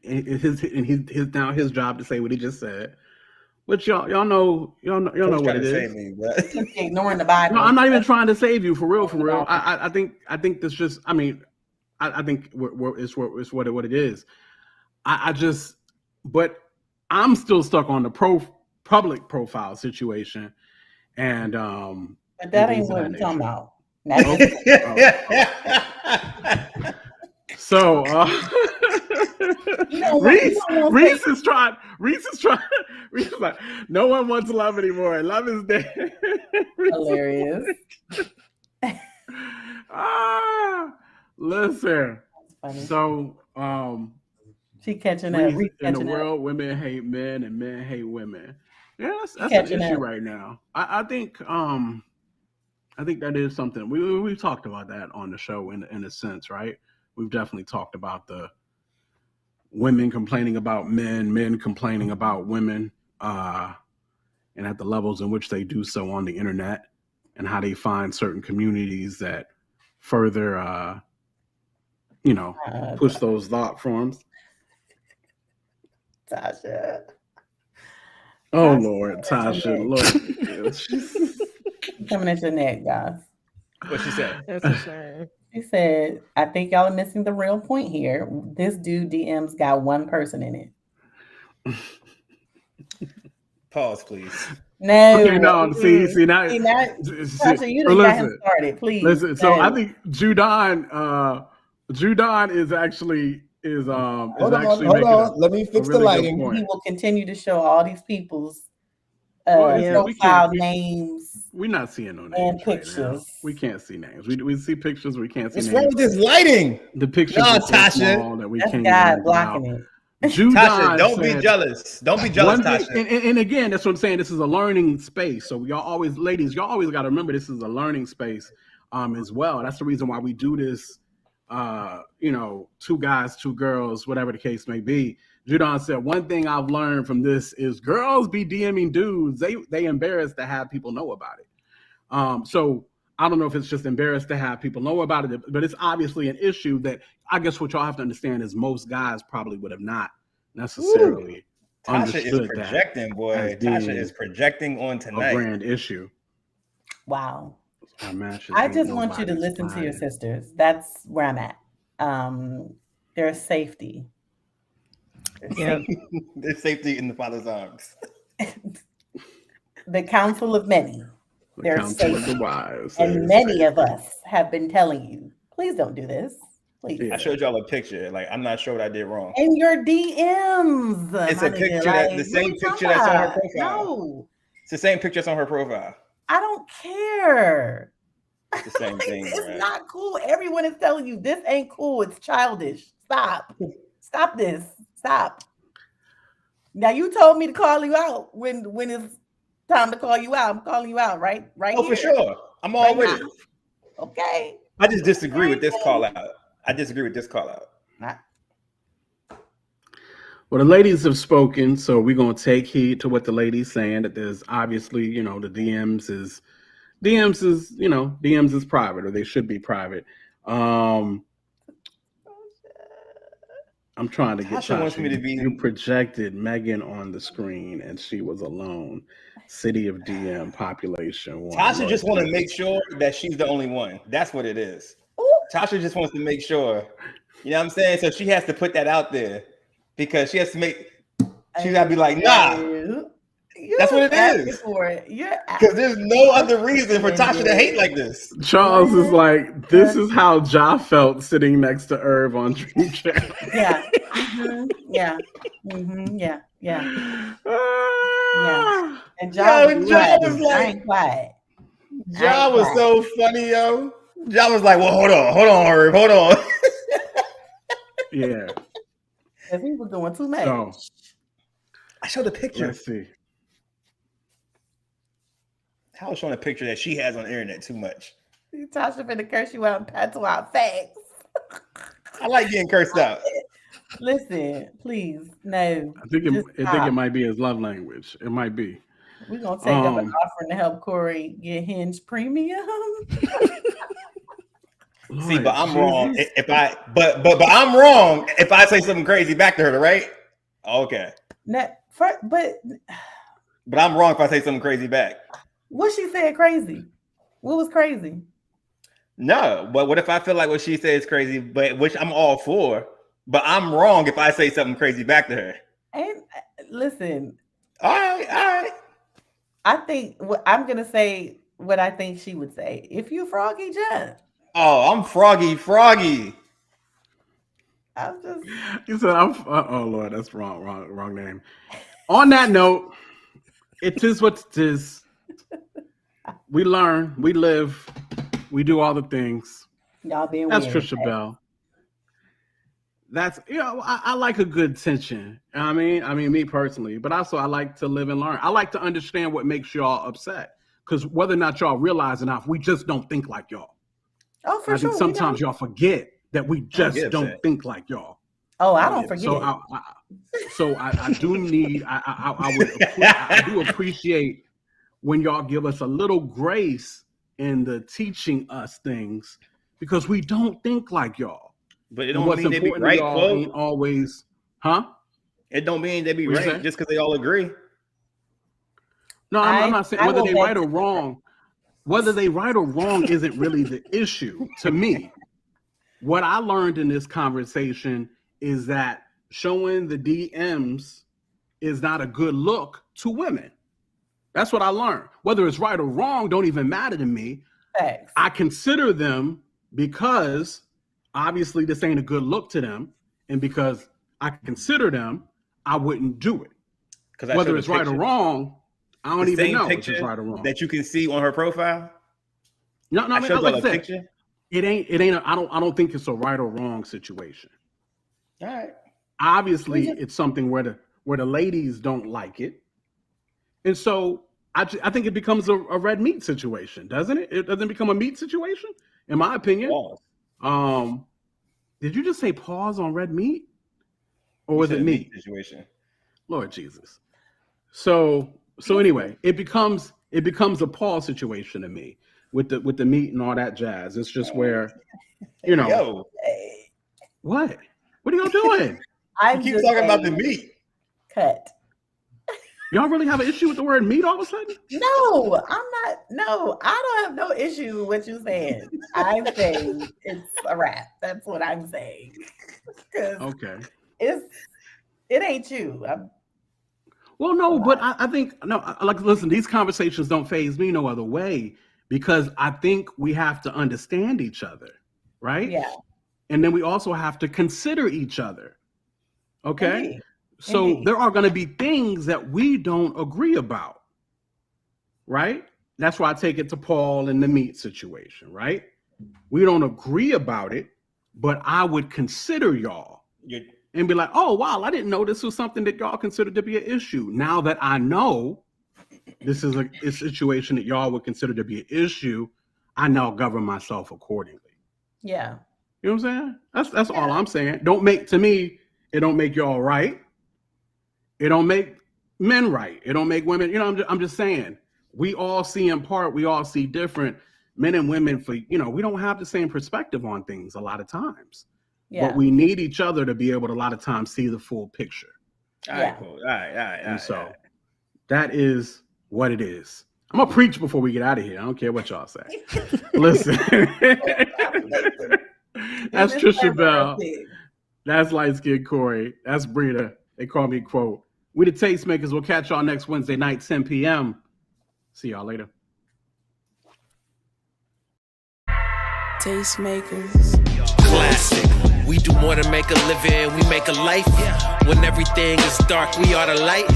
his now his job to say what he just said. Which y'all know what it is. Me, but... ignoring the Bible. No, I'm not even trying to save you for real. I think this just. I mean, I think it's what it is. But I'm still stuck on the public profile situation, and but that ain't what we're talking about. So Reese is trying. Reese is like, no one wants love anymore. Love is dead. Hilarious. Listen. So she catching up. In the world, women hate men and men hate women. Yeah, that's an issue right now. I think that is something we've talked about that on the show in a sense, right? We've definitely talked about the women complaining about men complaining about women, and at the levels in which they do so on the internet, and how they find certain communities that further, push those thought forms. Tasha. Oh Lord, Tasha, Lord. Coming at your neck, guys. What she said? That's a shame. She said, I think y'all are missing the real point here. This dude DMs got one person in it. Pause, please. No. Okay, no, see now. Tasha, you done got him started, please. Listen, so I think Judon is actually hold on. Let me fix the lighting. He will continue to show all these people's profile names. We're not seeing no names and pictures. Right now. We can't see names. We see pictures. We can't see names. What's wrong with this lighting? The pictures are so small that we can't God blocking it. Tasha, don't be jealous. Don't be jealous, Tasha. And again, that's what I'm saying. This is a learning space. So y'all always got to remember this is a learning space as well. That's the reason why we do this. 2 guys, 2 girls, whatever the case may be. Judon said, one thing I've learned from this is girls be DMing dudes. They embarrassed to have people know about it. So I don't know if it's just embarrassed to have people know about it, but it's obviously an issue that I guess what y'all have to understand is most guys probably would have not necessarily understood Tasha is projecting, boy. Tasha is projecting on tonight. A grand issue. Wow. I just want you to listen to your sisters. That's where I'm at. There's safety. There's safety in the Father's arms. The counsel of many. There's safety. The wise. And many of us have been telling you, please don't do this. Please. Yeah. I showed y'all a picture. Like, I'm not sure what I did wrong. In your DMs. It's a picture the same picture that's on her profile. No. It's the same picture that's on her profile. I don't care. It's the same thing. It's not cool. Everyone is telling you this ain't cool. It's childish. Stop. Stop this. Stop. Now you told me to call you out when it's time to call you out. I'm calling you out, right? Oh, here. For sure. I'm all with it. Okay. I just disagree with this call out. Well, the ladies have spoken, so we're gonna take heed to what the ladies saying. That there's obviously, the DMs is private, or they should be private. I'm trying to get Tasha wants me to be. You projected Megan on the screen, and she was alone. City of DM population 1. Tasha just want to make sure that she's the only one. That's what it is. Tasha just wants to make sure. You know what I'm saying? So she has to put that out there because she has to make. She got to be like, nah. That's what it is. Because there's no other reason for Tasha to hate like this. Charles is like, this is how Ja felt sitting next to Irv on Dream Channel. Yeah. Mm-hmm. Yeah. Mm-hmm. Yeah. Yeah. Yeah. And Ja was like, quiet. Ja was so funny, yo. Ja was like, well, hold on, Irv, hold on. Yeah. Because he was doing too much. So, I showed a picture. Let's see. I was showing a picture that she has on the internet too much. Tasha finna curse you out and pat you out facts. I like getting cursed out. Listen, please, no. I think it might be his love language. It might be. We're gonna take up an offering to help Corey get Hinge Premium. Lord, see, but I'm wrong if I but I'm wrong if I say something crazy back to her, right? Okay. But I'm wrong if I say something crazy back. What she said crazy? What was crazy? No, but what if I feel like what she said is crazy, but which I'm all for, but I'm wrong if I say something crazy back to her. And listen. All right. I think I'm gonna say what I think she would say. If you froggy, jump. Oh, I'm froggy. I'm just. You said I'm. Oh Lord, that's wrong name. On that note, it is what it is. We learn, we live, we do all the things. Y'all being that's weird. Trisha Bell. That's I like a good tension. I mean me personally, but also I like to live and learn. I like to understand what makes y'all upset, because whether or not y'all realize enough, we just don't think like y'all. Oh, for sure. I think sometimes y'all forget that we just don't think like y'all. Oh, I don't forget. So I do need. I do appreciate when y'all give us a little grace in the teaching us things, because we don't think like y'all. But it don't mean they be right, ain't always, huh? It don't mean they be right just because they all agree. No, I'm not saying whether they right or wrong. Whether they right or wrong isn't really the issue to me. What I learned in this conversation is that showing the DMs is not a good look to women. That's what I learned. Whether it's right or wrong don't even matter to me. Thanks. I consider them because obviously this ain't a good look to them, and because I consider them, I wouldn't do it. Whether it's right or wrong, I don't even know if it's right or wrong. That you can see on her profile. No, I mean, like I said, picture. It ain't. I don't think it's a right or wrong situation. All right. Obviously, it's something where the ladies don't like it, and so I think it becomes a red meat situation, doesn't it? It doesn't become a meat situation, in my opinion. Pause. Did you just say pause on red meat, or was it meat situation? Lord Jesus. So anyway, it becomes a pause situation to me with the meat and all that jazz. It's just where, what are y'all doing? I keep talking about the meat. Cut. Y'all really have an issue with the word meat all of a sudden? No, I'm not. No, I don't have no issue with what you're saying. I'm saying it's a wrap. That's what I'm saying. Okay. It ain't you. Well, no, but I think listen, these conversations don't faze me no other way, because I think we have to understand each other, right? Yeah. And then we also have to consider each other. Okay. Indeed. So Indeed. there are going to be things that we don't agree about, right? That's why I take it to Paul and the meat situation, right? We don't agree about it, but I would consider y'all and be like, oh, wow, I didn't know this was something that y'all consider to be an issue. Now that I know this is a situation that y'all would consider to be an issue, I now govern myself accordingly. Yeah. You know what I'm saying? That's all I'm saying. To me, it don't make y'all right. It don't make men right. It don't make women, I'm just saying, we all see in part, we all see different. Men and women, we don't have the same perspective on things a lot of times. Yeah. But we need each other to be able to a lot of times see the full picture. All right, cool. All right. And so that is what it is. I'm gonna preach before we get out of here. I don't care what y'all say. Listen. That's Trisha Bell. That's Light Skin Corey. That's Brita. They call me Quote. We the Tastemakers. We'll catch y'all next Wednesday night, 10 p.m. See y'all later. Tastemakers. Classic. We do more than make a living, we make a life. When everything is dark, we are the light.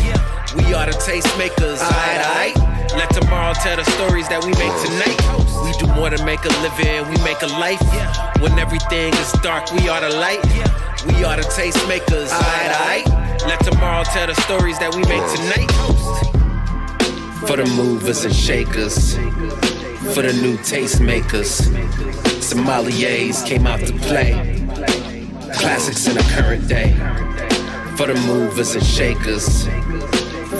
We are the Tastemakers, aight. Let tomorrow tell the stories that we make tonight. We do more than make a living, we make a life. When everything is dark, we are the light. We are the Tastemakers, aight. Let tomorrow tell the stories that we make tonight. For the movers and shakers, for the new Tastemakers, sommeliers came out to play. Classics in the current day. For the movers and shakers,